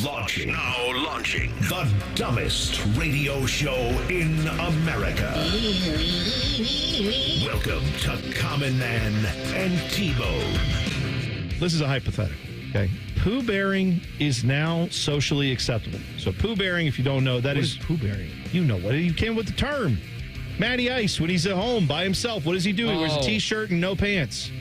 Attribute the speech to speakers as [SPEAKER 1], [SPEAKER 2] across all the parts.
[SPEAKER 1] Now launching the dumbest radio show in America. Welcome to Common Man and T-Bone.
[SPEAKER 2] This is a hypothetical, okay? Poo bearing is now socially acceptable. So poo bearing, if you don't know, what is poo bearing? You know what? You came with the term. Matty Ice, when he's at home by himself, what does he do? He wears a T-shirt and no pants.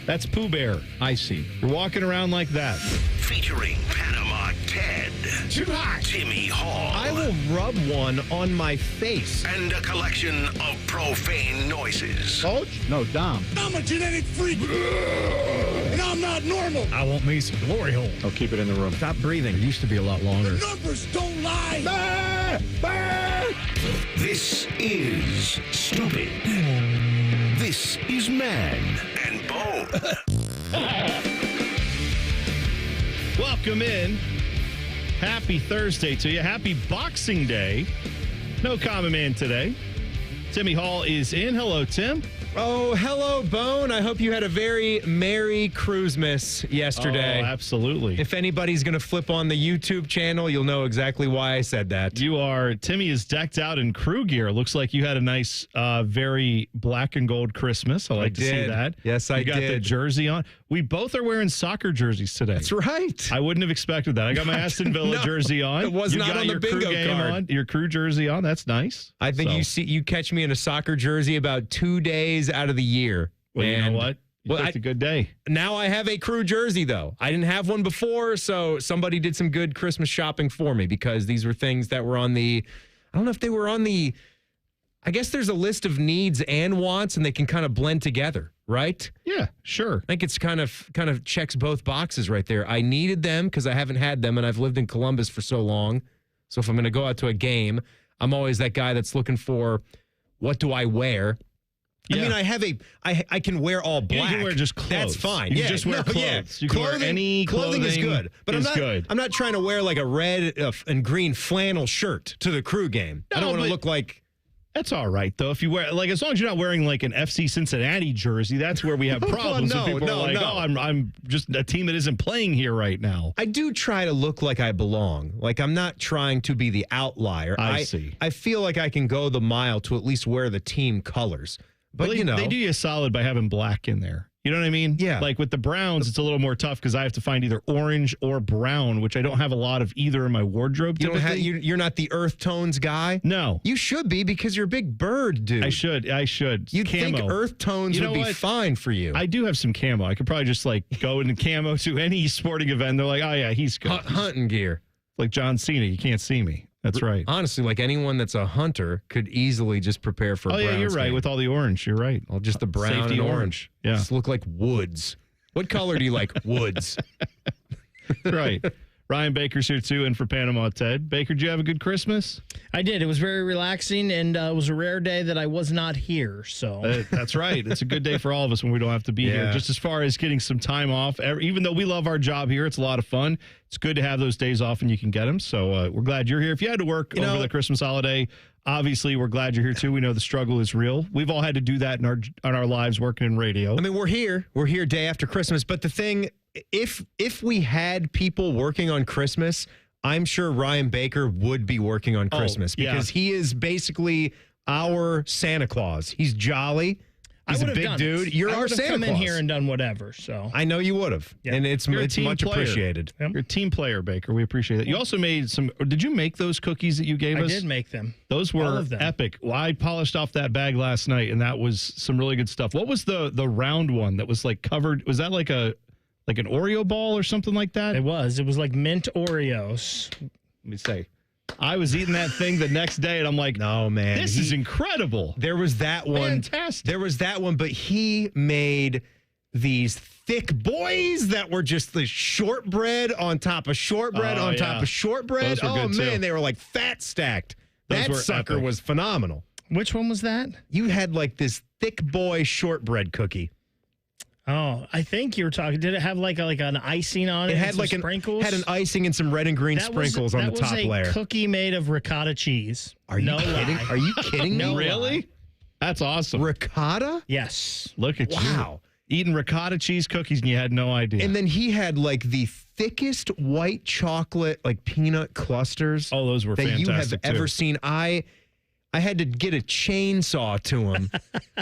[SPEAKER 2] That's poo bear.
[SPEAKER 3] I see.
[SPEAKER 2] You're walking around like that.
[SPEAKER 1] Featuring Panama Ted.
[SPEAKER 4] Too hot.
[SPEAKER 1] Timmy Hall.
[SPEAKER 3] I will rub one on my face.
[SPEAKER 1] And a collection of profane noises.
[SPEAKER 4] Coach?
[SPEAKER 3] No, Dom.
[SPEAKER 4] I'm a genetic freak. And I'm not normal.
[SPEAKER 3] I want me some glory hole.
[SPEAKER 5] I'll keep it in the room.
[SPEAKER 3] Stop breathing. It used to be a lot longer.
[SPEAKER 4] The numbers don't lie. Bah! Bah!
[SPEAKER 1] This is stupid. This is Man and Bone.
[SPEAKER 2] Welcome in. Happy Thursday to you. Happy Boxing Day. No Common Man today. Timmy Hall is in. Hello, Tim.
[SPEAKER 3] Oh, hello, Bone. I hope you had a very Merry Cruisemas yesterday.
[SPEAKER 2] Oh, absolutely.
[SPEAKER 3] If anybody's going to flip on the YouTube channel, you'll know exactly why I said that.
[SPEAKER 2] Timmy is decked out in crew gear. Looks like you had a nice, very black and gold Christmas. I like to see that.
[SPEAKER 3] Yes, I did.
[SPEAKER 2] You got the jersey on. We both are wearing soccer jerseys today.
[SPEAKER 3] That's right.
[SPEAKER 2] I wouldn't have expected that. I got my Aston Villa jersey on.
[SPEAKER 3] It was not on the bingo card.
[SPEAKER 2] Your crew jersey on. That's nice.
[SPEAKER 3] I think you catch me in a soccer jersey about 2 days out of the year.
[SPEAKER 2] Well, you know what? You
[SPEAKER 3] picked
[SPEAKER 2] a good day.
[SPEAKER 3] Now I have a crew jersey, though. I didn't have one before, so somebody did some good Christmas shopping for me because these were things that were on the, I don't know if they were on the, I guess there's a list of needs and wants, and they can kind of blend together, right?
[SPEAKER 2] Yeah, sure.
[SPEAKER 3] I think it's kind of checks both boxes right there. I needed them because I haven't had them, and I've lived in Columbus for so long. So if I'm going to go out to a game, I'm always that guy that's looking for, what do I wear? Yeah. I mean, I can wear all black.
[SPEAKER 2] You can wear just clothes.
[SPEAKER 3] That's fine.
[SPEAKER 2] You can just wear clothes.
[SPEAKER 3] Yeah.
[SPEAKER 2] You can wear any clothing
[SPEAKER 3] is good. But I'm not trying to wear like a red and green flannel shirt to the crew game.
[SPEAKER 2] No,
[SPEAKER 3] I don't want to look like...
[SPEAKER 2] That's all right, though. If you wear, like, as long as you're not wearing, like, an FC Cincinnati jersey, that's where we have problems.
[SPEAKER 3] Well,
[SPEAKER 2] people are like, oh, I'm just a team that isn't playing here right now.
[SPEAKER 3] I do try to look like I belong. Like, I'm not trying to be the outlier.
[SPEAKER 2] I see.
[SPEAKER 3] I feel like I can go the mile to at least wear the team colors. But,
[SPEAKER 2] well, they do you a solid by having black in there. You know what I mean?
[SPEAKER 3] Yeah.
[SPEAKER 2] Like with the Browns, it's a little more tough because I have to find either orange or brown, which I don't have a lot of either in my wardrobe.
[SPEAKER 3] You're not the earth tones guy?
[SPEAKER 2] No.
[SPEAKER 3] You should be because you're a big bird dude.
[SPEAKER 2] I should.
[SPEAKER 3] You'd think earth tones would be fine for you.
[SPEAKER 2] I do have some camo. I could probably just like go into camo to any sporting event. They're like, oh yeah, he's good.
[SPEAKER 3] Hunting gear.
[SPEAKER 2] Like John Cena. You can't see me. That's right.
[SPEAKER 3] Honestly, like anyone that's a hunter could easily just prepare for a Browns
[SPEAKER 2] you're right.
[SPEAKER 3] game.
[SPEAKER 2] With all the orange, you're right.
[SPEAKER 3] All just the brown
[SPEAKER 2] Safety
[SPEAKER 3] and orange.
[SPEAKER 2] Yeah.
[SPEAKER 3] Just look like woods. What color do you like? Woods.
[SPEAKER 2] Right. Ryan Baker's here, too, and for Panama Ted. Baker, did you have a good Christmas?
[SPEAKER 6] I did. It was very relaxing, and it was a rare day that I was not here. So
[SPEAKER 2] that's right. It's a good day for all of us when we don't have to be here. Just as far as getting some time off, even though we love our job here, it's a lot of fun. It's good to have those days off, and you can get them. So we're glad you're here. If you had to work over the Christmas holiday, obviously we're glad you're here, too. We know the struggle is real. We've all had to do that in our lives working in radio.
[SPEAKER 3] I mean, we're here. We're here day after Christmas. But the thing, if we had people working on Christmas, I'm sure Ryan Baker would be working on Christmas because he is basically our Santa Claus. He's jolly. He's a big dude. You're our Santa Claus.
[SPEAKER 6] Come in here and done whatever. So
[SPEAKER 3] I know you would have, and it's much appreciated.
[SPEAKER 2] Yep. You're a team player, Baker. We appreciate that. You also made some. Did you make those cookies that you gave us?
[SPEAKER 6] I did make them.
[SPEAKER 2] Those were epic. Well, I polished off that bag last night, and that was some really good stuff. What was the round one that was like covered? Was that like an Oreo ball or something like that?
[SPEAKER 6] It was. It was like mint Oreos.
[SPEAKER 2] Let me say. I was eating that thing the next day, and I'm like,
[SPEAKER 3] no, man.
[SPEAKER 2] This is incredible.
[SPEAKER 3] There was that one.
[SPEAKER 2] Fantastic.
[SPEAKER 3] There was that one, but he made these thick boys that were just the shortbread on top of shortbread on top of shortbread.
[SPEAKER 2] Those were good too.
[SPEAKER 3] Man, they were like fat stacked. That sucker was phenomenal.
[SPEAKER 6] Which one was that?
[SPEAKER 3] You had like this thick boy shortbread cookie.
[SPEAKER 6] Oh, I think you were talking. Did it have like an icing on it?
[SPEAKER 3] It had like
[SPEAKER 6] sprinkles.
[SPEAKER 3] Had an icing and some red and green sprinkles on the top layer.
[SPEAKER 6] That was a cookie made of ricotta cheese.
[SPEAKER 3] Are you kidding? Are you kidding me?
[SPEAKER 6] No,
[SPEAKER 2] really? That's awesome.
[SPEAKER 3] Ricotta?
[SPEAKER 6] Yes.
[SPEAKER 2] Look at you.
[SPEAKER 3] Wow.
[SPEAKER 2] Eating ricotta cheese cookies and you had no idea.
[SPEAKER 3] And then he had like the thickest white chocolate, like peanut clusters.
[SPEAKER 2] Oh, those were
[SPEAKER 3] that
[SPEAKER 2] fantastic
[SPEAKER 3] you have
[SPEAKER 2] too.
[SPEAKER 3] ever seen. I had to get a chainsaw to them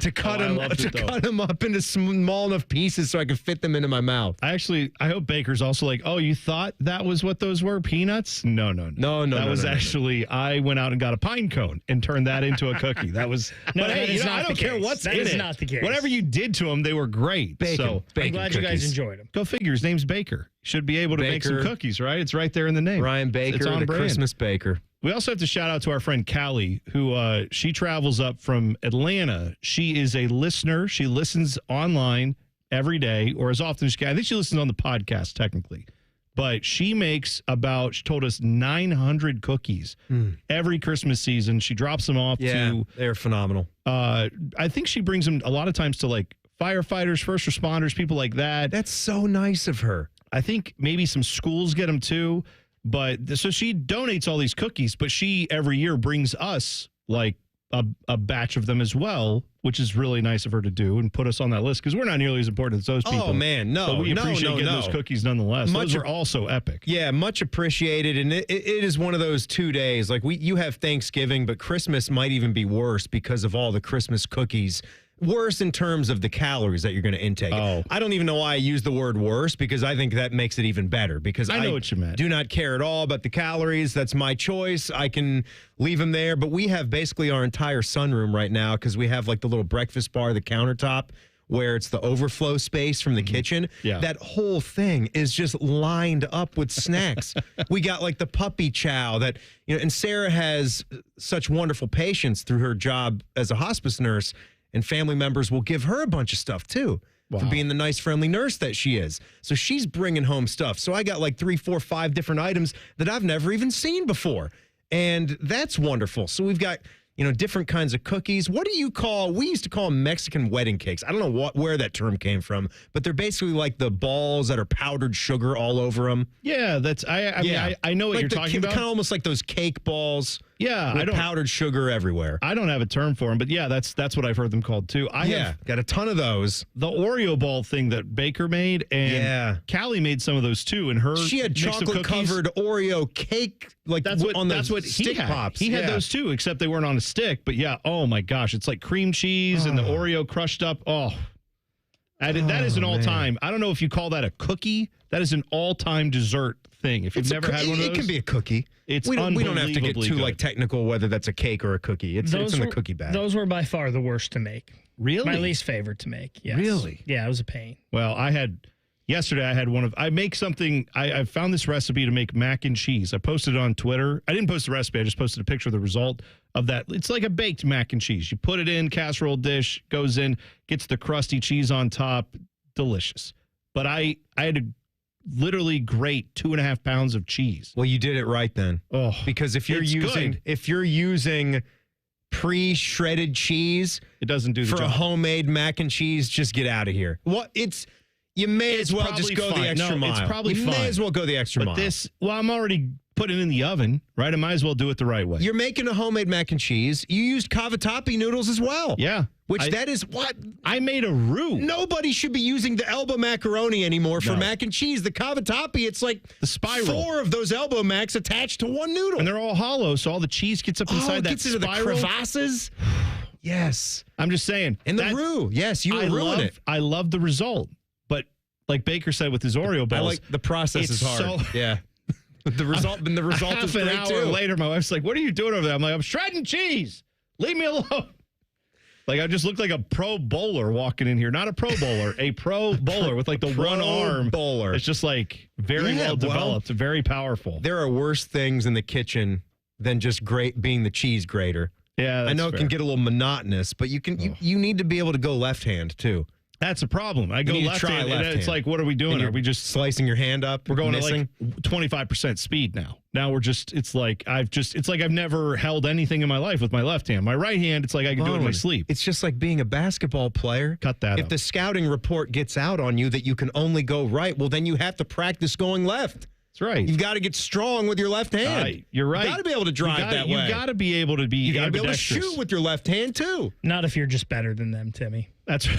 [SPEAKER 3] to cut them up into small enough pieces so I could fit them into my mouth.
[SPEAKER 2] I hope Baker's also like, oh, you thought that was what those were, peanuts? No. That was actually, I went out and got a pine cone and turned that into a cookie. That was,
[SPEAKER 6] No,
[SPEAKER 2] but
[SPEAKER 6] that
[SPEAKER 2] hey,
[SPEAKER 6] is not
[SPEAKER 2] I don't
[SPEAKER 6] the
[SPEAKER 2] care
[SPEAKER 6] case.
[SPEAKER 2] what's
[SPEAKER 6] That
[SPEAKER 2] in
[SPEAKER 6] is
[SPEAKER 2] it.
[SPEAKER 6] not the case.
[SPEAKER 2] Whatever you did to them, they were great.
[SPEAKER 3] Bacon
[SPEAKER 6] I'm glad you guys enjoyed them.
[SPEAKER 2] Go figure. His name's Baker. Should be able to make some cookies, right? It's right there in the name.
[SPEAKER 3] Ryan Baker,
[SPEAKER 2] it's on
[SPEAKER 3] the
[SPEAKER 2] brand.
[SPEAKER 3] Christmas baker.
[SPEAKER 2] We also have to shout out to our friend Callie, who she travels up from Atlanta. She is a listener. She listens online every day, or as often as she can. I think she listens on the podcast, technically. But she makes she told us 900 cookies every Christmas season. She drops them off to...
[SPEAKER 3] they're phenomenal.
[SPEAKER 2] I think she brings them a lot of times to like firefighters, first responders, people like that.
[SPEAKER 3] That's so nice of her.
[SPEAKER 2] I think maybe some schools get them too. But so she donates all these cookies, but she every year brings us like a batch of them as well, which is really nice of her to do and put us on that list because we're not nearly as important as those people.
[SPEAKER 3] Oh, man, no.
[SPEAKER 2] But we appreciate getting those cookies nonetheless. Those are also epic.
[SPEAKER 3] Yeah, much appreciated. And it is one of those 2 days. Like you have Thanksgiving, but Christmas might even be worse because of all the Christmas cookies. Worse in terms of the calories that you're going to intake.
[SPEAKER 2] Oh.
[SPEAKER 3] I don't even know why I use the word worse because I think that makes it even better because
[SPEAKER 2] I know what you meant.
[SPEAKER 3] Do not care at all about the calories. That's my choice. I can leave them there. But we have basically our entire sunroom right now because we have like the little breakfast bar, the countertop, where it's the overflow space from the kitchen.
[SPEAKER 2] Yeah.
[SPEAKER 3] That whole thing is just lined up with snacks. We got like the puppy chow that, and Sarah has such wonderful patience through her job as a hospice nurse. And family members will give her a bunch of stuff, too, for being the nice, friendly nurse that she is. So she's bringing home stuff. So I got like 3, 4, 5 different items that I've never even seen before. And that's wonderful. So we've got, different kinds of cookies. What do you call, we used to call them Mexican wedding cakes. I don't know where that term came from, but they're basically like the balls that are powdered sugar all over them.
[SPEAKER 2] Yeah, that's, I mean, I know what
[SPEAKER 3] like
[SPEAKER 2] you're talking about.
[SPEAKER 3] Kind of almost like those cake balls.
[SPEAKER 2] Yeah,
[SPEAKER 3] with powdered sugar everywhere.
[SPEAKER 2] I don't have a term for them, but yeah, that's what I've heard them called too. I have
[SPEAKER 3] got a ton of those.
[SPEAKER 2] The Oreo ball thing that Baker made, and Callie made some of those too. And she
[SPEAKER 3] had chocolate covered Oreo cake, like that's what
[SPEAKER 2] he had.
[SPEAKER 3] Pops.
[SPEAKER 2] He had those too, except they weren't on a stick. But yeah, oh my gosh, it's like cream cheese and the Oreo crushed up. That is an all-time. I don't know if you call that a cookie. That is an all-time dessert thing. If you've never had one of those,
[SPEAKER 3] it can be a cookie.
[SPEAKER 2] We
[SPEAKER 3] don't have to get too
[SPEAKER 2] good.
[SPEAKER 3] technical whether that's a cake or a cookie. It's in the cookie bag.
[SPEAKER 6] Those were by far the worst to make.
[SPEAKER 2] Really?
[SPEAKER 6] My least favorite to make. Yes.
[SPEAKER 2] Really?
[SPEAKER 6] Yeah, it was a pain.
[SPEAKER 2] Well, yesterday I had I make something, I found this recipe to make mac and cheese. I posted it on Twitter. I didn't post the recipe. I just posted a picture of the result of that. It's like a baked mac and cheese. You put it in, casserole dish, goes in, gets the crusty cheese on top. Delicious. But I had to literally grate 2.5 pounds of cheese.
[SPEAKER 3] Well, you did it right then.
[SPEAKER 2] Oh,
[SPEAKER 3] because if you're using pre-shredded cheese,
[SPEAKER 2] it doesn't do the job.
[SPEAKER 3] For a homemade mac and cheese, just get out of here. You may as well just go the extra mile.
[SPEAKER 2] It's probably fine.
[SPEAKER 3] You may as well go the extra mile.
[SPEAKER 2] I'm already putting it in the oven, right? I might as well do it the right way.
[SPEAKER 3] You're making a homemade mac and cheese. You used cavatappi noodles as well.
[SPEAKER 2] Yeah.
[SPEAKER 3] That is what?
[SPEAKER 2] I made a roux.
[SPEAKER 3] Nobody should be using the elbow macaroni anymore for mac and cheese. The cavatappi, it's like
[SPEAKER 2] the spiral.
[SPEAKER 3] 4 of those elbow macs attached to one noodle.
[SPEAKER 2] And they're all hollow, so all the cheese gets up inside that
[SPEAKER 3] gets into
[SPEAKER 2] spiral.
[SPEAKER 3] The crevasses. Yes.
[SPEAKER 2] I'm just saying.
[SPEAKER 3] And the roux. Yes, you ruined it.
[SPEAKER 2] I love the result. But like Baker said with his Oreo balls.
[SPEAKER 3] The process is hard. Yeah. The result is great
[SPEAKER 2] half an hour later, my wife's like, "What are you doing over there?" I'm like, "I'm shredding cheese. Leave me alone." Like I just looked like a pro bowler walking in here. Not a pro bowler, a pro bowler with like the one arm
[SPEAKER 3] bowler.
[SPEAKER 2] It's just like very well developed, very powerful.
[SPEAKER 3] There are worse things in the kitchen than just being the cheese grater.
[SPEAKER 2] Yeah, that's
[SPEAKER 3] I know
[SPEAKER 2] fair.
[SPEAKER 3] It can get a little monotonous, but you need to be able to go left hand too.
[SPEAKER 2] That's a problem. I go left hand. It's like, what are we doing? Are we just
[SPEAKER 3] slicing your hand up?
[SPEAKER 2] We're going to like 25% speed now. Now it's like I've never held anything in my life with my left hand. My right hand, it's like I can do it in my sleep.
[SPEAKER 3] It's just like being a basketball player.
[SPEAKER 2] Cut that
[SPEAKER 3] If the scouting report gets out on you that you can only go right, well, then you have to practice going left.
[SPEAKER 2] That's right.
[SPEAKER 3] You've got to get strong with your left hand.
[SPEAKER 2] You're right.
[SPEAKER 3] You've got to be able to drive that way.
[SPEAKER 2] You've got to be able to be
[SPEAKER 3] You got to be able to shoot with your left hand, too.
[SPEAKER 6] Not if you're just better than them, Timmy.
[SPEAKER 2] That's right.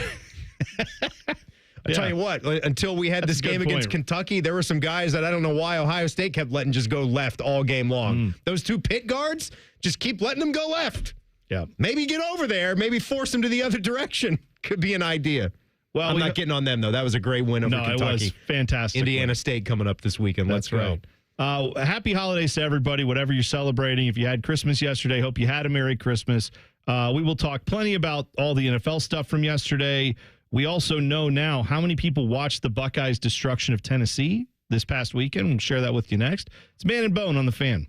[SPEAKER 3] I tell you what, until we had this game against Kentucky, there were some guys that I don't know why Ohio State kept letting just go left all game long. Those two pit guards, just keep letting them go left.
[SPEAKER 2] Yeah.
[SPEAKER 3] Maybe get over there. Maybe force them to the other direction. Could be an idea. Well, I'm not getting on them, though. That was a great win over Kentucky.
[SPEAKER 2] It was fantastic.
[SPEAKER 3] Indiana State coming up this weekend. Let's go.
[SPEAKER 2] Happy holidays to everybody, whatever you're celebrating. If you had Christmas yesterday, hope you had a Merry Christmas. We will talk plenty about all the NFL stuff from yesterday. We also know now how many people watched the Buckeyes' destruction of Tennessee this past weekend. We'll share that with you next. It's Man and Bone on the Fan.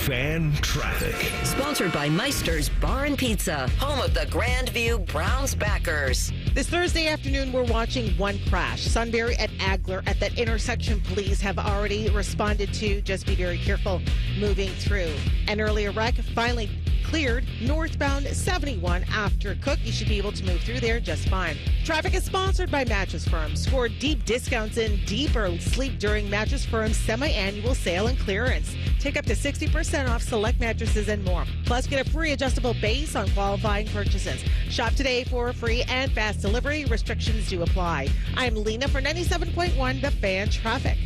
[SPEAKER 1] Fan Traffic.
[SPEAKER 5] Sponsored by Meister's Bar and Pizza, home of the Grandview Browns backers.
[SPEAKER 7] This Thursday afternoon, we're watching one crash. Sunbury at Agler at that intersection. Police have already responded to. Just be very careful moving through. An earlier wreck finally cleared northbound 71 after Cook. You should be able to move through there just fine. Traffic is sponsored by Mattress Firm. Score deep discounts in deeper sleep during Mattress Firm's semi-annual sale and clearance. Take up to 60% off select mattresses and more. Plus, get a free adjustable base on qualifying purchases. Shop today for free and fast delivery. Restrictions do apply. I'm Lena for 97.1 The Fan Traffic.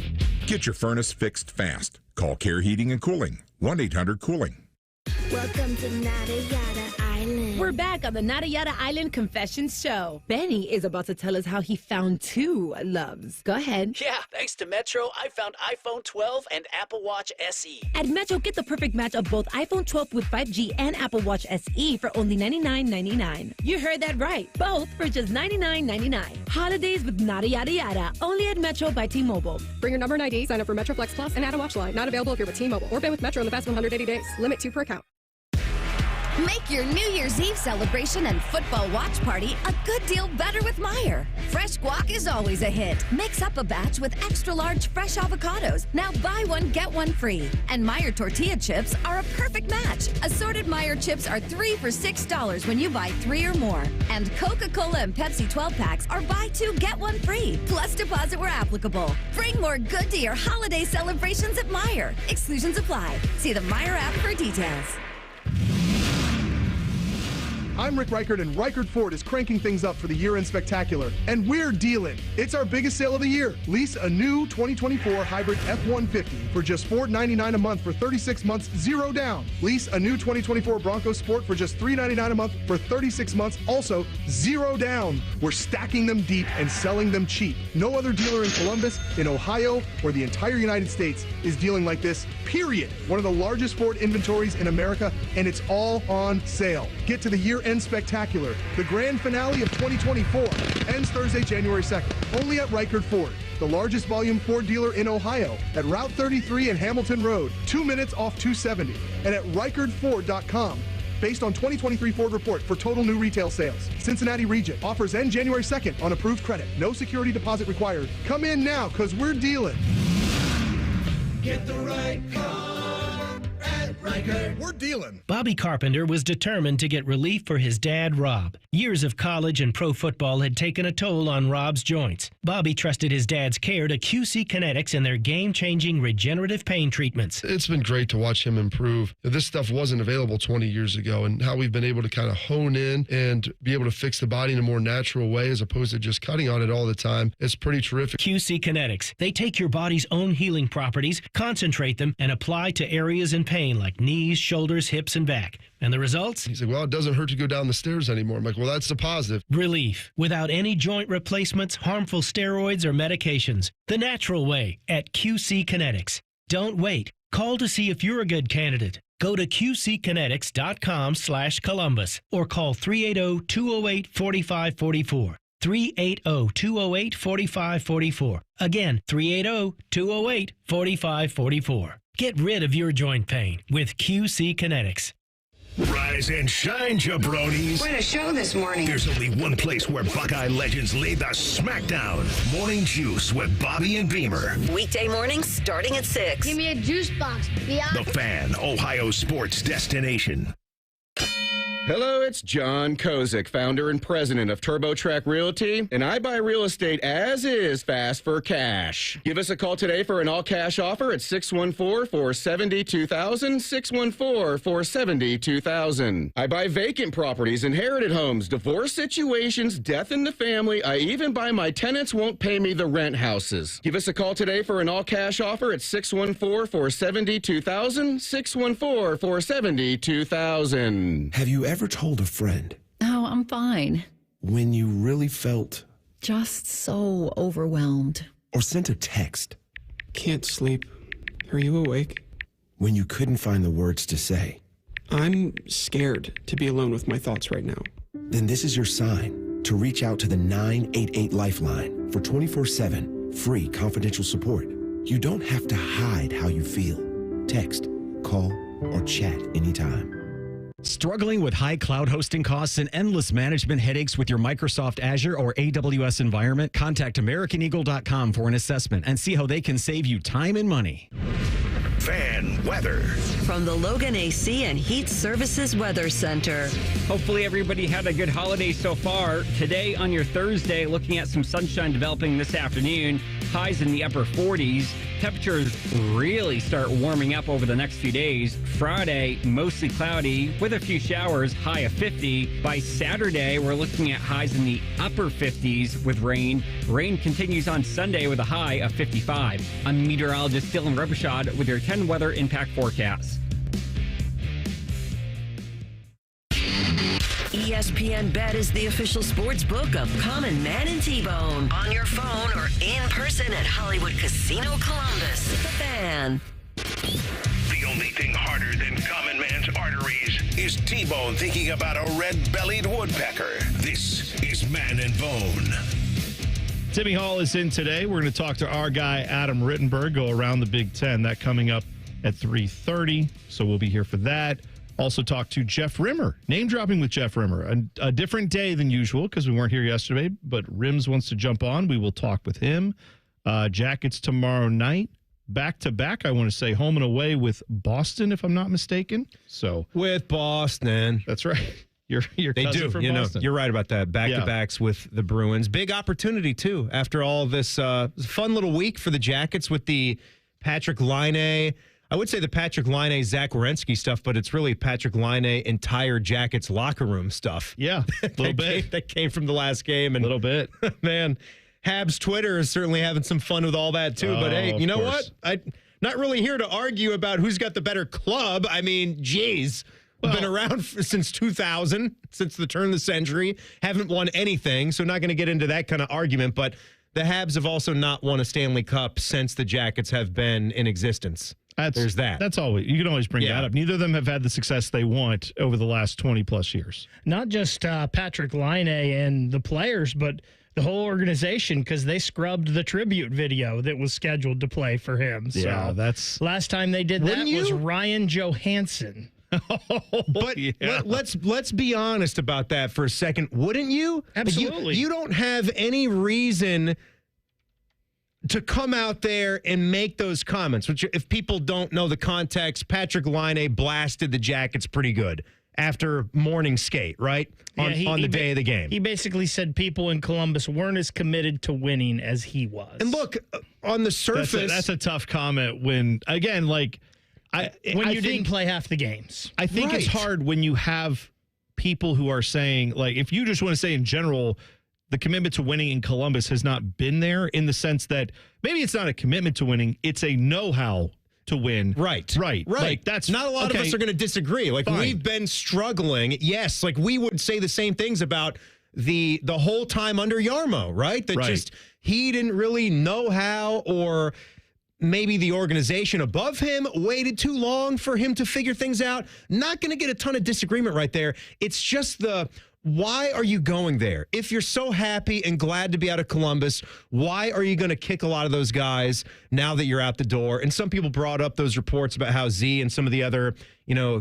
[SPEAKER 8] Get your furnace fixed fast. Call Care Heating and Cooling, 1-800-COOLING.
[SPEAKER 9] Welcome to Nada Yada Island.
[SPEAKER 10] We're back on the Nada Yada Island Confessions Show. Benny is about to tell us how he found two loves. Go ahead.
[SPEAKER 11] Yeah, thanks to Metro, I found iPhone 12 and Apple Watch SE.
[SPEAKER 10] At Metro, get the perfect match of both iPhone 12 with 5G and Apple Watch SE for only $99.99. You heard that right. Both for just $99.99. Holidays with Nada Yada Yada. Only at Metro by T-Mobile.
[SPEAKER 12] Bring your number and ID, sign up for Metro Flex Plus, and add a watch line. Not available if you're with T-Mobile or been with Metro in the past 180 days. Limit 2 per account.
[SPEAKER 9] Make your New Year's Eve celebration and football watch party a good deal better with Meijer. Fresh guac is always a hit. Mix up a batch with extra large fresh avocados. Now buy one, get one free. And Meijer tortilla chips are a perfect match. Assorted Meijer chips are 3 for $6 when you buy 3 or more. And Coca-Cola and Pepsi 12 packs are buy 2, get 1 free. Plus deposit where applicable. Bring more good to your holiday celebrations at Meijer. Exclusions apply. See the Meijer app for details.
[SPEAKER 13] I'm Rick Reichert, and Reichert Ford is cranking things up for the year-end spectacular. And we're dealing. It's our biggest sale of the year. Lease a new 2024 hybrid F-150 for just $499 a month for 36 months, 0 down. Lease a new 2024 Bronco Sport for just $399 a month for 36 months, also 0 down. We're stacking them deep and selling them cheap. No other dealer in Columbus, in Ohio, or the entire United States is dealing like this, period. One of the largest Ford inventories in America, and it's all on sale. Get to the year-end spectacular. The grand finale of 2024 ends Thursday, January 2nd, only at Reichert Ford, the largest volume Ford dealer in Ohio, at Route 33 and Hamilton Road, 2 minutes off 270, and at ReichertFord.com. Based on 2023 Ford report for total new retail sales. Cincinnati region. Offers end January 2nd on approved credit. No security deposit required. Come in now, because we're dealing.
[SPEAKER 4] Get the right car at Reichert. We're dealing.
[SPEAKER 14] Bobby Carpenter was determined to get relief for his dad, Rob. Years of college and pro football had taken a toll on Rob's joints. Bobby trusted his dad's care to QC Kinetics and their game-changing regenerative pain treatments.
[SPEAKER 15] It's been great to watch him improve. This stuff wasn't available 20 years ago, and how we've been able to kind of hone in and be able to fix the body in a more natural way as opposed to just cutting on it all the time. It's pretty terrific.
[SPEAKER 14] QC Kinetics. They take your body's own healing properties, concentrate them, and apply to areas in pain like knees, shoulders, hips, and back. And the results?
[SPEAKER 15] He's like, well, it doesn't hurt to go down the stairs anymore. I'm like, well, that's the positive.
[SPEAKER 14] Relief without any joint replacements, harmful steroids, or medications. The natural way at QC Kinetics. Don't wait. Call to see if you're a good candidate. Go to qckinetics.com/Columbus or call 380-208-4544. 380-208-4544. Again, 380-208-4544. Get rid of your joint pain with QC Kinetics.
[SPEAKER 1] Rise and shine, jabronis.
[SPEAKER 16] What a show this morning.
[SPEAKER 1] There's only one place where Buckeye legends lay the smackdown. Morning Juice with Bobby and Beamer.
[SPEAKER 5] Weekday mornings starting at 6.
[SPEAKER 17] Give me a juice box,
[SPEAKER 1] The Fan, Ohio sports destination.
[SPEAKER 16] Hello, it's John Kozik, founder and president of TurboTrack Realty, and I buy real estate as is fast for cash. Give us a call today for an all-cash offer at 614-470-2000, 614-470-2000. I buy vacant properties, inherited homes, divorce situations, death in the family. I even buy my tenants won't pay me the rent houses. Give us a call today for an all-cash offer at 614-470-2000, 614-470-2000.
[SPEAKER 17] Have you ever told a friend?
[SPEAKER 18] Oh, I'm fine.
[SPEAKER 17] When you really felt?
[SPEAKER 18] Just so overwhelmed.
[SPEAKER 17] Or sent a text?
[SPEAKER 19] Can't sleep. Are you awake?
[SPEAKER 17] When you couldn't find the words to say?
[SPEAKER 19] I'm scared to be alone with my thoughts right now.
[SPEAKER 17] Then this is your sign to reach out to the 988 Lifeline for 24/7 free confidential support. You don't have to hide how you feel. Text, call, or chat anytime.
[SPEAKER 20] Struggling with high cloud hosting costs and endless management headaches with your Microsoft Azure or AWS environment? Contact AmericanEagle.com for an assessment and see how they can save you time and money.
[SPEAKER 1] Fan weather.
[SPEAKER 5] From the Logan AC and Heat Services Weather Center.
[SPEAKER 21] Hopefully everybody had a good holiday so far. Today on your Thursday, looking at some sunshine developing this afternoon. Highs in the upper 40s. Temperatures really start warming up over the next few days. Friday, mostly cloudy with a few showers, high of 50. By Saturday, we're looking at highs in the upper 50s with rain. Rain continues on Sunday with a high of 55. I'm meteorologist Dylan Robichaud with your 10 weather impact forecast.
[SPEAKER 5] ESPN Bet is the official sports book of Common Man and T-Bone. On your phone or in person at Hollywood Casino Columbus. The Fan.
[SPEAKER 1] The only thing harder than Common Man's arteries is T-Bone thinking about a red-bellied woodpecker. This is Man and Bone.
[SPEAKER 2] Timmy Hall is in today. We're going to talk to our guy, Adam Rittenberg, go around the Big Ten. That coming up at 3:30, so we'll be here for that. Also talk to Jeff Rimmer. Name dropping with Jeff Rimmer. A different day than usual because we weren't here yesterday, but Rims wants to jump on. We will talk with him. Jackets tomorrow night. Back-to-back, I want to say, home and away with Boston, if I'm not mistaken. So
[SPEAKER 3] with Boston.
[SPEAKER 2] That's right. Your
[SPEAKER 3] they
[SPEAKER 2] cousin
[SPEAKER 3] do.
[SPEAKER 2] from
[SPEAKER 3] You know,
[SPEAKER 2] Boston.
[SPEAKER 3] you're right about that. Back-to-backs with the Bruins. Big opportunity, too, after all this fun little week for the Jackets with the Patrick Laine. I would say the Patrick Laine, Zach Werenski stuff, but it's really Patrick Laine entire Jackets locker room stuff.
[SPEAKER 2] Yeah, a little bit.
[SPEAKER 3] That came from the last game. And
[SPEAKER 2] a little bit.
[SPEAKER 3] Man, Habs Twitter is certainly having some fun with all that, too. But, hey, you know what? I'm not really here to argue about who's got the better club. I mean, geez. We've been around since 2000, since the turn of the century. Haven't won anything, so not going to get into that kind of argument. But the Habs have also not won a Stanley Cup since the Jackets have been in existence. There's that.
[SPEAKER 2] That's always, you can always bring that up. Neither of them have had the success they want over the last 20 plus years.
[SPEAKER 6] Not just Patrick Laine and the players, but the whole organization, because they scrubbed the tribute video that was scheduled to play for him.
[SPEAKER 2] Yeah,
[SPEAKER 6] so
[SPEAKER 2] that's
[SPEAKER 6] last time they did that was Ryan Johansson.
[SPEAKER 3] But let's be honest about that for a second. Wouldn't you?
[SPEAKER 6] Absolutely.
[SPEAKER 3] You don't have any reason to come out there and make those comments, which if people don't know the context, Patrick Laine blasted the Jackets pretty good after morning skate, right? On the day of the game.
[SPEAKER 6] He basically said people in Columbus weren't as committed to winning as he was.
[SPEAKER 3] And look, on the surface.
[SPEAKER 2] That's a tough comment when, again, like,
[SPEAKER 6] when you didn't play half the games.
[SPEAKER 2] I think it's hard when you have people who are saying, like, if you just want to say in general, the commitment to winning in Columbus has not been there, in the sense that maybe it's not a commitment to winning, it's a know-how to win.
[SPEAKER 3] Right.
[SPEAKER 2] Like, that's
[SPEAKER 3] not a lot of us are going to disagree. Like, we've been struggling. Yes, like we would say the same things about the whole time under Yarmo, right? That just he didn't really know how, or maybe the organization above him waited too long for him to figure things out. Not going to get a ton of disagreement right there. It's just why are you going there? If you're so happy and glad to be out of Columbus, why are you going to kick a lot of those guys now that you're out the door? And some people brought up those reports about how Z and some of the other,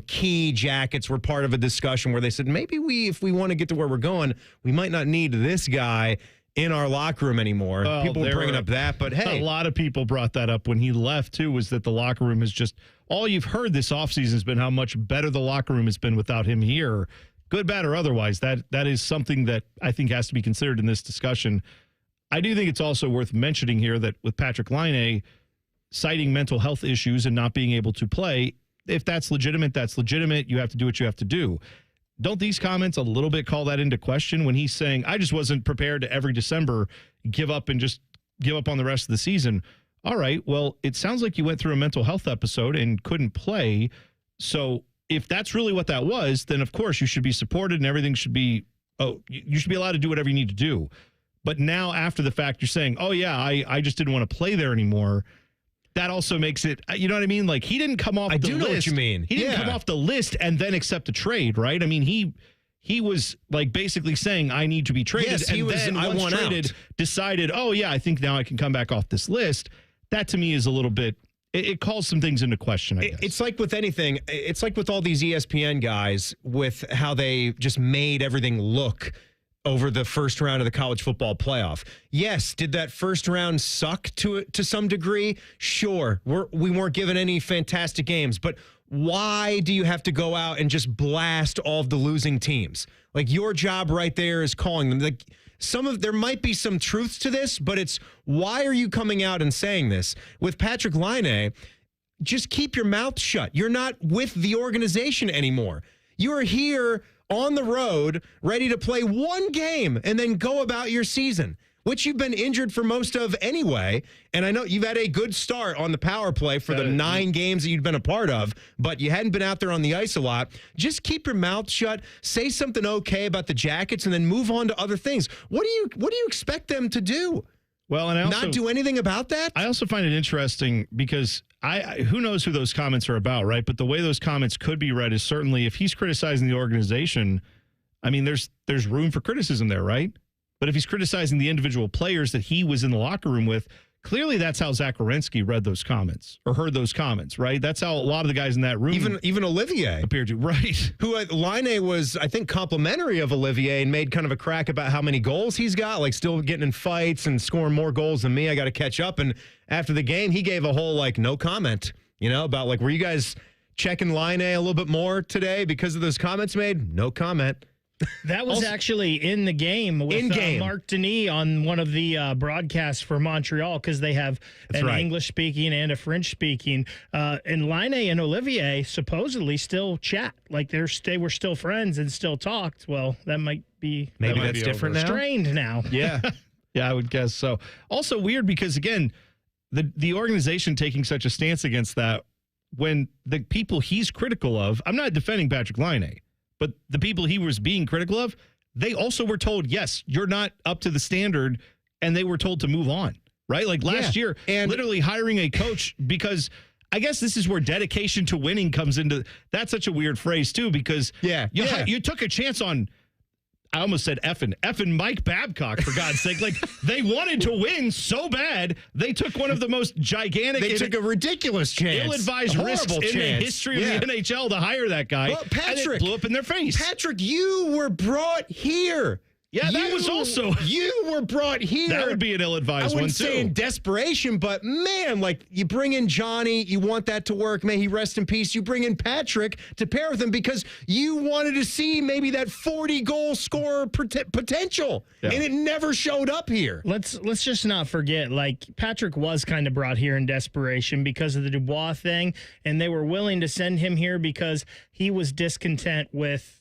[SPEAKER 3] key Jackets were part of a discussion where they said, maybe if we want to get to where we're going, we might not need this guy in our locker room anymore. People were bringing up that, but hey.
[SPEAKER 2] A lot of people brought that up when he left, too, was that the locker room is just, all you've heard this offseason has been how much better the locker room has been without him here. good, bad, or otherwise, that is something that I think has to be considered in this discussion. I do think it's also worth mentioning here that with Patrick Laine citing mental health issues and not being able to play, if that's legitimate, that's legitimate. You have to do what you have to do. Don't these comments a little bit call that into question when he's saying, I just wasn't prepared to every December give up and just give up on the rest of the season? All right, well, it sounds like you went through a mental health episode and couldn't play. So if that's really what that was, then of course you should be supported and everything should be, you should be allowed to do whatever you need to do. But now after the fact, you're saying, oh yeah, I just didn't want to play there anymore. That also makes it, you know what I mean? Like, he didn't come off the list.
[SPEAKER 3] I do know what you mean.
[SPEAKER 2] He didn't come off the list and then accept a trade, right? I mean, he was like basically saying, I need to be traded.
[SPEAKER 3] Yes,
[SPEAKER 2] and then once traded, decided, oh yeah, I think now I can come back off this list. That to me is a little bit, it calls some things into question, I guess.
[SPEAKER 3] It's like with anything. It's like with all these ESPN guys with how they just made everything look over the first round of the college football playoff. Yes, did that first round suck to some degree? Sure. We weren't given any fantastic games, but why do you have to go out and just blast all of the losing teams? Like, your job right there is calling them. Like, there might be some truths to this, but it's, why are you coming out and saying this? With Patrick Laine, just keep your mouth shut. You're not with the organization anymore. You are here on the road, ready to play one game and then go about your season, which you've been injured for most of anyway. And I know you've had a good start on the power play for the 9 games that you've been a part of, but you hadn't been out there on the ice a lot. Just keep your mouth shut, say something okay about the Jackets, and then move on to other things. What do you expect them to do?
[SPEAKER 2] Well, and I also,
[SPEAKER 3] not do anything about that?
[SPEAKER 2] I also find it interesting because who knows who those comments are about, right? But the way those comments could be read is certainly if he's criticizing the organization, I mean, there's room for criticism there, right? But if he's criticizing the individual players that he was in the locker room with, clearly that's how Zach Werenski read those comments or heard those comments, right? That's how a lot of the guys in that room
[SPEAKER 3] even Olivier
[SPEAKER 2] appeared to, right?
[SPEAKER 3] Who Laine was, I think, complimentary of Olivier and made kind of a crack about how many goals he's got, like still getting in fights and scoring more goals than me. I got to catch up. And after the game, he gave a whole like no comment, about like, were you guys checking Laine a little bit more today because of those comments made? No comment.
[SPEAKER 6] That was actually in the game with Mark Denis on one of the broadcasts for Montreal, because they have English-speaking and a French-speaking. And Laine and Olivier supposedly still chat. Like they were still friends and still talked. Well, that might be...
[SPEAKER 3] Maybe that's different now?
[SPEAKER 6] Strained now.
[SPEAKER 2] Yeah. Yeah, I would guess so. Also weird because, again, the organization taking such a stance against that when the people he's critical of... I'm not defending Patrick Laine, but the people he was being critical of, they also were told, yes, you're not up to the standard, and they were told to move on, right? Like last year, and literally hiring a coach, because I guess this is where dedication to winning comes into. That's such a weird phrase, too, because you took a chance on, I almost said effing Mike Babcock, for God's sake. Like, they wanted to win so bad, they took one of the most gigantic...
[SPEAKER 3] They took a ridiculous chance.
[SPEAKER 2] Ill-advised risks in the history of the NHL to hire that guy.
[SPEAKER 3] Well, Patrick,
[SPEAKER 2] and it blew up in their face.
[SPEAKER 3] Patrick, you were brought here.
[SPEAKER 2] Yeah, that was also...
[SPEAKER 3] You were brought here.
[SPEAKER 2] That would be an ill-advised one, too.
[SPEAKER 3] I wouldn't say in desperation, but man, like, you bring in Johnny, you want that to work. May he rest in peace. You bring in Patrick to pair with him because you wanted to see maybe that 40-goal scorer potential, and it never showed up here.
[SPEAKER 6] Let's just not forget, like, Patrick was kind of brought here in desperation because of the Dubois thing, and they were willing to send him here because he was discontent with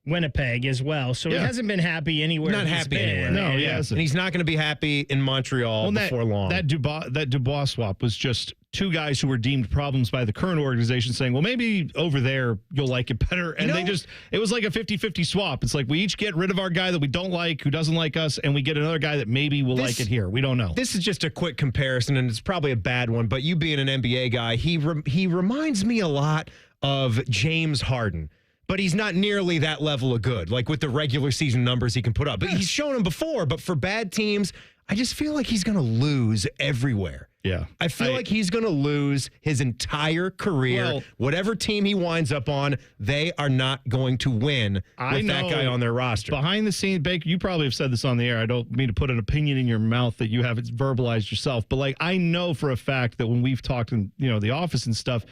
[SPEAKER 6] Winnipeg as well. So he hasn't been happy anywhere.
[SPEAKER 3] Not happy anywhere.
[SPEAKER 2] No, he hasn't.
[SPEAKER 3] And he's not going to be happy in Montreal before long.
[SPEAKER 2] That Dubois swap was just two guys who were deemed problems by the current organization saying, well, maybe over there you'll like it better. And it was like a 50-50 swap. It's like we each get rid of our guy that we don't like, who doesn't like us, and we get another guy that maybe will like it here. We don't know.
[SPEAKER 3] This is just a quick comparison, and it's probably a bad one, but you being an NBA guy, he reminds me a lot of James Harden. But he's not nearly that level of good, like with the regular season numbers he can put up. But he's shown them before. But for bad teams, I just feel like he's going to lose everywhere.
[SPEAKER 2] Yeah.
[SPEAKER 3] I feel like he's going to lose his entire career.
[SPEAKER 2] Well,
[SPEAKER 3] whatever team he winds up on, they are not going to win with that guy on their roster.
[SPEAKER 2] Behind the scenes, Baker, you probably have said this on the air. I don't mean to put an opinion in your mouth that you haven't verbalized yourself. But, like, I know for a fact that when we've talked in the office and stuff,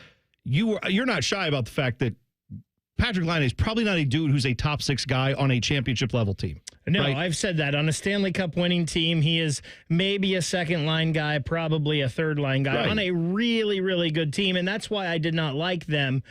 [SPEAKER 2] you're not shy about the fact that Patrick Laine is probably not a dude who's a top 6 guy on a championship level team.
[SPEAKER 6] No,
[SPEAKER 2] right?
[SPEAKER 6] I've said that. On a Stanley Cup winning team, he is maybe a second line guy, probably a third line guy on a really, really good team. And that's why I did not like them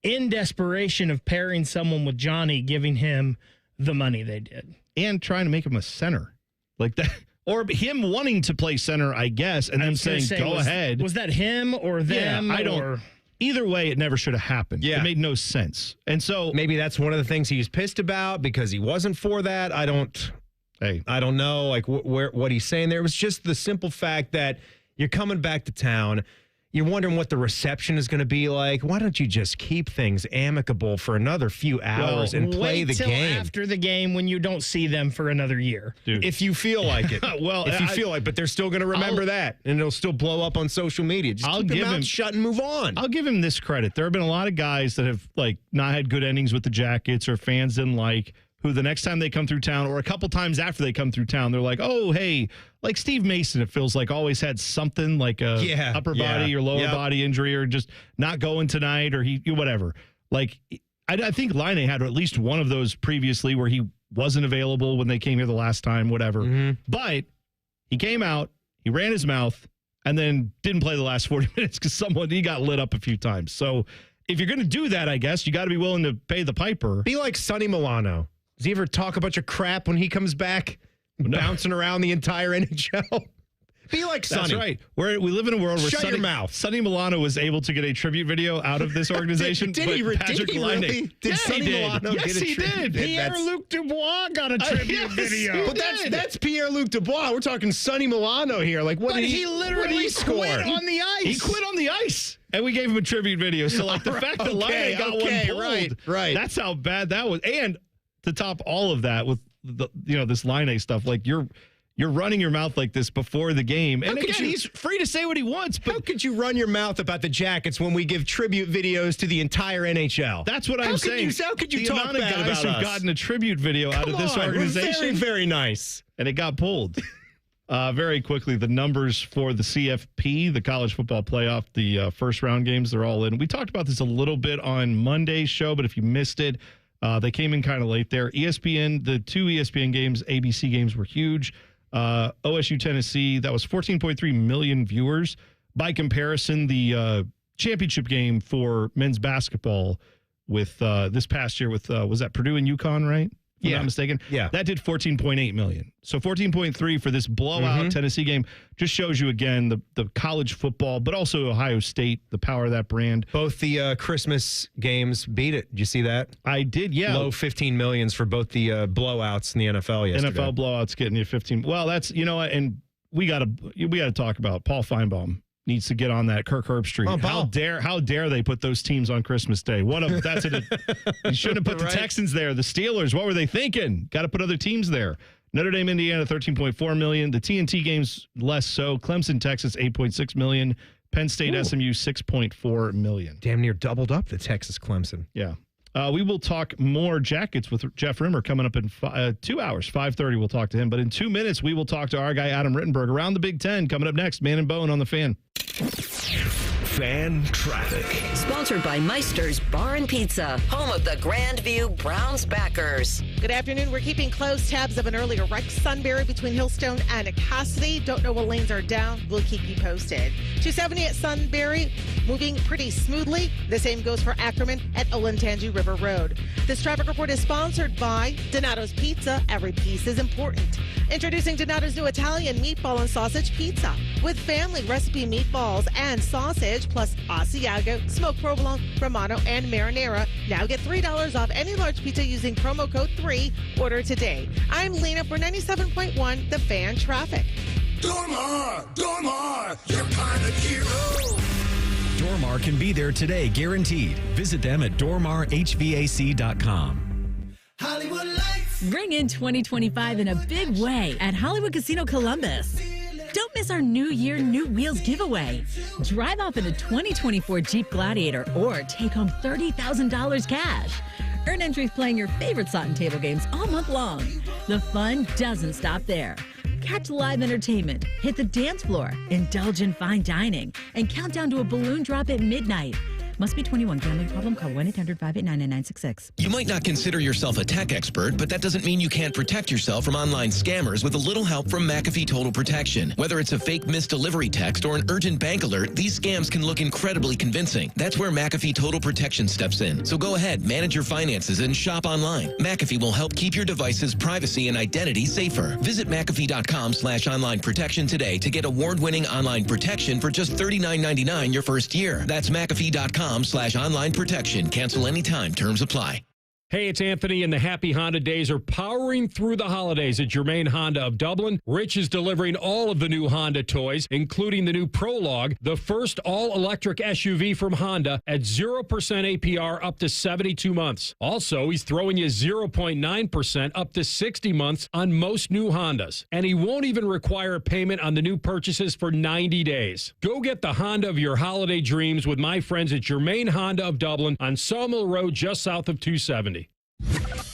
[SPEAKER 6] in desperation of pairing someone with Johnny, giving him the money they did.
[SPEAKER 2] And trying to make him a center like that. Or him wanting to play center, I guess, and then saying, go ahead.
[SPEAKER 6] Was that him or them?
[SPEAKER 2] I don't. Either way, it never should have happened.
[SPEAKER 3] Yeah.
[SPEAKER 2] It made no sense. And so
[SPEAKER 3] maybe that's one of the things he was pissed about because he wasn't for that. I don't know like what he's saying there. It was just the simple fact that you're coming back to town. You're wondering what the reception is going to be like. Why don't you just keep things amicable for another few hours and play the game?
[SPEAKER 6] Wait till after the game when you don't see them for another year.
[SPEAKER 2] Dude.
[SPEAKER 3] If you feel like it. But they're still going to remember that, and it'll still blow up on social media. Just keep your mouth shut and move on.
[SPEAKER 2] I'll give him this credit. There have been a lot of guys that have not had good endings with the Jackets or fans didn't like, who the next time they come through town or a couple times after they come through town, they're like, oh, hey, like Steve Mason, it feels like always had something like a upper body or lower body injury or just not going tonight or whatever. Like, I think Laine had at least one of those previously where he wasn't available when they came here the last time, whatever. Mm-hmm. But he came out, he ran his mouth, and then didn't play the last 40 minutes because he got lit up a few times. So if you're going to do that, I guess, you got to be willing to pay the piper.
[SPEAKER 3] Be like Sonny Milano. Does he ever talk a bunch of crap when he comes back, bouncing around the entire NHL? Be like Sonny.
[SPEAKER 2] That's right. We live in a world where
[SPEAKER 3] your mouth.
[SPEAKER 2] Sonny Milano was able to get a tribute video out of this organization.
[SPEAKER 3] Did he really? Did Sonny Milano get a tribute?
[SPEAKER 6] Pierre-Luc Dubois got a tribute video.
[SPEAKER 3] But that's Pierre-Luc Dubois. We're talking Sonny Milano here. Like,
[SPEAKER 6] he literally quit on the ice.
[SPEAKER 2] He quit on the ice. And we gave him a tribute video. So, the fact that Laine got one pulled,
[SPEAKER 3] right.
[SPEAKER 2] That's how bad that was. And to top all of that with this Laine stuff, like you're running your mouth like this before the game. And again, he's free to say what he wants. But
[SPEAKER 3] how could you run your mouth about the Jackets when we give tribute videos to the entire NHL?
[SPEAKER 2] That's what I'm saying.
[SPEAKER 3] How could you
[SPEAKER 2] the
[SPEAKER 3] talk
[SPEAKER 2] amount of
[SPEAKER 3] bad
[SPEAKER 2] guys
[SPEAKER 3] about
[SPEAKER 2] who've
[SPEAKER 3] us?
[SPEAKER 2] gotten a tribute video out of this organization?
[SPEAKER 3] We're very, very nice.
[SPEAKER 2] And it got pulled. Very quickly, the numbers for the CFP, the college football playoff, the first round games, they're all in. We talked about this a little bit on Monday's show, but if you missed it, they came in kind of late there. ESPN, the 2 ESPN games, ABC games were huge. OSU, Tennessee, that was 14.3 million viewers. By comparison, the championship game for men's basketball with this past year with, was that Purdue and UConn, right? If I'm not mistaken.
[SPEAKER 3] Yeah.
[SPEAKER 2] That did 14.8 million. So 14.3 for this blowout Tennessee game just shows you, again, the college football, but also Ohio State, the power of that brand.
[SPEAKER 3] Both the Christmas games beat it. Did you see that?
[SPEAKER 2] I did, yeah.
[SPEAKER 3] Low 15 millions for both the blowouts in the NFL yesterday.
[SPEAKER 2] NFL blowouts getting you 15. Well, that's, and we got to talk about Paul Feinbaum. Needs to get on that Kirk Herbstreit.
[SPEAKER 3] Oh,
[SPEAKER 2] how dare they put those teams on Christmas Day? You shouldn't have put the Texans there. The Steelers, what were they thinking? Got to put other teams there. Notre Dame, Indiana, 13.4 million. The TNT games less so. Clemson, Texas, 8.6 million. Penn State, SMU, 6.4 million.
[SPEAKER 3] Damn near doubled up the Texas Clemson.
[SPEAKER 2] Yeah. We will talk more Jackets with Jeff Rimmer coming up in 2 hours, 5:30. We'll talk to him. But in 2 minutes, we will talk to our guy, Adam Rittenberg, around the Big Ten. Coming up next, Man and Bone on the Fan.
[SPEAKER 1] Fan Traffic.
[SPEAKER 5] Sponsored by Meister's Bar and Pizza, home of the Grandview Browns backers.
[SPEAKER 7] Good afternoon. We're keeping close tabs of an earlier wreck, Sunbury between Hillstone and Cassidy. Don't know what lanes are down. We'll keep you posted. 270 at Sunbury, moving pretty smoothly. The same goes for Ackerman at Olentangy River Road. This traffic report is sponsored by Donato's Pizza. Every piece is important. Introducing Donato's new Italian meatball and sausage pizza with family recipe meatballs and sausage plus Asiago, smoked provolone, Romano, and marinara. Now get $3 off any large pizza using promo code 3. Order today. I'm Laine for 97.1 The Fan Traffic.
[SPEAKER 4] Dormar, your kind of hero.
[SPEAKER 20] Dormar can be there today, guaranteed. Visit them at dormarhvac.com.
[SPEAKER 4] Hollywood Lights.
[SPEAKER 10] Bring in 2025 in a big way at Hollywood Casino Columbus. Don't miss our New Year, New Wheels giveaway. Drive off in a 2024 Jeep Gladiator or take home $30,000 cash. Earn entries playing your favorite slot and table games all month long. The fun doesn't stop there. Catch live entertainment, hit the dance floor, indulge in fine dining, and count down to a balloon drop at midnight.
[SPEAKER 8] Must be 21. Gambling problem? Call 1-800-589-9966.
[SPEAKER 22] You might not consider yourself a tech expert, but that doesn't mean you can't protect yourself from online scammers with a little help from McAfee Total Protection. Whether it's a fake missed delivery text or an urgent bank alert, these scams can look incredibly convincing. That's where McAfee Total Protection steps in. So go ahead, manage your finances, and shop online. McAfee will help keep your device's privacy and identity safer. Visit McAfee.com/online protection today to get award-winning online protection for just $39.99 your first year. That's McAfee.com/online protection. Cancel anytime. Terms apply.
[SPEAKER 23] Hey, it's Anthony, and the Happy Honda Days are powering through the holidays at Germain Honda of Dublin. Rich is delivering all of the new Honda toys, including the new Prologue, the first all-electric SUV from Honda at 0% APR up to 72 months. Also, he's throwing you 0.9% up to 60 months on most new Hondas. And he won't even require a payment on the new purchases for 90 days. Go get the Honda of your holiday dreams with my friends at Germain Honda of Dublin on Sawmill Road just south of 270.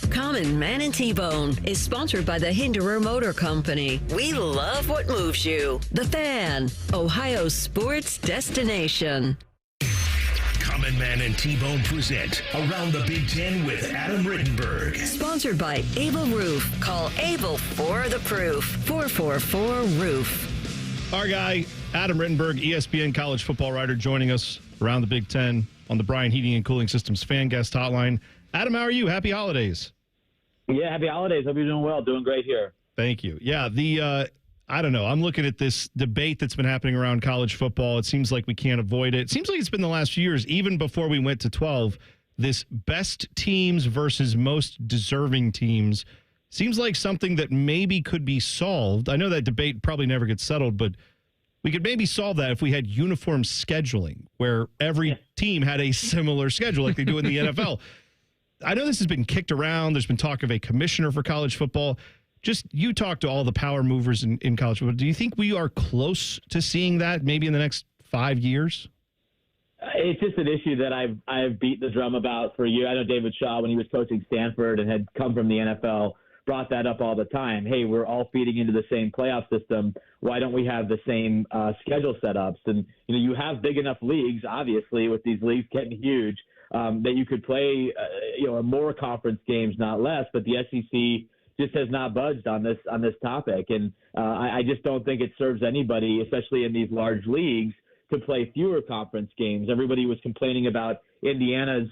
[SPEAKER 5] Common Man and T-Bone is sponsored by the Hinderer Motor Company. We love what moves you. The Fan, Ohio's sports destination.
[SPEAKER 1] Common Man and T-Bone present Around the Big Ten with Adam Rittenberg.
[SPEAKER 5] Sponsored by Able Roof. Call Able for the proof. 444-ROOF.
[SPEAKER 2] Our guy, Adam Rittenberg, ESPN college football writer, joining us around the Big Ten on the Bryan Heating and Cooling Systems fan guest hotline. Adam, how are you? Happy holidays.
[SPEAKER 24] Yeah, happy holidays. Hope you're doing well. Doing great here.
[SPEAKER 2] Thank you. Yeah, I don't know. I'm looking at this debate that's been happening around college football. It seems like we can't avoid it. It seems like it's been the last few years, even before we went to 12, this best teams versus most deserving teams seems like something that maybe could be solved. I know that debate probably never gets settled, but we could maybe solve that if we had uniform scheduling where every team had a similar schedule like they do in the NFL. I know this has been kicked around. There's been talk of a commissioner for college football. Just you talk to all the power movers in college football. Do you think we are close to seeing that maybe in the next 5 years?
[SPEAKER 24] It's just an issue that I've beat the drum about for a year. I know David Shaw, when he was coaching Stanford and had come from the NFL, brought that up all the time. Hey, we're all feeding into the same playoff system. Why don't we have the same schedule setups? And you have big enough leagues, obviously, with these leagues getting huge, that you could play, more conference games, not less. But the SEC just has not budged on this topic, and I just don't think it serves anybody, especially in these large leagues, to play fewer conference games. Everybody was complaining about Indiana's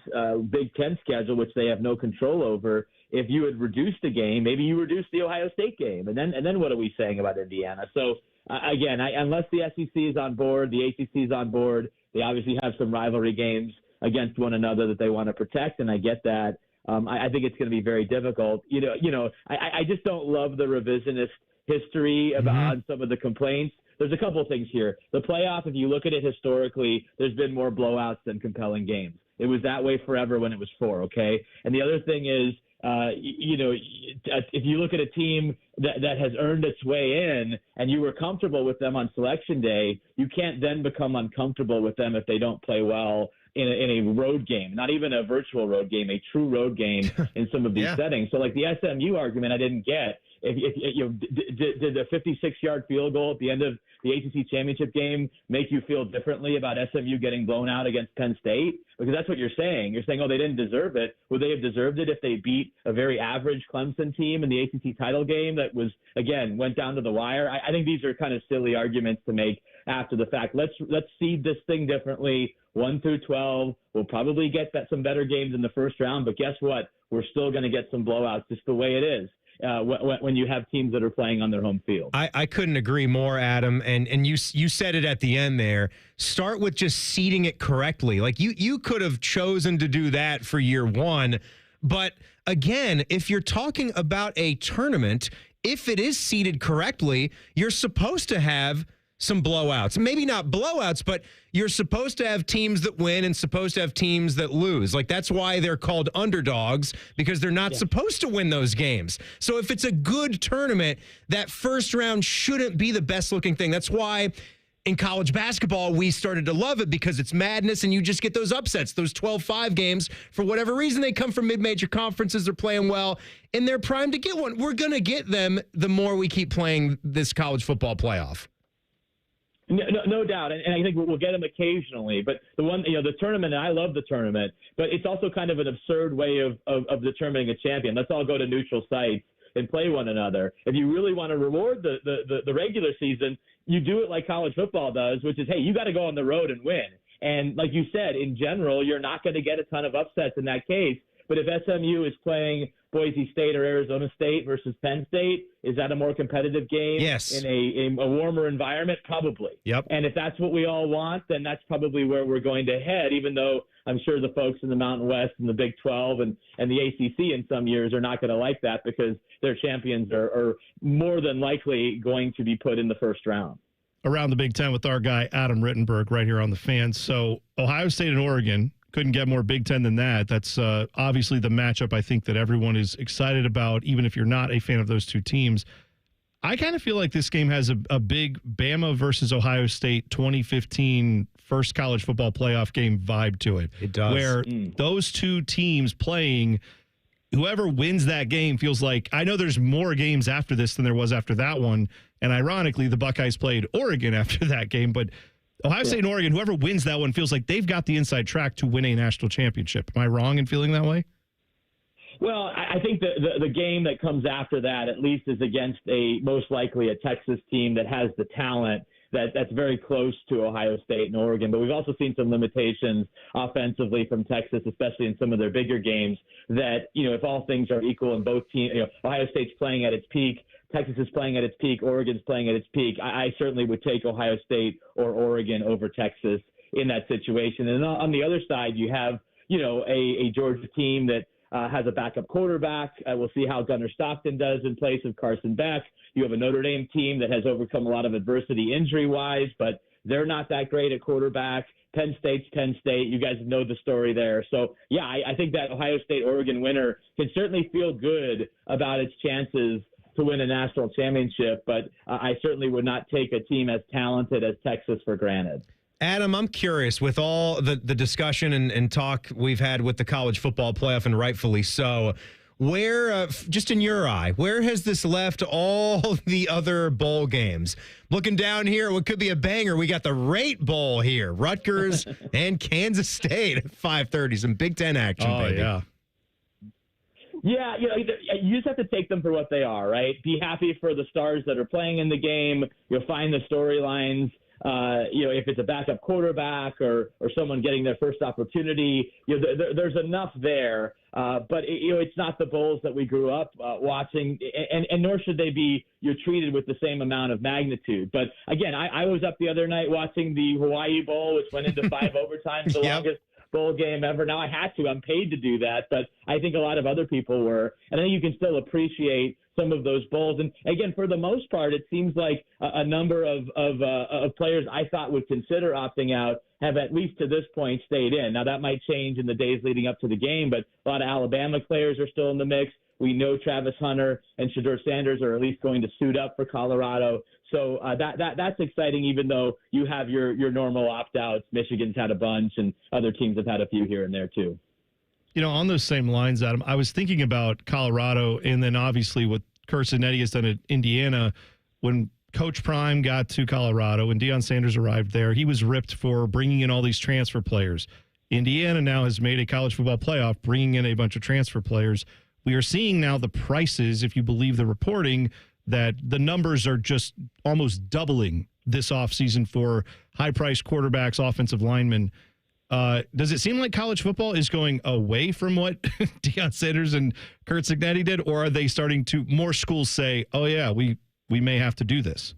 [SPEAKER 24] Big Ten schedule, which they have no control over. If you had reduced the game, maybe you reduced the Ohio State game, and then what are we saying about Indiana? So again, unless the SEC is on board, the ACC is on board. They obviously have some rivalry games against one another that they want to protect, and I get that. I think it's going to be very difficult. I just don't love the revisionist history about some of the complaints. There's a couple of things here. The playoff, if you look at it historically, there's been more blowouts than compelling games. It was that way forever when it was 4, okay? And the other thing is, if you look at a team that has earned its way in and you were comfortable with them on selection day, you can't then become uncomfortable with them if they don't play well in a road game, not even a virtual road game, a true road game in some of these settings. So like the SMU argument I didn't get. Did the 56-yard field goal at the end of the ACC championship game make you feel differently about SMU getting blown out against Penn State? Because that's what you're saying. You're saying, oh, they didn't deserve it. Would they have deserved it if they beat a very average Clemson team in the ACC title game that was, again, went down to the wire? I think these are kind of silly arguments to make after the fact. Let's seed this thing differently. 1 through 12. We'll probably get some better games in the first round, but guess what? We're still going to get some blowouts, just the way it is. When you have teams that are playing on their home field.
[SPEAKER 3] I couldn't agree more, Adam. And you said it at the end there. Start with just seeding it correctly. Like you could have chosen to do that for year one. But again, if you're talking about a tournament, if it is seeded correctly, you're supposed to have some blowouts. Maybe not blowouts, but you're supposed to have teams that win and supposed to have teams that lose. Like, that's why they're called underdogs, because they're not supposed to win those games. So if it's a good tournament, that first round shouldn't be the best looking thing. That's why in college basketball, we started to love it, because it's madness and you just get those upsets, those 12-5 games. For whatever reason, they come from mid-major conferences. They're playing well, and they're primed to get one. We're going to get them the more we keep playing this college football playoff.
[SPEAKER 24] No doubt, and I think we'll get them occasionally. But the tournament, and I love the tournament, but it's also kind of an absurd way of determining a champion. Let's all go to neutral sites and play one another. If you really want to reward the regular season, you do it like college football does, which is, hey, you got to go on the road and win. And like you said, in general, you're not going to get a ton of upsets in that case. But if SMU is playing Boise State or Arizona State versus Penn State, is that a more competitive game?
[SPEAKER 3] Yes.
[SPEAKER 24] In a warmer environment? Probably.
[SPEAKER 3] Yep.
[SPEAKER 24] And if that's what we all want, then that's probably where we're going to head, even though I'm sure the folks in the Mountain West and the Big 12 and the ACC in some years are not going to like that because their champions are more than likely going to be put in the first round.
[SPEAKER 2] Around the Big Ten with our guy, Adam Rittenberg, right here on the Fan. So Ohio State and Oregon, couldn't get more Big Ten than that. That's obviously the matchup I think that everyone is excited about, even if you're not a fan of those two teams. I kind of feel like this game has a big Bama versus Ohio State 2015 first college football playoff game vibe to it.
[SPEAKER 3] It does.
[SPEAKER 2] Where those two teams playing, whoever wins that game feels like, I know there's more games after this than there was after that one. And ironically, the Buckeyes played Oregon after that game, but Ohio State and Oregon, whoever wins that one feels like they've got the inside track to win a national championship. Am I wrong in feeling that way?
[SPEAKER 24] Well, I think the game that comes after that at least is against most likely a Texas team that has the talent that's very close to Ohio State and Oregon. But we've also seen some limitations offensively from Texas, especially in some of their bigger games, that, if all things are equal and both teams, Ohio State's playing at its peak, Texas is playing at its peak, Oregon's playing at its peak, I certainly would take Ohio State or Oregon over Texas in that situation. And on the other side, you have, a Georgia team that has a backup quarterback. We'll see how Gunnar Stockton does in place of Carson Beck. You have a Notre Dame team that has overcome a lot of adversity injury-wise, but they're not that great at quarterback. Penn State's Penn State. You guys know the story there. So, yeah, I think that Ohio State-Oregon winner can certainly feel good about its chances to win a national championship, but I certainly would not take a team as talented as Texas for granted.
[SPEAKER 3] Adam, I'm curious, with all the discussion and talk we've had with the college football playoff, and rightfully so, where, just in your eye, where has this left all the other bowl games? Looking down here, what could be a banger, we got the Rate Bowl here, Rutgers and Kansas State at 5:30, some Big Ten action, baby.
[SPEAKER 2] Yeah.
[SPEAKER 24] Yeah, you just have to take them for what they are, right? Be happy for the stars that are playing in the game. You'll find the storylines. If it's a backup quarterback or someone getting their first opportunity, there's enough there. But it's not the bowls that we grew up watching, and nor should they be. You're treated with the same amount of magnitude. But again, I was up the other night watching the Hawaii Bowl, which went into 5 overtimes, the longest bowl game ever. Now I had to. I'm paid to do that, but I think a lot of other people were. And I think you can still appreciate some of those bowls. And again, for the most part, it seems like a number of players I thought would consider opting out have at least to this point stayed in. Now that might change in the days leading up to the game, but a lot of Alabama players are still in the mix. We know Travis Hunter and Shedeur Sanders are at least going to suit up for Colorado. So that's exciting, even though you have your normal opt-outs. Michigan's had a bunch, and other teams have had a few here and there too.
[SPEAKER 2] On those same lines, Adam, I was thinking about Colorado, and then obviously what Curt Cignetti has done at Indiana. When Coach Prime got to Colorado and Deion Sanders arrived there, he was ripped for bringing in all these transfer players. Indiana now has made a college football playoff, bringing in a bunch of transfer players. We are seeing now the prices, if you believe the reporting, that the numbers are just almost doubling this offseason for high-priced quarterbacks, offensive linemen. Does it seem like college football is going away from what Deion Sanders and Curt Cignetti did, or are they starting to, more schools say, oh, yeah, we may have to do this?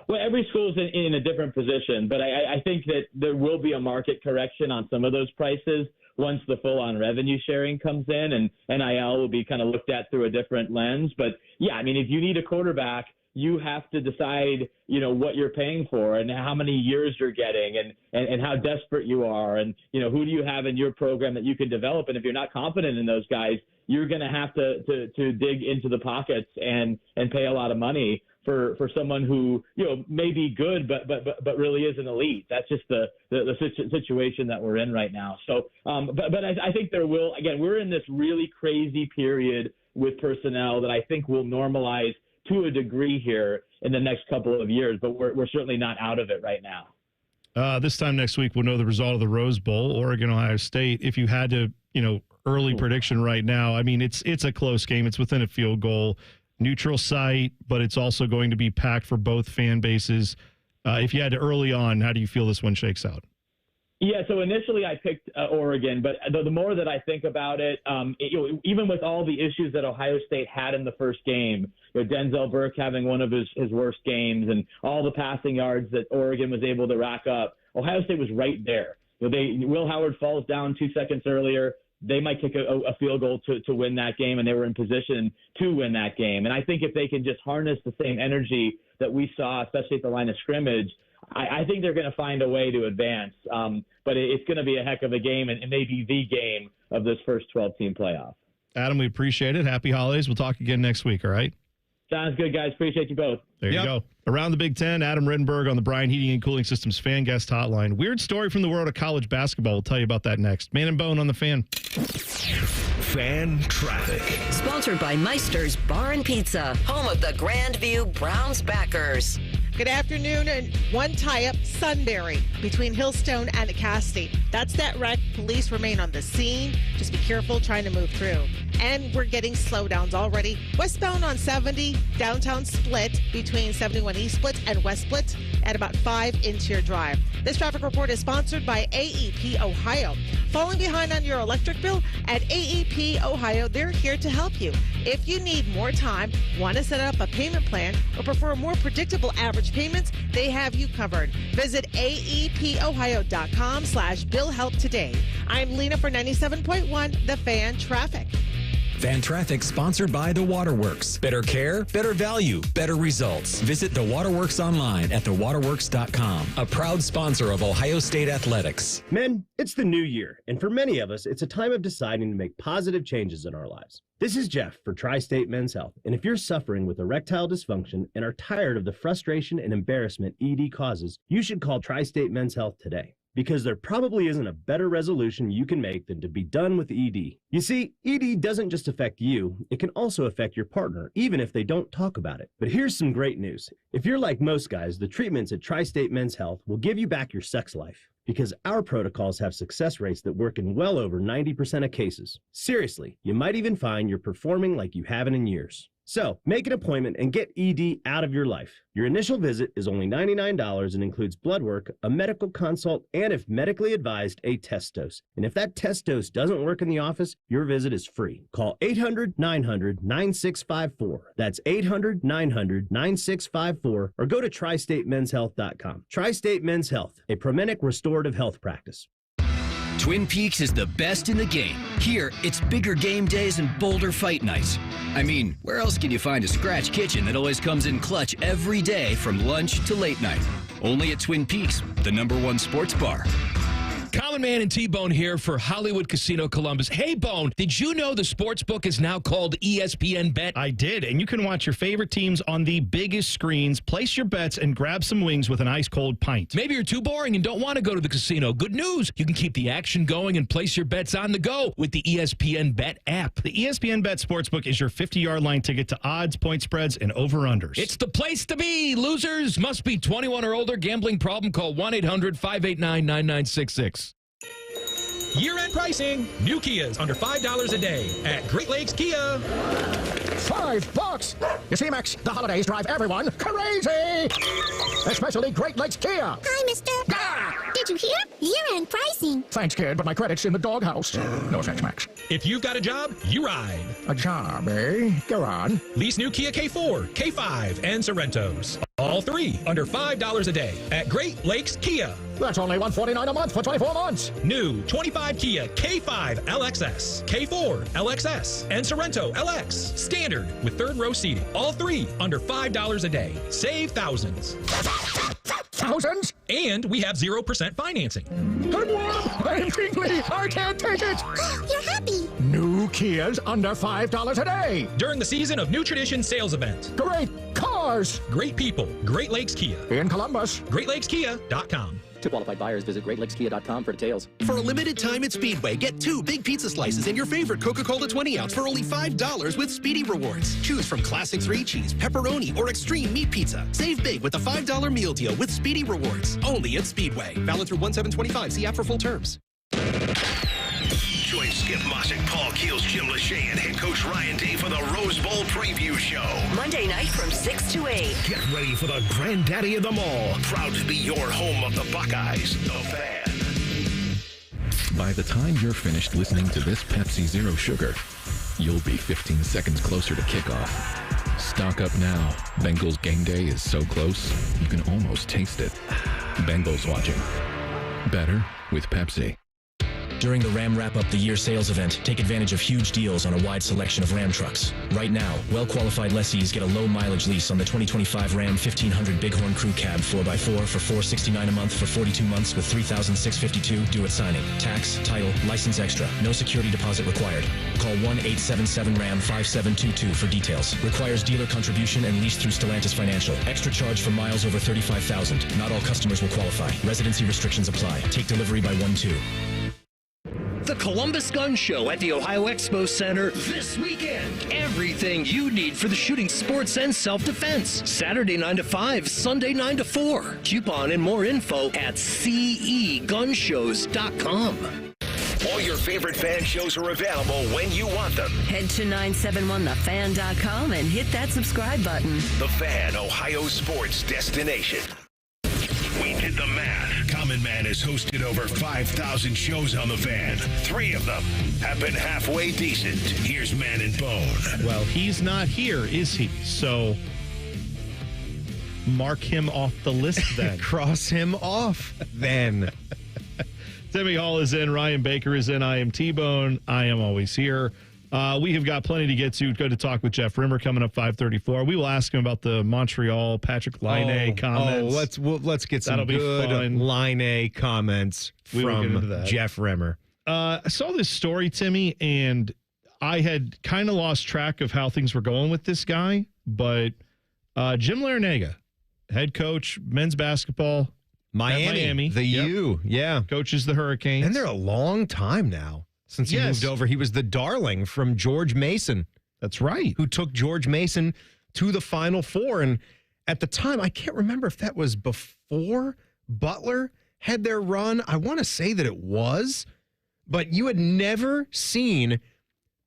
[SPEAKER 24] Well, every school's in a different position, but I think that there will be a market correction on some of those prices once the full-on revenue sharing comes in, and NIL will be kind of looked at through a different lens. But, yeah, I mean, if you need a quarterback, you have to decide, what you're paying for and how many years you're getting and how desperate you are and, who do you have in your program that you can develop. And if you're not confident in those guys, you're going to have to dig into the pockets and pay a lot of money for someone who, may be good, but really isn't elite. That's just the situation that we're in right now. So, but I think there will, again, we're in this really crazy period with personnel that I think will normalize to a degree here. in the next couple of years, but we're certainly not out of it right now.
[SPEAKER 2] This time next week, we'll know the result of the Rose Bowl, Oregon, Ohio State. If you had to, early prediction right now, I mean, it's a close game. It's within a field goal, neutral site, but it's also going to be packed for both fan bases. If you had to early on, how do you feel this one shakes out?
[SPEAKER 24] Yeah, so initially I picked Oregon, but the more that I think about it, even with all the issues that Ohio State had in the first game, Denzel Burke having one of his worst games and all the passing yards that Oregon was able to rack up, Ohio State was right there. Will Howard falls down 2 seconds earlier. They might kick a field goal to win that game, and they were in position to win that game. And I think if they can just harness the same energy that we saw, especially at the line of scrimmage, I think they're going to find a way to advance. But it's going to be a heck of a game, and maybe the game of this first 12-team playoff.
[SPEAKER 2] Adam, we appreciate it. Happy holidays. We'll talk again next week, all right?
[SPEAKER 24] Sounds good, guys. Appreciate you both.
[SPEAKER 2] There you go. Around the Big Ten, Adam Rittenberg on the Bryan Heating and Cooling Systems Fan Guest Hotline. Weird story from the world of college basketball. We'll tell you about that next. Man and Bone on the Fan.
[SPEAKER 1] Fan Traffic.
[SPEAKER 5] Sponsored by Meister's Bar and Pizza, home of the Grandview Browns backers.
[SPEAKER 7] Good afternoon. And one tie-up, Sunbury, between Hillstone and Cassidy. That's that wreck. Police remain on the scene. Just be careful trying to move through. And we're getting slowdowns already. Westbound on 70, downtown split between 71 East Split and West Split at about 5 Interior Drive. This traffic report is sponsored by AEP Ohio. Falling behind on your electric bill? At AEP Ohio, they're here to help you. If you need more time, want to set up a payment plan, or prefer more predictable average payments, they have you covered. Visit aepohio.com/billhelp today. I'm Lena for 97.1 The Fan Traffic.
[SPEAKER 20] Fan Traffic sponsored by The Waterworks. Better care, better value, better results. Visit The Waterworks online at thewaterworks.com. A proud sponsor of Ohio State Athletics.
[SPEAKER 9] Men, it's the new year, and for many of us, it's a time of deciding to make positive changes in our lives. This is Jeff for Tri-State Men's Health, and if you're suffering with erectile dysfunction and are tired of the frustration and embarrassment ED causes, you should call Tri-State Men's Health today. Because there probably isn't a better resolution you can make than to be done with ED. You see, ED doesn't just affect you, it can also affect your partner, even if they don't talk about it. But here's some great news. If you're like most guys, the treatments at Tri-State Men's Health will give you back your sex life. Because our protocols have success rates that work in well over 90% of cases. Seriously, you might even find you're performing like you haven't in years. So, make an appointment and get ED out of your life. Your initial visit is only $99 and includes blood work, a medical consult, and if medically advised, a test dose. And if that test dose doesn't work in the office, your visit is free. Call 800-900-9654. That's 800-900-9654 or go to tristatemenshealth.com. Tri-State Men's Health, a Promenic restorative health practice.
[SPEAKER 11] Twin Peaks is the best in the game. Here, it's bigger game days and bolder fight nights. I mean, where else can you find a scratch kitchen that always comes in clutch every day from lunch to late night? Only at Twin Peaks, the #1 sports bar.
[SPEAKER 23] Common Man and T-Bone here for Hollywood Casino Columbus. Hey, Bone, did you know the sports book is now called ESPN Bet?
[SPEAKER 2] I did, and you can watch your favorite teams on the biggest screens, place your bets, and grab some wings with an ice-cold pint.
[SPEAKER 23] Maybe you're too boring and don't want to go to the casino. Good news. You can keep the action going and place your bets on the go with the ESPN Bet app.
[SPEAKER 2] The ESPN Bet Sportsbook is your 50-yard line ticket to odds, point spreads, and over-unders.
[SPEAKER 23] It's the place to be. Losers must be 21 or older. Gambling problem? Call 1-800-589-9966.
[SPEAKER 12] Year-end pricing. New Kias under $5 a day at Great Lakes Kia.
[SPEAKER 13] $5? You see, Max, the holidays drive everyone crazy. Especially Great Lakes Kia.
[SPEAKER 25] Hi, mister. Did you hear? Year-end pricing.
[SPEAKER 13] Thanks, kid, but my credit's in the doghouse. No offense, Max.
[SPEAKER 12] If you've got a job, you ride.
[SPEAKER 13] A job, eh? Go on.
[SPEAKER 12] Lease new Kia K4, K5, and Sorrentos. All three under $5 a day at Great Lakes Kia.
[SPEAKER 13] That's only $149 a month for 24 months.
[SPEAKER 12] New 25 Kia K5 LXS, K4 LXS, and Sorrento LX. Standard with third row seating. All three under $5 a day. Save thousands.
[SPEAKER 13] Thousands?
[SPEAKER 12] And we have 0% financing.
[SPEAKER 13] I'm warm. I'm tingly. I can't take it.
[SPEAKER 25] You're happy.
[SPEAKER 13] New Kias under $5 a day.
[SPEAKER 12] During the season of New Tradition sales event.
[SPEAKER 13] Great cars.
[SPEAKER 12] Great people. Great Lakes Kia.
[SPEAKER 13] In Columbus.
[SPEAKER 12] GreatLakesKia.com.
[SPEAKER 14] To qualified buyers, visit GreatLakesKia.com for details.
[SPEAKER 15] For a limited time at Speedway, get 2 big pizza slices and your favorite Coca-Cola 20-ounce for only $5 with Speedy Rewards. Choose from Classic 3-cheese, pepperoni, or extreme meat pizza. Save big with the $5 meal deal with Speedy Rewards. Only at Speedway. Valid through 1/7/25. See app for full terms.
[SPEAKER 1] Join Skip Mossick, Paul Keels, Jim Lachey, and head coach Ryan Day for the Rose Bowl preview show.
[SPEAKER 5] Monday night from 6 to 8.
[SPEAKER 1] Get ready for the granddaddy of them all. Proud to be your home of the Buckeyes, the Fan.
[SPEAKER 16] By the time you're finished listening to this Pepsi Zero Sugar, you'll be 15 seconds closer to kickoff. Stock up now. Bengals game day is so close, you can almost taste it. Bengals watching. Better with Pepsi.
[SPEAKER 18] During the Ram Wrap Up the Year sales event, take advantage of huge deals on a wide selection of Ram trucks. Right now, well-qualified lessees get a low-mileage lease on the 2025 Ram 1500 Bighorn Crew Cab 4x4 for $469 a month for 42 months with $3,652 due at signing. Tax, title, license extra. No security deposit required. Call 1-877-RAM-5722 for details. Requires dealer contribution and lease through Stellantis Financial. Extra charge for miles over 35,000. Not all customers will qualify. Residency restrictions apply. Take delivery by 1/2.
[SPEAKER 19] The Columbus Gun Show at the Ohio Expo Center this weekend. Everything you need for the shooting sports and self-defense. Saturday 9 to 5, Sunday 9 to 4. Coupon and more info at cegunshows.com.
[SPEAKER 1] All your favorite fan shows are available when you want them.
[SPEAKER 5] Head to 971thefan.com and hit that subscribe button.
[SPEAKER 1] The Fan, Ohio sports destination. We did the math. Common Man has hosted over 5,000 shows on the Fan. 3 of them have been halfway decent. Here's Man and Bone.
[SPEAKER 2] Well, he's not here, is he? So mark him off the list then.
[SPEAKER 3] Cross him off then.
[SPEAKER 2] Timmy Hall is in. Ryan Baker is in. I am T-Bone. I am always here. We have got plenty to get to. Good to talk with Jeff Rimmer coming up 5:34. We will ask him about the Montreal Patrick Laine comments.
[SPEAKER 3] Let's get some
[SPEAKER 2] That'll be
[SPEAKER 3] good
[SPEAKER 2] fun.
[SPEAKER 3] Laine comments from Jeff Rimmer.
[SPEAKER 2] I saw this story, Timmy, and I had kind of lost track of how things were going with this guy. But Jim Larrañaga, head coach, men's basketball,
[SPEAKER 3] Miami. The U, yeah.
[SPEAKER 2] Coaches the Hurricanes.
[SPEAKER 3] And they're a long time now. Since he moved over, he was the darling from George Mason.
[SPEAKER 2] That's right.
[SPEAKER 3] Who took George Mason to the Final Four. And at the time, I can't remember if that was before Butler had their run. I want to say that it was. But you had never seen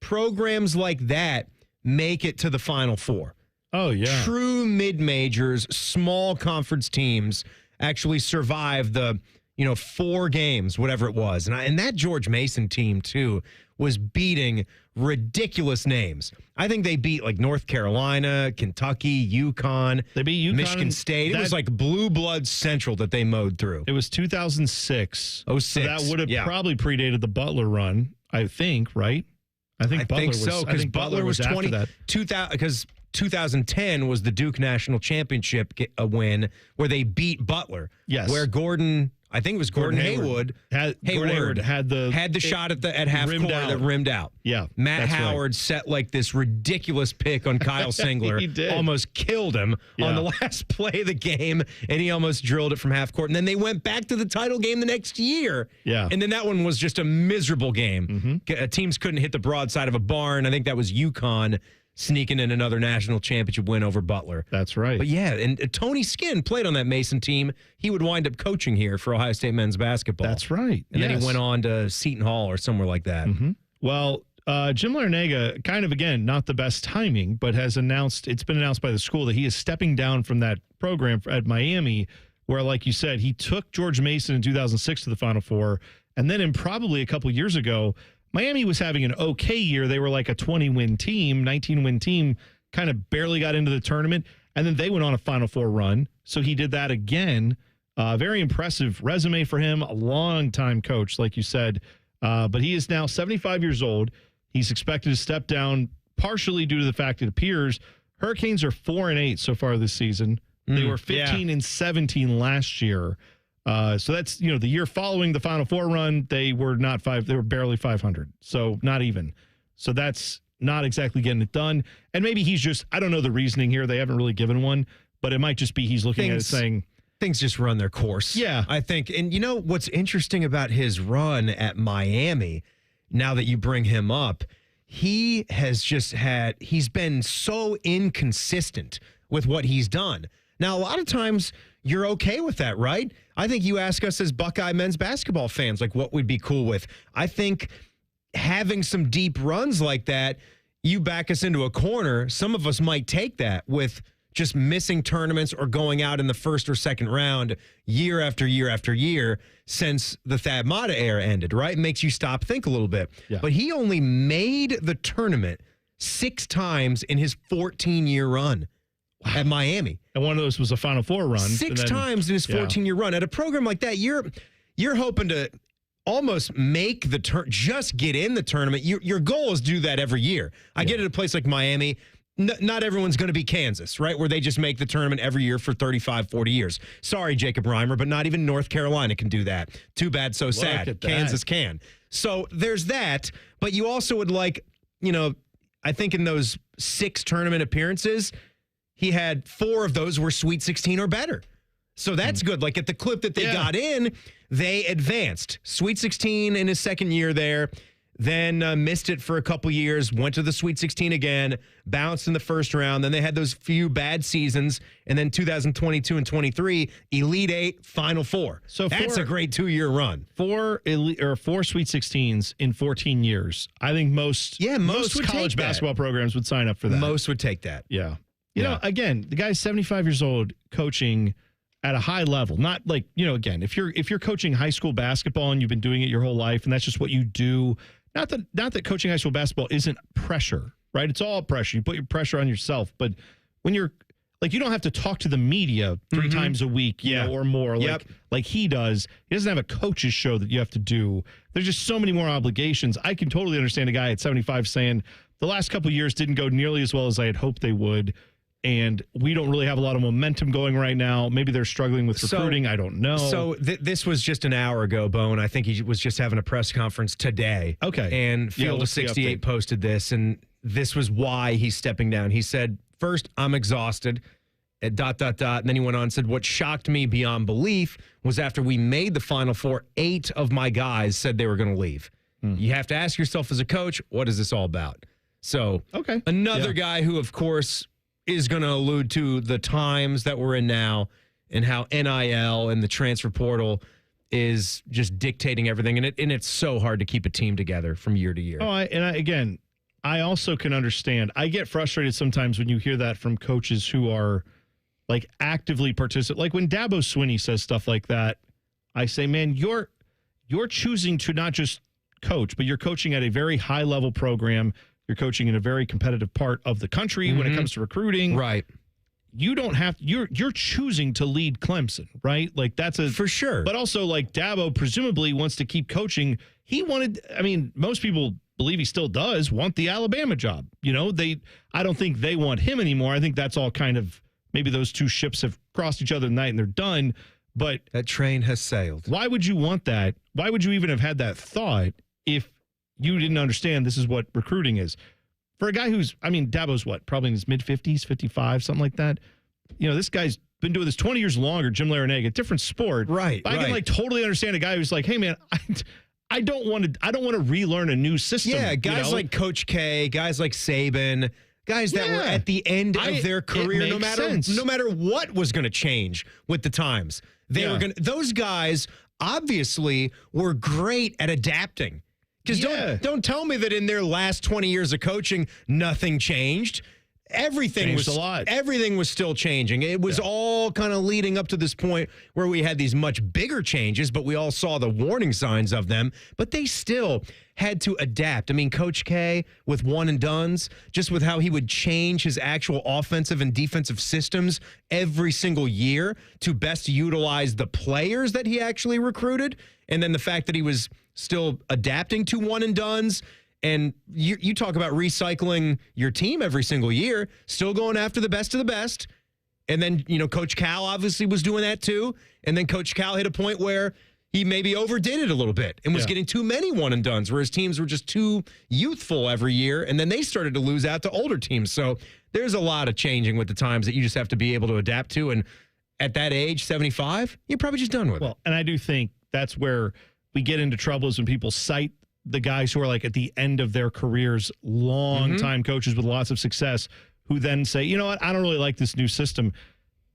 [SPEAKER 3] programs like that make it to the Final Four.
[SPEAKER 2] Oh, yeah.
[SPEAKER 3] True mid-majors, small conference teams actually survive the 4 games, whatever it was. And that George Mason team, too, was beating ridiculous names. I think they beat, like, North Carolina, Kentucky, UConn.
[SPEAKER 2] They beat UConn.
[SPEAKER 3] Michigan State. It was like blue blood central that they mowed through.
[SPEAKER 2] It was 2006.
[SPEAKER 3] 06.
[SPEAKER 2] So that would have probably predated the Butler run, I think, right? I think
[SPEAKER 3] so, because Butler was 20.
[SPEAKER 2] After that.
[SPEAKER 3] 2000, because 2010 was the Duke National Championship win where they beat Butler.
[SPEAKER 2] Yes.
[SPEAKER 3] Where Gordon Hayward had the shot at half court that rimmed out.
[SPEAKER 2] Yeah.
[SPEAKER 3] Matt Howard set like this ridiculous pick on Kyle Singler.
[SPEAKER 2] He did.
[SPEAKER 3] Almost killed him on the last play of the game, and he almost drilled it from half court. And then they went back to the title game the next year.
[SPEAKER 2] Yeah.
[SPEAKER 3] And then that one was just a miserable game. Teams couldn't hit the broadside of a barn. I think that was UConn sneaking in another national championship win over Butler.
[SPEAKER 2] That's right.
[SPEAKER 3] But yeah, and Tony Skinn played on that Mason team. He would wind up coaching here for Ohio State men's basketball.
[SPEAKER 2] That's right.
[SPEAKER 3] And then he went on to Seton Hall or somewhere like that.
[SPEAKER 2] Well, Jim Larrañaga, kind of, again, not the best timing, but has announced, it's been announced by the school that he is stepping down from that program at Miami, where, like you said, he took George Mason in 2006 to the Final Four. And then probably a couple years ago, Miami was having an okay year. They were like a 20-win team, 19-win team, kind of barely got into the tournament. And then they went on a Final Four run. So he did that again. Very impressive resume for him. A long-time coach, like you said. But he is now 75 years old. He's expected to step down partially due to the fact it appears Hurricanes are 4-8 so far this season. They were 15-17 last year. So that's, the year following the Final Four run, they were they were barely 500. So not even. So that's not exactly getting it done. And maybe he's just, I don't know the reasoning here. They haven't really given one, but it might just be he's looking at it saying,
[SPEAKER 3] things just run their course.
[SPEAKER 2] Yeah.
[SPEAKER 3] I think. And you know what's interesting about his run at Miami, now that you bring him up, he's been so inconsistent with what he's done. Now, a lot of times you're okay with that, right? I think you ask us as Buckeye men's basketball fans, like, what we'd be cool with. I think having some deep runs like that, you back us into a corner, some of us might take that with just missing tournaments or going out in the first or second round year after year after year since the Thad Matta era ended, right? It makes you stop, think a little bit.
[SPEAKER 2] Yeah.
[SPEAKER 3] But he only made the tournament 6 times in his 14-year run at Miami.
[SPEAKER 2] And one of those was a Final Four run.
[SPEAKER 3] 6 times in his 14-year run. At a program like that, you're hoping to almost make the just get in the tournament. Your goal is to do that every year. I get at a place like Miami, not everyone's going to be Kansas, right, where they just make the tournament every year for 35, 40 years. Sorry, Jacob Reimer, but not even North Carolina can do that. Too bad, so sad. Kansas can. So there's that, but you also would like, I think in those 6 tournament appearances, he had 4 of those were Sweet 16 or better. So that's good. Like at the clip that they got in, they advanced. Sweet 16 in his second year there, then missed it for a couple years, went to the Sweet 16 again, bounced in the first round. Then they had those few bad seasons, and then 2022 and 23, Elite 8, Final 4. So that's a great 2-year run. 4 Sweet 16s in 14 years. I think most college basketball programs would sign up for that. Most would take that.
[SPEAKER 2] Yeah. You know, again, the guy's 75 years old, coaching at a high level. Not like, again, if you're coaching high school basketball and you've been doing it your whole life and that's just what you do, not that coaching high school basketball isn't pressure, right? It's all pressure. You put your pressure on yourself. But when you're like, you don't have to talk to the media 3 times a week, or more, like he does. He doesn't have a coach's show that you have to do. There's just so many more obligations. I can totally understand a guy at 75 saying the last couple of years didn't go nearly as well as I had hoped they would. And we don't really have a lot of momentum going right now. Maybe they're struggling with recruiting. I don't know.
[SPEAKER 3] So this was just an hour ago, Bone. I think he was just having a press conference today.
[SPEAKER 2] Okay.
[SPEAKER 3] And Field of 68 posted this, and this was why he's stepping down. He said, first, I'm exhausted, ... And then he went on and said, what shocked me beyond belief was after we made the Final Four, 8 of my guys said they were going to leave. You have to ask yourself as a coach, what is this all about? So another guy who, of course, is going to allude to the times that we're in now and how NIL and the transfer portal is just dictating everything. And it's so hard to keep a team together from year to year.
[SPEAKER 2] I also can understand. I get frustrated sometimes when you hear that from coaches who are like actively participating. Like when Dabo Swinney says stuff like that, I say, man, you're choosing to not just coach, but you're coaching at a very high level program. You're coaching in a very competitive part of the country when it comes to recruiting.
[SPEAKER 3] Right.
[SPEAKER 2] You don't have you're choosing to lead Clemson, right? Like that's
[SPEAKER 3] for sure.
[SPEAKER 2] But also like Dabo presumably wants to keep coaching. Most people believe he still does want the Alabama job. I don't think they want him anymore. I think that's all kind of maybe those two ships have crossed each other tonight and they're done. But
[SPEAKER 3] that train has sailed.
[SPEAKER 2] Why would you want that? Why would you even have had that thought if you didn't understand this is what recruiting is? For a guy who's, Dabo's probably in his mid-50s, 55, something like that. This guy's been doing this 20 years longer, Jim Larinaga, different sport.
[SPEAKER 3] Right.
[SPEAKER 2] But I can totally understand a guy who's like, hey man, I don't want to relearn a new system.
[SPEAKER 3] Yeah, guys like Coach K, guys like Saban, guys that were at the end of their career, no matter what was going to change with the times. Those guys obviously were great at adapting. Because don't tell me that in their last 20 years of coaching, nothing changed. Everything was still changing. It was all kind of leading up to this point where we had these much bigger changes, but we all saw the warning signs of them. But they still had to adapt. Coach K with one and dones, just with how he would change his actual offensive and defensive systems every single year to best utilize the players that he actually recruited. And then the fact that he was still adapting to one and dones. And you talk about recycling your team every single year, still going after the best of the best. And then, Coach Cal obviously was doing that too. And then Coach Cal hit a point where he maybe overdid it a little bit and was getting too many one and dones where his teams were just too youthful every year. And then they started to lose out to older teams. So there's a lot of changing with the times that you just have to be able to adapt to. And at that age, 75, you're probably just done with it.
[SPEAKER 2] Well, and I do think that's where we get into trouble is when people cite the guys who are like at the end of their careers, long-time coaches with lots of success, who then say, you know what, I don't really like this new system.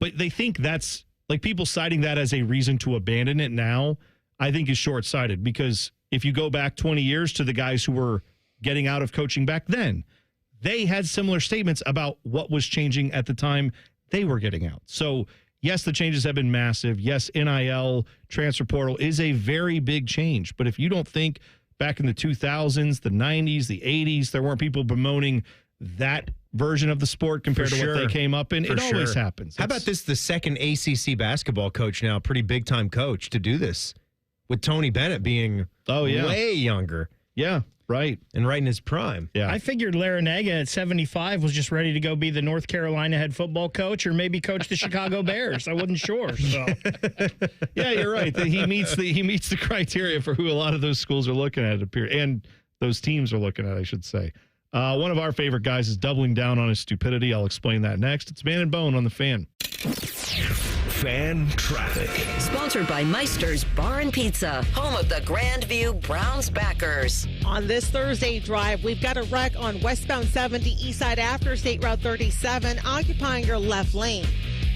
[SPEAKER 2] But they think that's, like, people citing that as a reason to abandon it now, I think is short-sighted, because if you go back 20 years to the guys who were getting out of coaching back then, they had similar statements about what was changing at the time they were getting out. So, yes, the changes have been massive. Yes, NIL, transfer portal is a very big change. But if you don't think back in the 2000s, the 90s, the 80s, there weren't people bemoaning that version of the sport compared to what they came up in, it always happens.
[SPEAKER 3] How about this, the second ACC basketball coach now, pretty big-time coach to do this, with Tony Bennett being way younger.
[SPEAKER 2] Yeah, right.
[SPEAKER 3] And right in his prime.
[SPEAKER 2] Yeah.
[SPEAKER 4] I figured Larinaga at 75 was just ready to go be the North Carolina head football coach or maybe coach the Chicago Bears. I wasn't sure. So.
[SPEAKER 2] Yeah, you're right. He meets the criteria for who a lot of those schools are looking at, and those teams are looking at, I should say. One of our favorite guys is doubling down on his stupidity. I'll explain that next. It's Man and Bone on the Fan.
[SPEAKER 1] Fan traffic.
[SPEAKER 5] Sponsored by Meister's Bar and Pizza, home of the Grandview Browns backers.
[SPEAKER 7] On this Thursday drive, we've got a wreck on westbound 70 Eastside after State Route 37, occupying your left lane.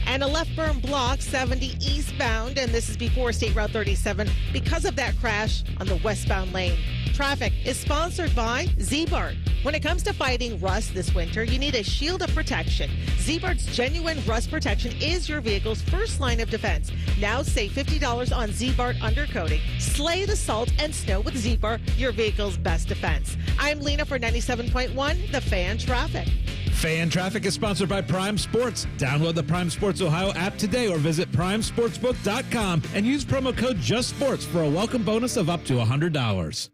[SPEAKER 7] And a left berm block 70 eastbound, and this is before State Route 37 because of that crash on the westbound lane. Traffic is sponsored by Z-Bart. When it comes to fighting rust this winter, you need a shield of protection. Z-Bart's genuine rust protection is your vehicle's first line of defense. Now save $50 on Z-Bart undercoating. Slay the salt and snow with Z-Bart, your vehicle's best defense. I'm Lena for 97.1, The Fan Traffic.
[SPEAKER 6] Fan Traffic is sponsored by Prime Sports. Download the Prime Sports Ohio app today or visit primesportsbook.com and use promo code JUSTSPORTS for a welcome bonus of up to $100.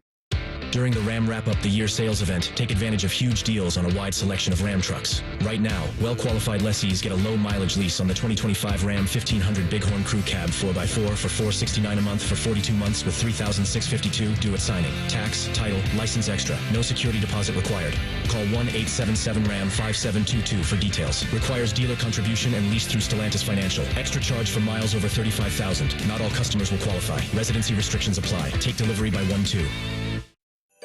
[SPEAKER 18] During the Ram Wrap-Up the Year sales event, take advantage of huge deals on a wide selection of Ram trucks. Right now, well-qualified lessees get a low-mileage lease on the 2025 Ram 1500 Bighorn Crew Cab 4x4 for $469 a month for 42 months with $3,652 due at signing. Tax, title, license extra. No security deposit required. Call 1-877-RAM-5722 for details. Requires dealer contribution and lease through Stellantis Financial. Extra charge for miles over 35,000. Not all customers will qualify. Residency restrictions apply. Take delivery by 1/2.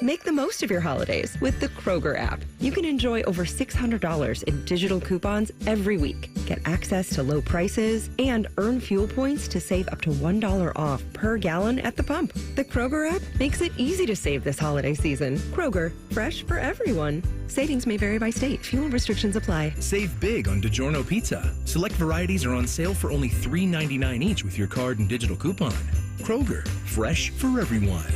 [SPEAKER 10] Make the most of your holidays with the Kroger app. You can enjoy over $600 in digital coupons every week. Get access to low prices and earn fuel points to save up to $1 off per gallon at the pump. The Kroger app makes it easy to save this holiday season. Kroger, fresh for everyone. Savings may vary by state. Fuel restrictions apply.
[SPEAKER 17] Save big on DiGiorno Pizza. Select varieties are on sale for only $3.99 each with your card and digital coupon. Kroger, fresh for everyone.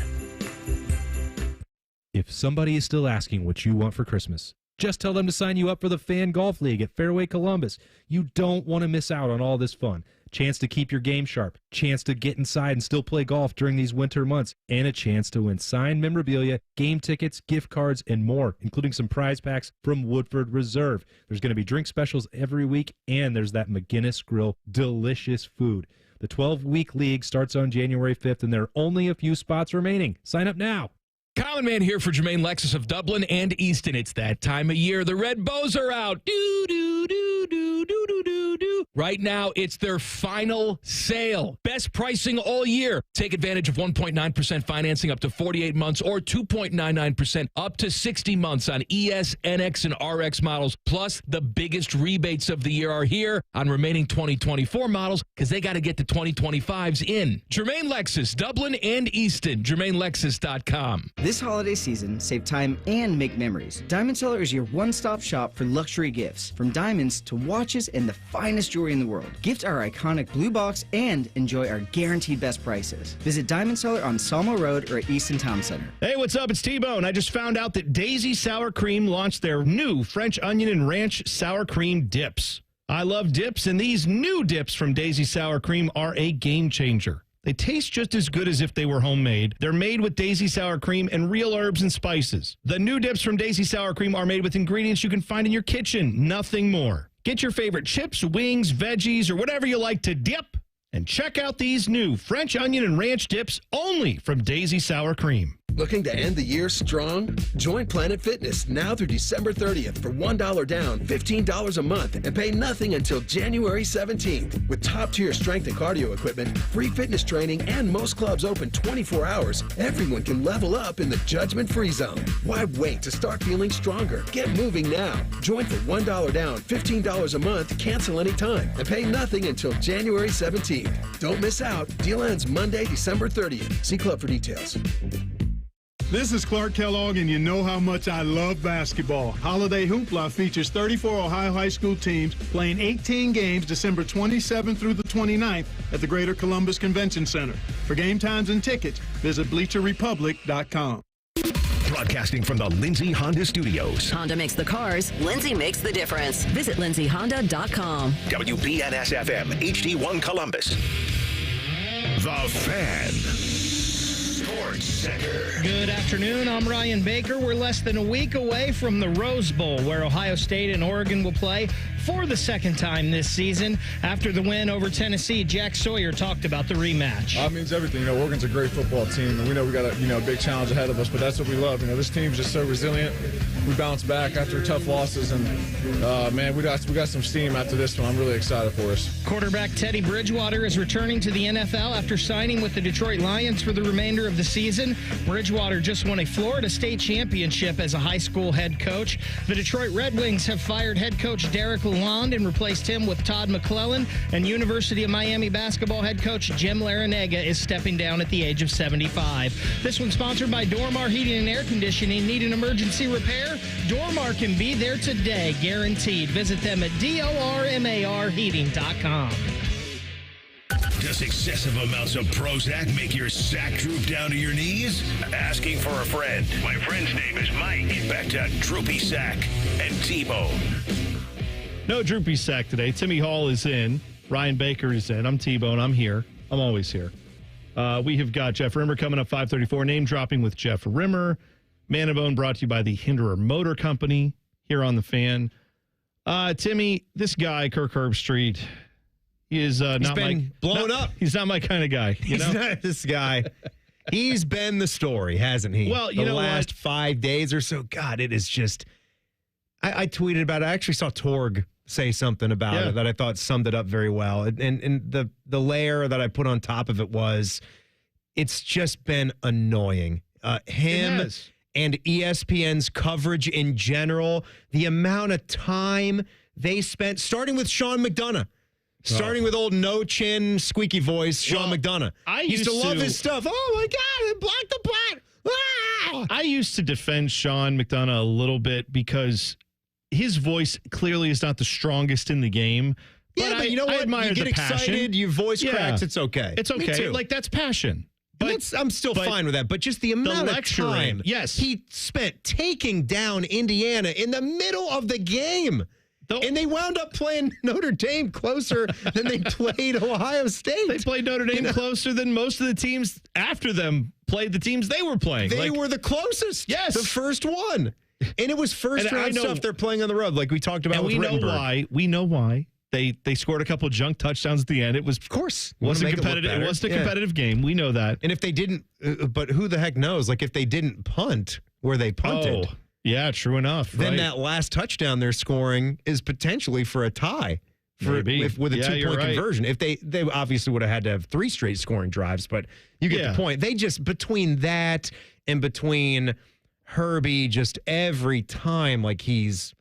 [SPEAKER 21] If somebody is still asking what you want for Christmas, just tell them to sign you up for the Fan Golf League at Fairway Columbus. You don't want to miss out on all this fun. Chance to keep your game sharp, chance to get inside and still play golf during these winter months, and a chance to win signed memorabilia, game tickets, gift cards, and more, including some prize packs from Woodford Reserve. There's going to be drink specials every week, and there's that McGinnis Grill delicious food. The 12-week league starts on January 5th, and there are only a few spots remaining. Sign up now.
[SPEAKER 23] Common Man here for Jermaine Lexus of Dublin and Easton. It's that time of year. The red bows are out. Do, do, do, do, do, do, do, do. Right now, it's their final sale. Best pricing all year. Take advantage of 1.9% financing up to 48 months or 2.99% up to 60 months on ES, NX, and RX models. Plus, the biggest rebates of the year are here on remaining 2024 models because they got to get the 2025s in. Jermaine Lexus, Dublin and Easton. JermaineLexus.com.
[SPEAKER 26] This holiday season, save time and make memories. Diamond Seller is your one-stop shop for luxury gifts, from diamonds to watches and the finest jewelry in the world. Gift our iconic blue box and enjoy our guaranteed best prices. Visit Diamond Seller on Salmo Road or at Easton Town Center.
[SPEAKER 2] Hey, what's up? It's T-Bone. I just found out that Daisy Sour Cream launched their new French onion and ranch sour cream dips. I love dips, and these new dips from Daisy Sour Cream are a game changer. They taste just as good as if they were homemade. They're made with Daisy Sour Cream and real herbs and spices. The new dips from Daisy Sour Cream are made with ingredients you can find in your kitchen, nothing more. Get your favorite chips, wings, veggies, or whatever you like to dip, and check out these new French onion and ranch dips only from Daisy Sour Cream.
[SPEAKER 15] Looking to end the year strong? Join Planet Fitness now through December 30th for $1 down, $15 a month, and pay nothing until January 17th. With top-tier strength and cardio equipment, free fitness training, and most clubs open 24 hours, everyone can level up in the judgment-free zone. Why wait to start feeling stronger? Get moving now. Join for $1 down, $15 a month, cancel anytime, and pay nothing until January 17th. Don't miss out. Deal ends Monday, December 30th. See club for details.
[SPEAKER 8] This is Clark Kellogg, and you know how much I love basketball. Holiday Hoopla features 34 Ohio high school teams playing 18 games December 27th through the 29th at the Greater Columbus Convention Center. For game times and tickets, visit BleacherRepublic.com.
[SPEAKER 1] Broadcasting from the Lindsay Honda Studios.
[SPEAKER 5] Honda makes the cars. Lindsay makes the difference. Visit lindsayhonda.com.
[SPEAKER 1] WBNS-FM, HD1 Columbus. The Fan. Sports Center.
[SPEAKER 4] Good afternoon. I'm Ryan Baker. We're less than a week away from the Rose Bowl, where Ohio State and Oregon will play for the second time this season. After the win over Tennessee, Jack Sawyer talked about the rematch.
[SPEAKER 9] It means everything. Oregon's a great football team, and we know we got a big challenge ahead of us, but that's what we love. This team's just so resilient. We bounce back after tough losses, and man, we got some steam after this one. I'm really excited for us.
[SPEAKER 4] Quarterback Teddy Bridgewater is returning to the NFL after signing with the Detroit Lions for the remainder of the season. Bridgewater just won a Florida State championship as a high school head coach. The Detroit Red Wings have fired head coach Derek Lalonde and replaced him with Todd McClellan, and University of Miami basketball head coach Jim Larinaga is stepping down at the age of 75. This one's sponsored by Dormar Heating and Air Conditioning. Need an emergency repair? Dormar can be there today, guaranteed. Visit them at dormarheating.com.
[SPEAKER 1] Does excessive amounts of Prozac make your sack droop down to your knees? Asking for a friend. My friend's name is Mike. Back to Droopy Sack and T-Bone.
[SPEAKER 2] No droopy sack today. Timmy Hall is in. Ryan Baker is in. I'm T-Bone. I'm here. I'm always here. We have got Jeff Rimmer coming up 5:34. Name dropping with Jeff Rimmer. Man and Bone brought to you by the Hinderer Motor Company here on the Fan. Timmy, this guy, Kirk Herbstreit, he is
[SPEAKER 3] blown up.
[SPEAKER 2] He's not my kind of guy.
[SPEAKER 3] He's not this guy. He's been the story, hasn't he?
[SPEAKER 2] Well,
[SPEAKER 3] the last 5 days or so. God, it is just. I tweeted about it. I actually saw Torg say something about it that I thought summed it up very well. And the layer that I put on top of it was, it's just been annoying. Him and ESPN's coverage in general, the amount of time they spent, starting with Sean McDonough. Starting with old no-chin, squeaky voice, Sean McDonough. I used to love his stuff. Oh, my God, block the plot. Ah!
[SPEAKER 2] I used to defend Sean McDonough a little bit because his voice clearly is not the strongest in the game.
[SPEAKER 3] But you know what? You get excited, your voice cracks, it's okay.
[SPEAKER 2] It's okay. Like, that's passion.
[SPEAKER 3] But I'm still fine with that. But just the amount of time he spent taking down Indiana in the middle of the game. And they wound up playing Notre Dame closer than they played Ohio State.
[SPEAKER 2] They played Notre Dame closer than most of the teams after them played the teams they were playing.
[SPEAKER 3] They were the closest. Yes. The first one. And it was first round stuff they're playing on the road, like we talked about with Rittenberg.
[SPEAKER 2] We know why. They scored a couple junk touchdowns at the end. It was,
[SPEAKER 3] of course,
[SPEAKER 2] wasn't competitive. It wasn't a competitive game. We know that.
[SPEAKER 3] And if they didn't, but who the heck knows? Like if they didn't punt where they punted.
[SPEAKER 2] Oh, yeah, true enough.
[SPEAKER 3] Then that last touchdown they're scoring is potentially for a tie. With a 2-point conversion. If they obviously would have had to have 3 straight scoring drives, but you get the point. They just, between that and between Herbie, just every time like he's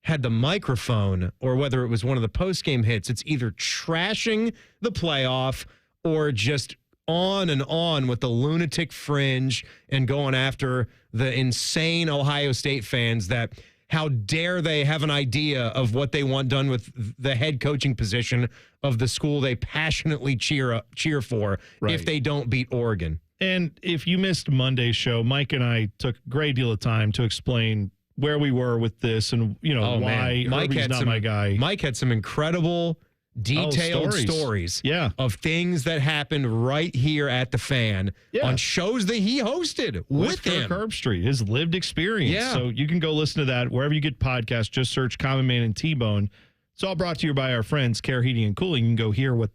[SPEAKER 3] had the microphone or whether it was one of the post-game hits, it's either trashing the playoff or just on and on with the lunatic fringe and going after the insane Ohio State fans that how dare they have an idea of what they want done with the head coaching position of the school they passionately cheer for if they don't beat Oregon.
[SPEAKER 2] And if you missed Monday's show, Mike and I took a great deal of time to explain where we were with this and, why Herbie's not my guy.
[SPEAKER 3] Mike had some incredible, detailed stories of things that happened right here at the Fan on shows that he hosted with him.
[SPEAKER 2] Kirk Herbstreit, his lived experience. Yeah. So you can go listen to that wherever you get podcasts. Just search Common Man and T-Bone. It's all brought to you by our friends, Care Heating and Cooling. You can go hear what,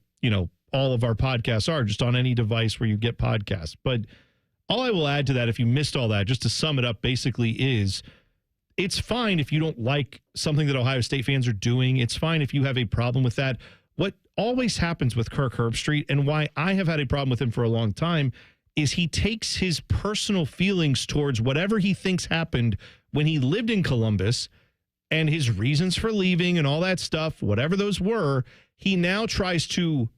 [SPEAKER 2] all of our podcasts are just on any device where you get podcasts. But All I will add to that, if you missed all that, just to sum it up, basically is it's fine if you don't like something that Ohio State fans are doing. It's fine if you have a problem with that. What always happens with Kirk Herbstreit, and why I have had a problem with him for a long time, is he takes his personal feelings towards whatever he thinks happened when he lived in Columbus and his reasons for leaving and all that stuff, whatever those were, he now tries to,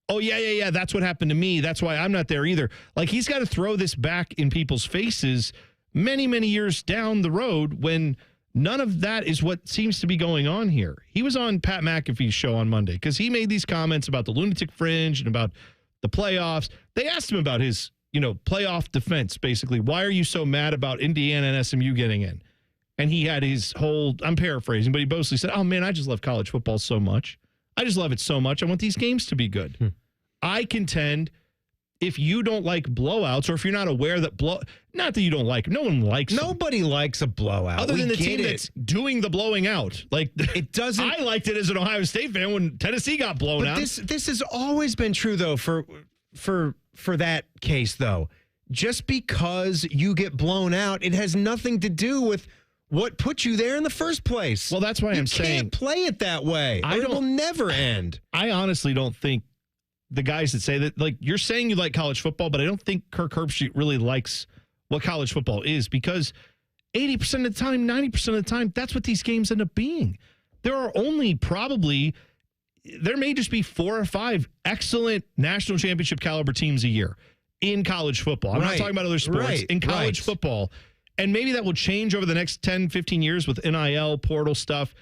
[SPEAKER 2] oh, yeah, that's what happened to me. That's why I'm not there either. Like, he's got to throw this back in people's faces many, many years down the road when none of that is what seems to be going on here. He was on Pat McAfee's show on Monday because he made these comments about the lunatic fringe and about the playoffs. They asked him about his, playoff defense, basically. Why are you so mad about Indiana and SMU getting in? And he had his whole, I'm paraphrasing, but he basically said, oh, man, I just love college football so much. I just love it so much. I want these games to be good. I contend if you don't like blowouts, or if you're not aware that not that you don't like, no one likes
[SPEAKER 3] Nobody likes a blowout.
[SPEAKER 2] Other than the team that's doing the blowing out. Like, it doesn't. I liked it as an Ohio State fan when Tennessee got blown out.
[SPEAKER 3] This has always been true, though, for that case, though. Just because you get blown out, it has nothing to do with what put you there in the first place.
[SPEAKER 2] Well, that's why I'm saying
[SPEAKER 3] you can't play it that way. It'll never end.
[SPEAKER 2] I honestly don't think the guys that say that, like, you're saying you like college football, but I don't think Kirk Herbstreit really likes what college football is, because 80% of the time, 90% of the time, that's what these games end up being. There are only there may just be 4 or 5 excellent national championship caliber teams a year in college football. I'm not talking about other sports. In college football. And maybe that will change over the next 10, 15 years with NIL, portal stuff.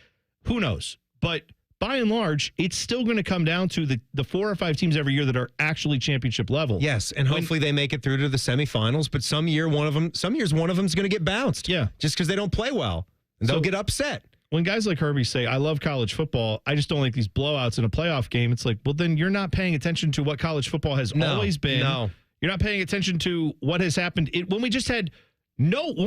[SPEAKER 2] Who knows? But by and large, it's still going to come down to the 4 or 5 teams every year that are actually championship level.
[SPEAKER 3] Yes, and hopefully they make it through to the semifinals. But some years one of them is going to get bounced.
[SPEAKER 2] Yeah,
[SPEAKER 3] just because they don't play well, and they'll get upset.
[SPEAKER 2] When guys like Herbie say, "I love college football, I just don't like these blowouts in a playoff game," it's like, well, then you're not paying attention to what college football has always been.
[SPEAKER 3] No,
[SPEAKER 2] you're not paying attention to what has happened when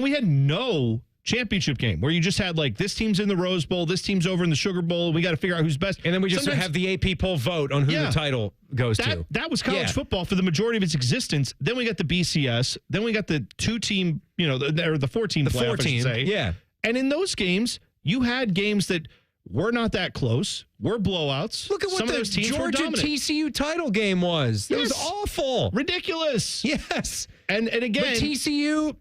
[SPEAKER 2] we had no championship game where you just had, like, this team's in the Rose Bowl, this team's over in the Sugar Bowl, we got to figure out who's best.
[SPEAKER 3] And then we just have the AP poll vote on who the title goes to.
[SPEAKER 2] That was college football for the majority of its existence. Then we got the BCS. Then we got the 2-team, or the 4-team playoff, I should say.
[SPEAKER 3] Yeah.
[SPEAKER 2] And in those games, you had games that were not that close, were blowouts.
[SPEAKER 3] Look at what the Georgia TCU title game was. It was awful.
[SPEAKER 2] Ridiculous.
[SPEAKER 3] Yes.
[SPEAKER 2] And again,
[SPEAKER 3] but TCU...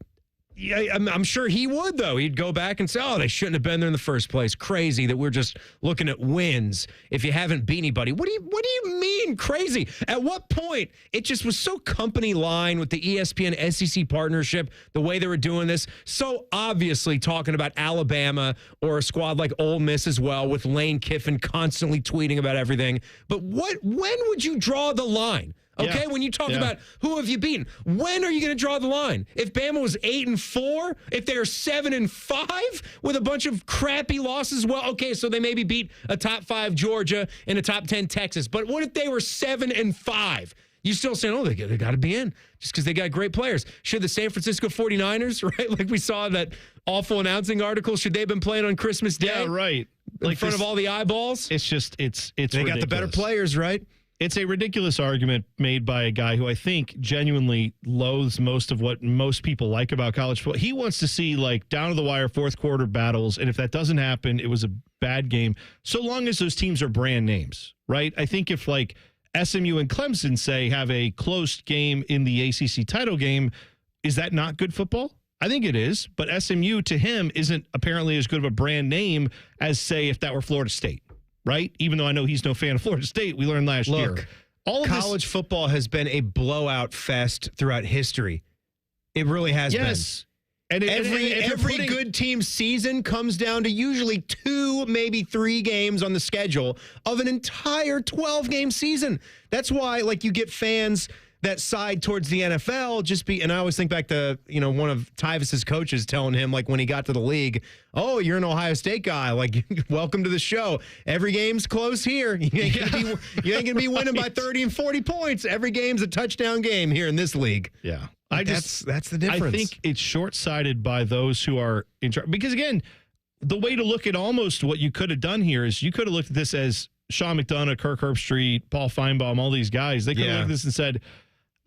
[SPEAKER 3] Yeah, I'm sure he would, though. He'd go back and say, oh, they shouldn't have been there in the first place. Crazy that we're just looking at wins if you haven't beat anybody. What do you mean crazy? At what point? It just was so company line with the ESPN SEC partnership, the way they were doing this. So obviously talking about Alabama or a squad like Ole Miss as well, with Lane Kiffin constantly tweeting about everything. But when would you draw the line? Okay, when you talk about who have you beaten, when are you going to draw the line? If Bama was 8-4, if they're 7-5 with a bunch of crappy losses, well, okay, so they maybe beat a top 5 Georgia and a top 10 Texas. But what if they were 7-5? You still saying, oh, they got to be in just because they got great players. Should the San Francisco 49ers, right, like we saw that awful announcing article, should they have been playing on Christmas Day?
[SPEAKER 2] Yeah, right.
[SPEAKER 3] In front of all the eyeballs?
[SPEAKER 2] It's just, it's
[SPEAKER 3] they
[SPEAKER 2] ridiculous.
[SPEAKER 3] Got the better players, right?
[SPEAKER 2] It's a ridiculous argument made by a guy who I think genuinely loathes most of what most people like about college football. He wants to see, like, down to the wire fourth quarter battles, and if that doesn't happen, it was a bad game, so long as those teams are brand names, right? I think if, like, SMU and Clemson, say, have a close game in the ACC title game, is that not good football? I think it is, but SMU to him isn't apparently as good of a brand name as, say, if that were Florida State. Right? Even though I know he's no fan of Florida State, we learned last year.
[SPEAKER 3] All of college football has been a blowout fest throughout history. It really has been. And every good team's season comes down to usually 2, maybe 3 games on the schedule of an entire 12-game season. That's why, like, you get fans that side towards the NFL and I always think back to, one of Tyvis's coaches telling him, like, when he got to the league, oh, you're an Ohio State guy, like, welcome to the show. Every game's close here. You ain't gonna be winning by 30 and 40 points. Every game's a touchdown game here in this league.
[SPEAKER 2] Yeah.
[SPEAKER 3] That's the difference.
[SPEAKER 2] I think it's short-sighted by those who are in charge. Because, again, the way to look at almost what you could have done here is you could have looked at this as Sean McDonough, Kirk Herbstreit, Paul Feinbaum, all these guys. They could have looked at this and said,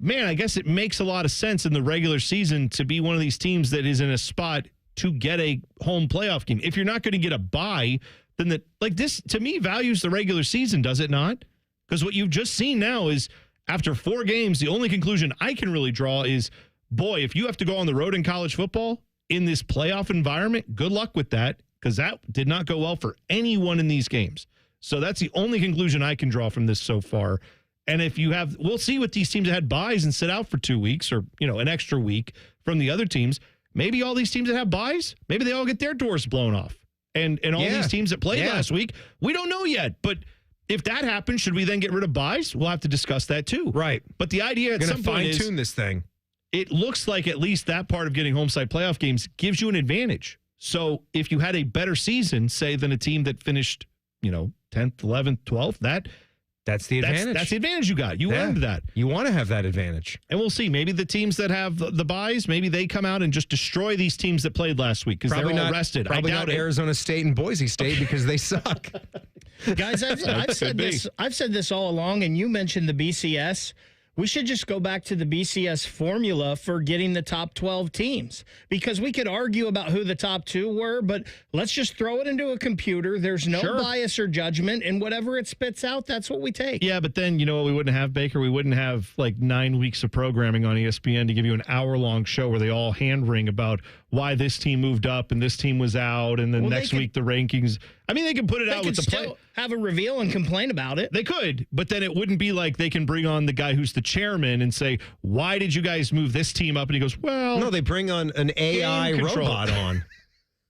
[SPEAKER 2] man, I guess it makes a lot of sense in the regular season to be one of these teams that is in a spot to get a home playoff game. If you're not going to get a bye, then this, to me, values the regular season, does it not? Because what you've just seen now is after 4 games, the only conclusion I can really draw is, boy, if you have to go on the road in college football in this playoff environment, good luck with that, because that did not go well for anyone in these games. So that's the only conclusion I can draw from this so far. And if you have, we'll see what these teams that had buys and sit out for 2 weeks or, an extra week from the other teams. Maybe all these teams that have buys, maybe they all get their doors blown off. And all these teams that played last week, we don't know yet. But if that happens, should we then get rid of buys? We'll have to discuss that too.
[SPEAKER 3] Right.
[SPEAKER 2] But the idea at some point is
[SPEAKER 3] fine-tune this thing.
[SPEAKER 2] It looks like at least that part of getting home side playoff games gives you an advantage. So if you had a better season, say, than a team that finished, 10th, 11th, 12th, that's the advantage. That's the advantage you got. You earned that.
[SPEAKER 3] You want to have that advantage.
[SPEAKER 2] And we'll see. Maybe the teams that have the buys, maybe they come out and just destroy these teams that played last week because they're all rested.
[SPEAKER 3] Probably not Arizona State and Boise State because they suck.
[SPEAKER 4] Guys, I've said this all along, and you mentioned the BCS. We should just go back to the BCS formula for getting the top 12 teams, because we could argue about who the top 2 were, but let's just throw it into a computer. There's no bias or judgment, and whatever it spits out, that's what we take.
[SPEAKER 2] Yeah, but then you know what we wouldn't have, Baker? We wouldn't have like 9 weeks of programming on ESPN to give you an hour-long show where they all hand-wring about why this team moved up and this team was out, and then next week the rankings. I mean, they can put it out with the play.
[SPEAKER 4] Have a reveal and complain about it.
[SPEAKER 2] They could, but then it wouldn't be like they can bring on the guy who's the chairman and say, why did you guys move this team up? And he goes, well.
[SPEAKER 3] No, they bring on an AI robot on.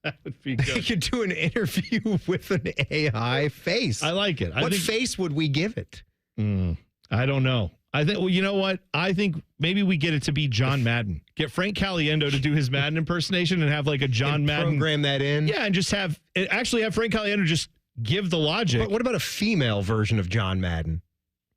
[SPEAKER 2] That would be good.
[SPEAKER 3] They could do an interview with an AI face.
[SPEAKER 2] I like it.
[SPEAKER 3] What face would we give it?
[SPEAKER 2] I don't know. I think, well, you know what? I think maybe we get it to be John Madden. Get Frank Caliendo to do his Madden impersonation and have like a John Madden.
[SPEAKER 3] Program that in.
[SPEAKER 2] Yeah, and just have Frank Caliendo just give the logic.
[SPEAKER 3] But what about a female version of John Madden?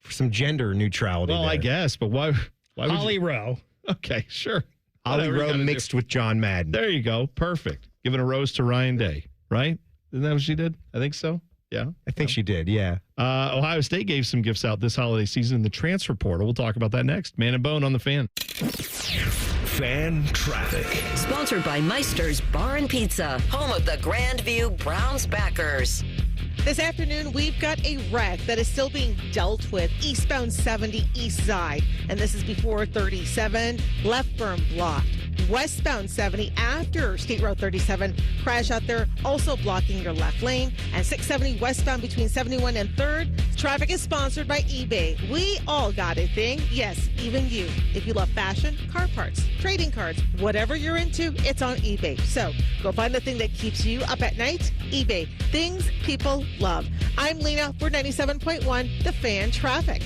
[SPEAKER 3] For some gender neutrality.
[SPEAKER 2] Well, I guess, but why
[SPEAKER 4] Holly Rowe.
[SPEAKER 2] Okay, sure.
[SPEAKER 3] Holly Rowe mixed with John Madden.
[SPEAKER 2] There you go. Perfect. Giving a rose to Ryan Day, right? Isn't that what she did? I think so. Yeah.
[SPEAKER 3] I think she did, yeah.
[SPEAKER 2] Ohio State gave some gifts out this holiday season in the transfer portal. We'll talk about that next. Man and Bone on the Fan.
[SPEAKER 1] Fan Traffic.
[SPEAKER 5] Sponsored by Meister's Bar and Pizza, home of the Grandview Browns backers.
[SPEAKER 7] This afternoon, we've got a wreck that is still being dealt with eastbound 70 east side. And this is before 37, left berm blocked. Westbound 70 after State Road 37, crash out there, also blocking your left lane. And 670 westbound between 71 and 3rd. Traffic is sponsored by eBay. We all got a thing. Yes, even you. If you love fashion, car parts, trading cards, whatever you're into, it's on eBay. So go find the thing that keeps you up at night. eBay. Things people love. I'm Lena for 97.1 The Fan Traffic.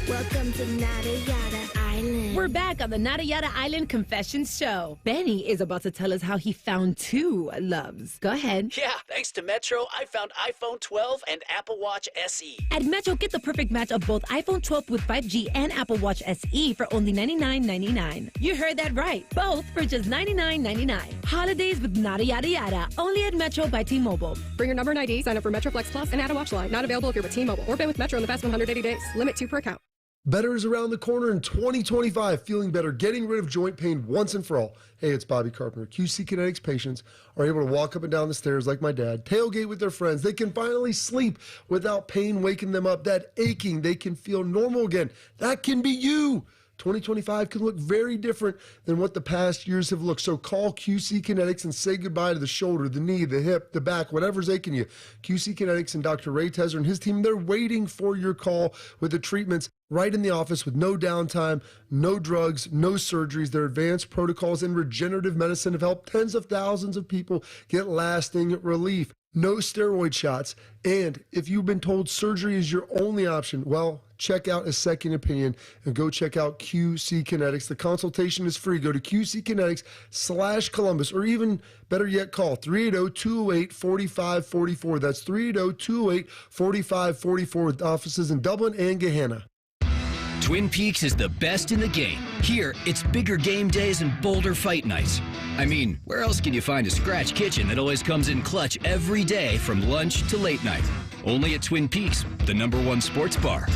[SPEAKER 11] Welcome to Nada Yada Island. We're back on the Nada Yada Island Confessions Show. Benny is about to tell us how he found 2 loves. Go ahead.
[SPEAKER 13] Yeah, thanks to Metro, I found iPhone 12 and Apple Watch SE.
[SPEAKER 11] At Metro, get the perfect match of both iPhone 12 with 5G and Apple Watch SE for only $99.99. You heard that right. Both for just $99.99. Holidays with Nada Yada Yada. Only at Metro by T-Mobile.
[SPEAKER 20] Bring your number and ID, sign up for Metro Flex Plus, and add a watch line. Not available if you're with T-Mobile or been with Metro in the past 180 days. Limit 2 per account.
[SPEAKER 22] Better is around the corner in 2025. Feeling better, getting rid of joint pain once and for all. Hey, it's Bobby Carpenter. QC Kinetics patients are able to walk up and down the stairs like my dad, tailgate with their friends. They can finally sleep without pain waking them up. That aching, they can feel normal again. That can be you. 2025 can look very different than what the past years have looked. So call QC Kinetics and say goodbye to the shoulder, the knee, the hip, the back, whatever's aching you. QC Kinetics and Dr. Ray Tezer and his team, they're waiting for your call with the treatments right in the office with no downtime, no drugs, no surgeries. Their advanced protocols in regenerative medicine have helped tens of thousands of people get lasting relief. No steroid shots. And if you've been told surgery is your only option, well, check out a second opinion and go check out QC Kinetics. The consultation is free. Go to QC Kinetics/Columbus, or even better yet, call 380-208-4544. That's 380-208-4544 with offices in Dublin and Gahanna.
[SPEAKER 24] Twin Peaks is the best in the game. Here, it's bigger game days and bolder fight nights. I mean, where else can you find a scratch kitchen that always comes in clutch every day from lunch to late night? Only at Twin Peaks, the #1 sports bar.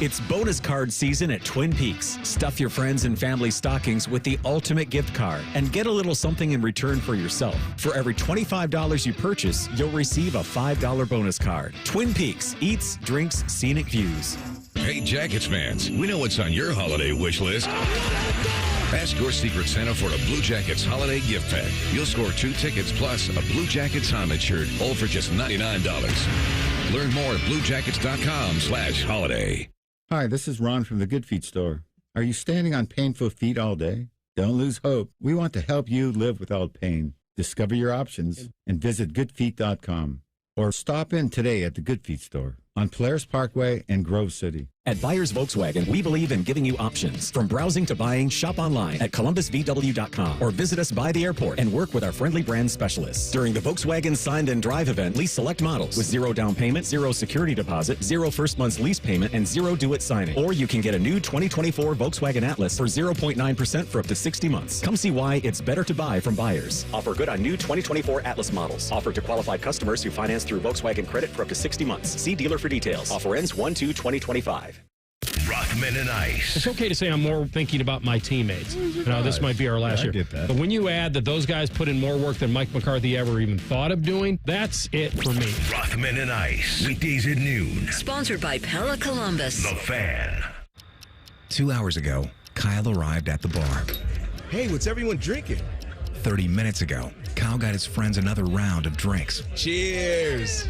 [SPEAKER 6] It's bonus card season at Twin Peaks. Stuff your friends and family stockings with the ultimate gift card and get a little something in return for yourself. For every $25 you purchase, you'll receive a $5 bonus card. Twin Peaks, eats, drinks, scenic views.
[SPEAKER 1] Hey, Jackets fans, we know what's on your holiday wish list. Ask your Secret Santa for a Blue Jackets holiday gift pack. You'll score 2 tickets plus a Blue Jackets Honda shirt, all for just $99. Learn more at bluejackets.com/holiday.
[SPEAKER 12] Hi, this is Ron from the Good Feet store. Are you standing on painful feet all day? Don't lose hope. We want to help you live without pain. Discover your options and visit goodfeet.com. Or stop in today at the Good Feet store on Polaris Parkway in Grove City.
[SPEAKER 6] At Buyers Volkswagen, we believe in giving you options. From browsing to buying, shop online at columbusvw.com or visit us by the airport and work with our friendly brand specialists. During the Volkswagen Sign Then Drive event, lease select models with 0 down payment, 0 security deposit, 0 first month's lease payment, and 0 do-it signing. Or you can get a new 2024 Volkswagen Atlas for 0.9% for up to 60 months. Come see why it's better to buy from Buyers. Offer good on new 2024 Atlas models. Offered to qualified customers who finance through Volkswagen Credit for up to 60 months. See dealer for details. Offer ends 1/2/2025.
[SPEAKER 1] Rothman and Ice.
[SPEAKER 23] It's okay to say I'm more thinking about my teammates. This might be our last year.
[SPEAKER 3] I get that.
[SPEAKER 23] But when you add that those guys put in more work than Mike McCarthy ever even thought of doing, that's it for me.
[SPEAKER 1] Rothman and Ice. Weekdays at noon.
[SPEAKER 5] Sponsored by Pella Columbus.
[SPEAKER 1] The Fan.
[SPEAKER 14] 2 hours ago, Kyle arrived at the bar.
[SPEAKER 16] Hey, what's everyone drinking?
[SPEAKER 14] 30 minutes ago, Kyle got his friends another round of drinks.
[SPEAKER 16] Cheers.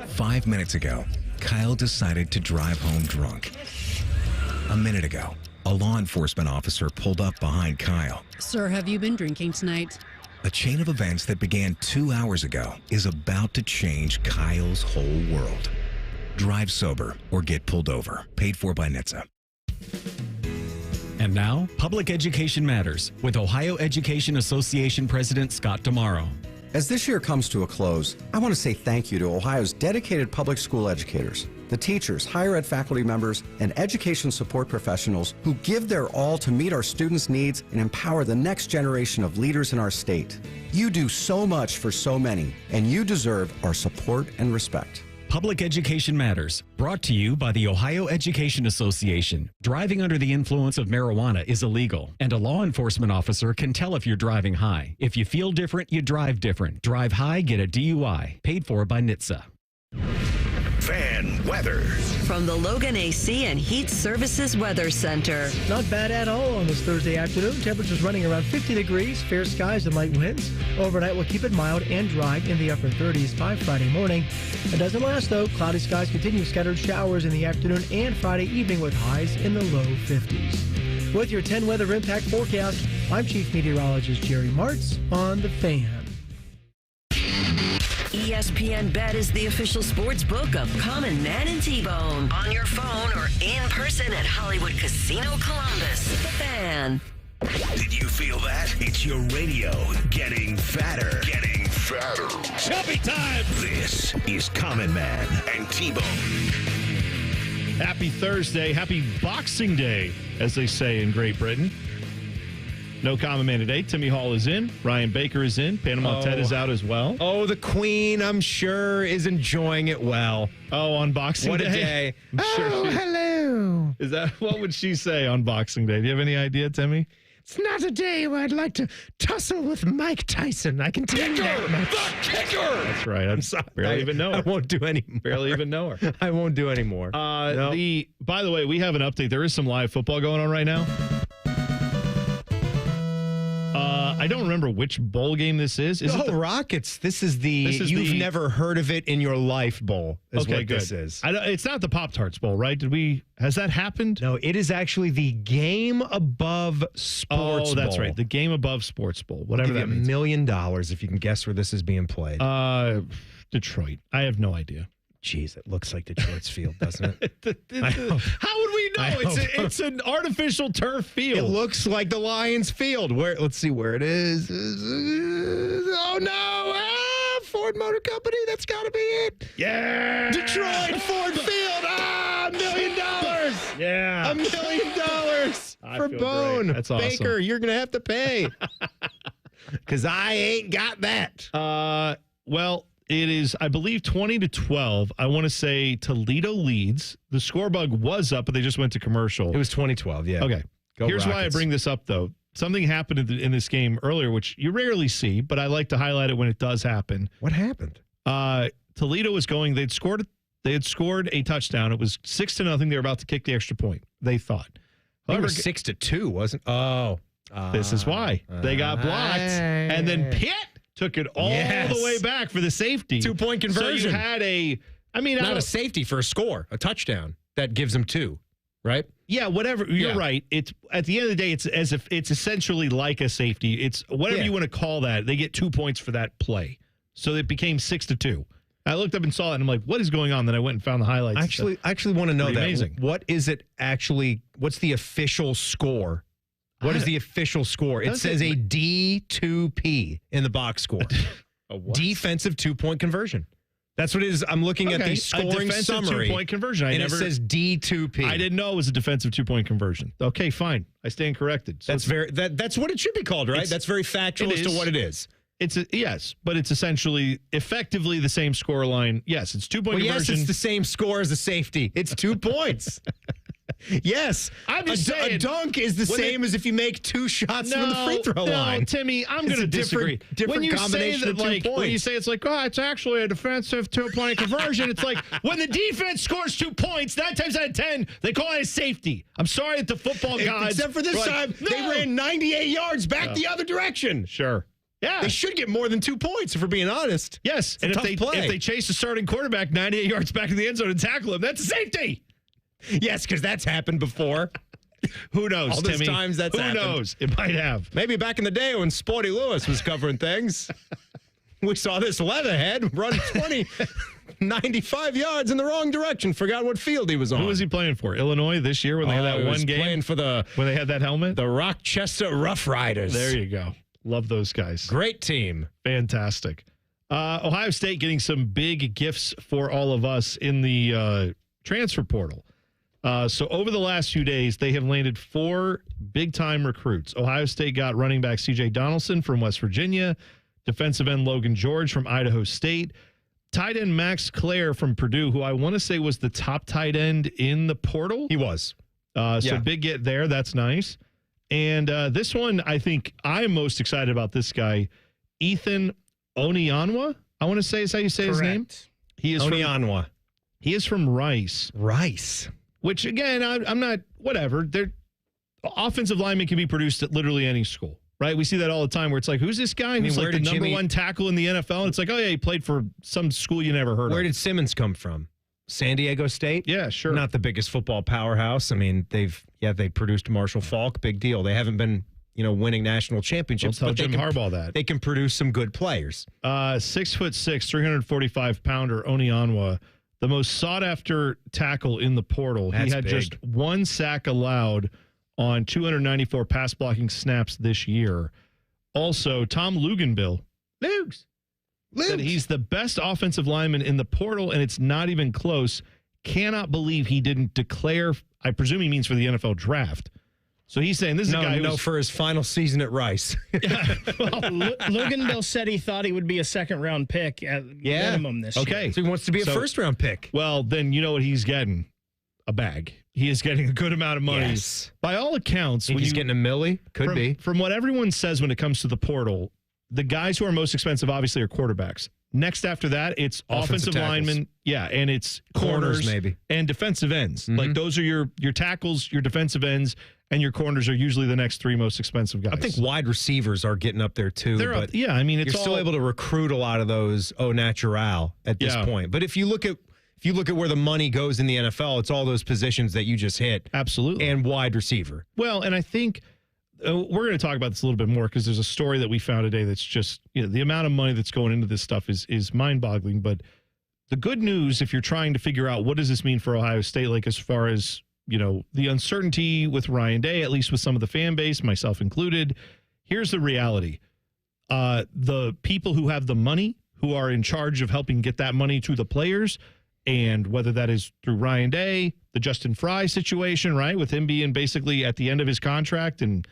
[SPEAKER 14] 5 minutes ago, Kyle decided to drive home drunk. A minute ago, a law enforcement officer pulled up behind Kyle.
[SPEAKER 19] Sir, have you been drinking tonight?
[SPEAKER 14] A chain of events that began 2 hours ago is about to change Kyle's whole world. Drive sober or get pulled over. Paid for by NHTSA.
[SPEAKER 6] And now, Public Education Matters with Ohio Education Association President Scott Tomorrow.
[SPEAKER 25] As this year comes to a close, I want to say thank you to Ohio's dedicated public school educators, the teachers, higher ed faculty members, and education support professionals who give their all to meet our students' needs and empower the next generation of leaders in our state. You do so much for so many, and you deserve our support and respect.
[SPEAKER 6] Public Education Matters, brought to you by the Ohio Education Association. Driving under the influence of marijuana is illegal, and a law enforcement officer can tell if you're driving high. If you feel different, you drive different. Drive high, get a DUI. Paid for by NHTSA.
[SPEAKER 1] Fan weather.
[SPEAKER 5] From the Logan AC and Heat Services Weather Center.
[SPEAKER 27] Not bad at all on this Thursday afternoon. Temperatures running around 50 degrees, fair skies and light winds. Overnight we'll keep it mild and dry in the upper 30s by Friday morning. It doesn't last though. Cloudy skies continue, scattered showers in the afternoon and Friday evening with highs in the low 50s. With your 10 weather impact forecast, I'm Chief Meteorologist Jerry Martz on The Fan.
[SPEAKER 5] ESPN Bet is the official sports book of Common Man and T-Bone. On your phone or in person at Hollywood Casino Columbus. The Fan.
[SPEAKER 1] Did you feel that? It's your radio getting fatter. Getting fatter.
[SPEAKER 23] Chubby time!
[SPEAKER 1] This is Common Man and T-Bone.
[SPEAKER 2] Happy Thursday. Happy Boxing Day, as they say in Great Britain. No Common Man today. Timmy Hall is in. Ryan Baker is in. Panama Ted is out as well.
[SPEAKER 3] Oh, the Queen, I'm sure, is enjoying it well.
[SPEAKER 2] Oh, on Boxing Day?
[SPEAKER 3] What a day.
[SPEAKER 27] Hello.
[SPEAKER 2] Is that, what would she say on Boxing Day? Do you have any idea, Timmy?
[SPEAKER 27] It's not a day where I'd like to tussle with Mike Tyson. I can tell you that much.
[SPEAKER 1] The kicker!
[SPEAKER 2] That's right. I'm sorry. Barely even know her.
[SPEAKER 3] I won't do any more.
[SPEAKER 2] Barely even know her.
[SPEAKER 3] I won't do any more.
[SPEAKER 2] No. By the way, we have an update. There is some live football going on right now. I don't remember which bowl game this is. Is it the
[SPEAKER 3] Rockets? This is you've never heard of it in your life bowl. Is
[SPEAKER 2] okay,
[SPEAKER 3] what
[SPEAKER 2] good.
[SPEAKER 3] This is.
[SPEAKER 2] It's not the Pop-Tarts Bowl, right? Has that happened?
[SPEAKER 3] No, it is actually the Game Above Sports Bowl.
[SPEAKER 2] Oh, that's right. The Game Above Sports Bowl. Whatever that means.
[SPEAKER 3] $1 million if you can guess where this is being played.
[SPEAKER 2] Detroit. I have no idea.
[SPEAKER 3] Jeez, it looks like Detroit's field, doesn't it?
[SPEAKER 2] How would we know? It's an artificial turf field.
[SPEAKER 3] It looks like the Lions field. Let's see where it is. Oh, no. Ford Motor Company. That's got to be it.
[SPEAKER 2] Yeah.
[SPEAKER 3] Detroit Ford Field. $1 million.
[SPEAKER 2] Yeah.
[SPEAKER 3] $1 million for Bone.
[SPEAKER 2] Great. That's awesome.
[SPEAKER 3] Baker, you're going to have to pay. Because I ain't got that.
[SPEAKER 2] Well, It is, I believe, 20-12. I want to say Toledo leads. The score bug was up, but they just went to commercial.
[SPEAKER 3] It was 2012, yeah.
[SPEAKER 2] Okay. Here's why I bring this up, though. Something happened in this game earlier, which you rarely see, but I like to highlight it when it does happen.
[SPEAKER 3] What happened?
[SPEAKER 2] Toledo was going. They had scored a touchdown. It was 6-0. They were about to kick the extra point, they thought.
[SPEAKER 3] However, it was 6-2, wasn't it? Oh.
[SPEAKER 2] This is why. They got blocked. And then Pitt took it all the way back for the safety.
[SPEAKER 3] 2-point conversion.
[SPEAKER 2] So you had
[SPEAKER 3] not a safety for a score, a touchdown that gives them 2, right?
[SPEAKER 2] Yeah, whatever. You're right. It's at the end of the day, it's as if it's essentially like a safety. It's whatever you want to call that. They get 2 points for that play. So it became 6-2. I looked up and saw it, and I'm like, what is going on? Then I went and found the highlights.
[SPEAKER 3] I actually want to know that.
[SPEAKER 2] Amazing.
[SPEAKER 3] What is it actually? What's the official score? What is the official score? It says a D2P in the box score. Defensive 2-point conversion. That's what it is. I'm looking at the scoring summary.
[SPEAKER 2] 2-point conversion.
[SPEAKER 3] It says D2P.
[SPEAKER 2] I didn't know it was a defensive 2-point conversion. Okay, fine. I stand corrected. So
[SPEAKER 3] that's what it should be called, right? That's very factual as to what it is.
[SPEAKER 2] Yes, but it's essentially effectively the same score line. Yes, it's 2-point conversion.
[SPEAKER 3] Yes, it's the same score as the safety. It's 2 points. Yes,
[SPEAKER 2] I'm just saying,
[SPEAKER 3] a dunk is the same as if you make 2 shots from the free throw line.
[SPEAKER 2] No, Timmy, I'm going to disagree.
[SPEAKER 3] Different combination of 2 points.
[SPEAKER 2] When you say it's like, oh, it's actually a defensive 2-point conversion, it's like when the defense scores 2 points, 9 times out of 10, they call it a safety. I'm sorry that the football gods.
[SPEAKER 3] Except for this time, they ran 98 yards back the other direction.
[SPEAKER 2] Sure. Yeah.
[SPEAKER 3] They should get more than 2 points, if we're being honest.
[SPEAKER 2] Yes. And if they chase the starting quarterback 98 yards back in the end zone and tackle him, that's a safety.
[SPEAKER 3] Yes, because that's happened before.
[SPEAKER 2] Who knows,
[SPEAKER 3] All
[SPEAKER 2] Timmy?
[SPEAKER 3] those times that's happened.
[SPEAKER 2] Who knows? It might have.
[SPEAKER 3] Maybe back in the day when Sporty Lewis was covering things. We saw this leatherhead run 95 yards in the wrong direction. Forgot what field he was on.
[SPEAKER 2] Who was he playing for? Illinois this year when they had that one game?
[SPEAKER 3] Playing for
[SPEAKER 2] when they had that helmet?
[SPEAKER 3] The Rochester Rough Riders.
[SPEAKER 2] There you go. Love those guys.
[SPEAKER 3] Great team.
[SPEAKER 2] Fantastic. Ohio State getting some big gifts for all of us in the transfer portal. So over the last few days, they have landed 4 big-time recruits. Ohio State got running back C.J. Donaldson from West Virginia, defensive end Logan George from Idaho State, tight end Max Clare from Purdue, who I want to say was the top tight end in the portal.
[SPEAKER 3] He was.
[SPEAKER 2] So big get there. That's nice. And this one, I think I'm most excited about this guy, Ethan Onianwa. I want to say is how you say his name. He is
[SPEAKER 3] Onianwa.
[SPEAKER 2] He is from Rice.
[SPEAKER 3] Rice.
[SPEAKER 2] Which, again, I'm not, whatever. Offensive linemen can be produced at literally any school, right? We see that all the time where it's like, who's this guy who's like the number 1 tackle in the NFL? And it's like, oh, yeah, he played for some school you never heard of.
[SPEAKER 3] Where did Simmons come from? San Diego State?
[SPEAKER 2] Yeah, sure.
[SPEAKER 3] Not the biggest football powerhouse. I mean, they produced Marshall Faulk, big deal. They haven't been, winning national championships.
[SPEAKER 2] Don't tell Jim Harbaugh that.
[SPEAKER 3] They can produce some good players.
[SPEAKER 2] 6'6", 345-pounder Onianwa, the most sought-after tackle in the portal. He had just 1 sack allowed on 294 pass-blocking snaps this year. Also, Tom Luganbill said he's the best offensive lineman in the portal, and it's not even close. Cannot believe he didn't declare. I presume he means for the NFL draft. So he's saying this is a guy who
[SPEAKER 3] for his final season at Rice.
[SPEAKER 4] Luganbill said he thought he would be a second-round pick at minimum this year.
[SPEAKER 2] Okay.
[SPEAKER 3] So he wants to be a first-round pick.
[SPEAKER 2] Well, then you know what he's getting? A bag. He is getting a good amount of money.
[SPEAKER 3] Yes.
[SPEAKER 2] By all accounts.
[SPEAKER 3] He's getting a milli? Could be.
[SPEAKER 2] From what everyone says when it comes to the portal, the guys who are most expensive, obviously, are quarterbacks. Next after that, it's offensive linemen. Yeah, and it's corners
[SPEAKER 3] maybe.
[SPEAKER 2] And defensive ends. Mm-hmm. Like those are your tackles, your defensive ends, and your corners are usually the next 3 most expensive guys.
[SPEAKER 3] I think wide receivers are getting up there too.
[SPEAKER 2] I mean, it's
[SPEAKER 3] you're still able to recruit a lot of those au natural at this point. But if you look at where the money goes in the NFL, it's all those positions that you just hit.
[SPEAKER 2] Absolutely.
[SPEAKER 3] And wide receiver.
[SPEAKER 2] Well, and I think we're going to talk about this a little bit more because there's a story that we found today that's just, the amount of money that's going into this stuff is mind-boggling. But the good news, if you're trying to figure out what does this mean for Ohio State, like as far as, the uncertainty with Ryan Day, at least with some of the fan base, myself included, here's the reality. The people who have the money, who are in charge of helping get that money to the players, and whether that is through Ryan Day, the Justin Fry situation, right, with him being basically at the end of his contract and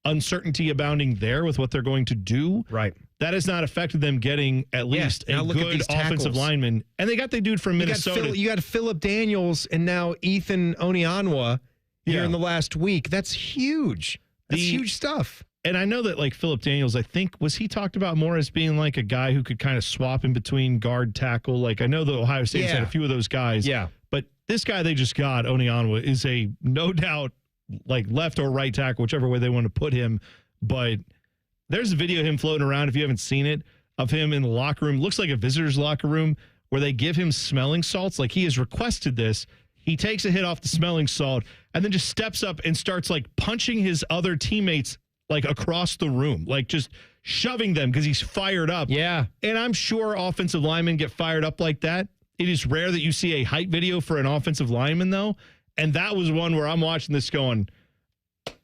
[SPEAKER 2] uncertainty abounding there with what they're going to do.
[SPEAKER 3] Right.
[SPEAKER 2] that has not affected them getting at least a good offensive lineman. And they got the dude from Minnesota.
[SPEAKER 3] You got Phillip Daniels and now Ethan Onyeonwa here in the last week. That's huge. That's huge stuff.
[SPEAKER 2] And I know that, like, Phillip Daniels, I think, was he talked about more as being like a guy who could kind of swap in between guard, tackle. Like, I know that Ohio State's had a few of those guys.
[SPEAKER 3] Yeah.
[SPEAKER 2] But this guy they just got, Onyeonwa, is a no doubt like left or right tackle, whichever way they want to put him. But there's a video of him floating around, if you haven't seen it, of him in the locker room. Looks like a visitor's locker room where they give him smelling salts. Like, he has requested this. He takes a hit off the smelling salt and then just steps up and starts like punching his other teammates like across the room, like just shoving them because he's fired up.
[SPEAKER 3] Yeah.
[SPEAKER 2] And I'm sure offensive linemen get fired up like that. It is rare that you see a hype video for an offensive lineman, though. And that was one where I'm watching this going,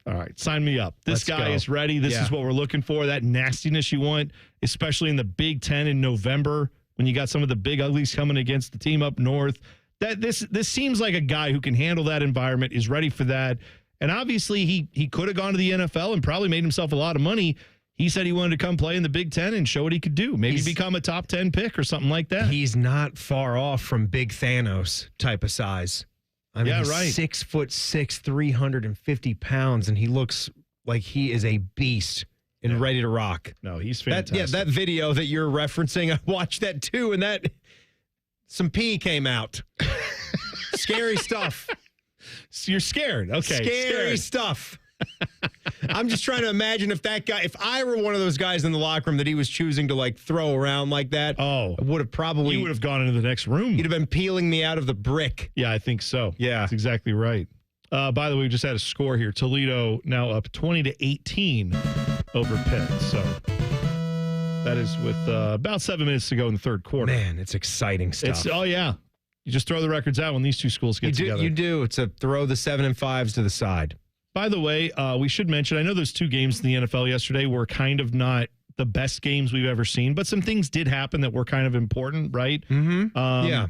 [SPEAKER 2] all right, sign me up. This guy is ready. This is what we're looking for. That nastiness you want, especially in the Big Ten in November when you got some of the big uglies coming against the team up north. That this seems like a guy who can handle that environment, is ready for that. And obviously he could have gone to the NFL and probably made himself a lot of money. He said he wanted to come play in the Big Ten and show what he could do. Maybe become a top 10 pick or something like that.
[SPEAKER 3] He's not far off from Big Thanos type of size. I mean, he's 6'6", 350 pounds, and he looks like he is a beast and ready to rock.
[SPEAKER 2] No, he's fantastic.
[SPEAKER 3] That video that you're referencing, I watched that too, and that some pee came out. Scary stuff.
[SPEAKER 2] So you're scared. Okay.
[SPEAKER 3] Scary stuff. I'm just trying to imagine if I were one of those guys in the locker room that he was choosing to like throw around like that.
[SPEAKER 2] Oh,
[SPEAKER 3] I would have probably.
[SPEAKER 2] You would have gone into the next room.
[SPEAKER 3] You'd have been peeling me out of the brick.
[SPEAKER 2] Yeah, I think so.
[SPEAKER 3] Yeah.
[SPEAKER 2] That's exactly right. By the way, we just had a score here. Toledo now up 20-18 over Pitt. So that is with about 7 minutes to go in the third quarter.
[SPEAKER 3] Man, it's exciting stuff.
[SPEAKER 2] Oh, yeah. You just throw the records out when these two schools get together.
[SPEAKER 3] You do. It's a throw the 7 and 5s to the side.
[SPEAKER 2] By the way, we should mention, I know those two games in the NFL yesterday were kind of not the best games we've ever seen, but some things did happen that were kind of important, right?
[SPEAKER 3] Mm-hmm. Yeah.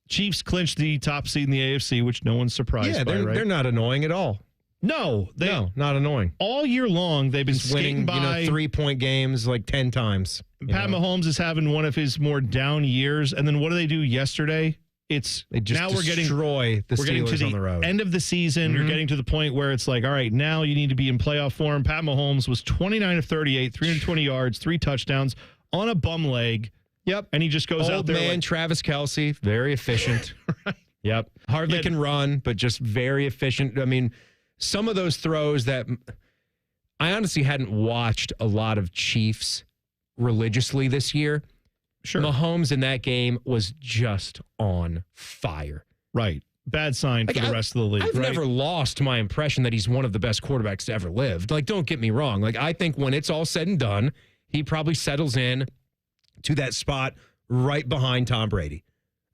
[SPEAKER 2] Chiefs clinched the top seed in the AFC, which no one's surprised by, right?
[SPEAKER 3] They're not annoying at all.
[SPEAKER 2] No,
[SPEAKER 3] not annoying.
[SPEAKER 2] All year long, they've been
[SPEAKER 3] winning
[SPEAKER 2] by
[SPEAKER 3] 3-point games like 10 times.
[SPEAKER 2] Pat Mahomes is having one of his more down years, and then what do they do yesterday?
[SPEAKER 3] They just destroy the Steelers on the road.
[SPEAKER 2] End of the season. You're getting to the point where it's like, all right, now you need to be in playoff form. Pat Mahomes was 29 of 38, 320 yards, 3 touchdowns on a bum leg.
[SPEAKER 3] Yep.
[SPEAKER 2] And he just goes out there.
[SPEAKER 3] Old man Travis Kelce, very efficient.
[SPEAKER 2] Right.
[SPEAKER 3] Yep. Hardly can run, but just very efficient. I mean, some of those throws that I honestly hadn't watched a lot of Chiefs religiously this year.
[SPEAKER 2] Sure.
[SPEAKER 3] Mahomes in that game was just on fire.
[SPEAKER 2] Right. Bad sign for the rest of the league.
[SPEAKER 3] I've never lost my impression that he's one of the best quarterbacks to ever lived. Like, don't get me wrong. Like, I think when it's all said and done, he probably settles in to that spot right behind Tom Brady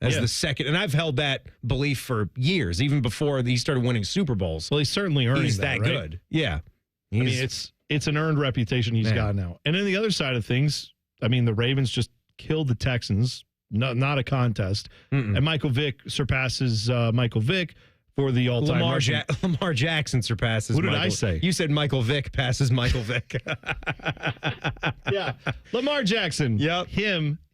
[SPEAKER 3] as the second. And I've held that belief for years, even before he started winning Super Bowls.
[SPEAKER 2] Well, he's certainly earning
[SPEAKER 3] he's
[SPEAKER 2] that,
[SPEAKER 3] right?
[SPEAKER 2] good.
[SPEAKER 3] Yeah.
[SPEAKER 2] I mean, it's an earned reputation he's got now. And then the other side of things, I mean, the Ravens just killed the Texans, not a contest. And Michael Vick surpasses Michael Vick for the all-time
[SPEAKER 3] Lamar Jackson surpasses
[SPEAKER 2] What
[SPEAKER 3] Michael.
[SPEAKER 2] did I say?
[SPEAKER 3] You said Michael Vick passes Michael Vick.
[SPEAKER 2] Yeah. Lamar Jackson.
[SPEAKER 3] Yep.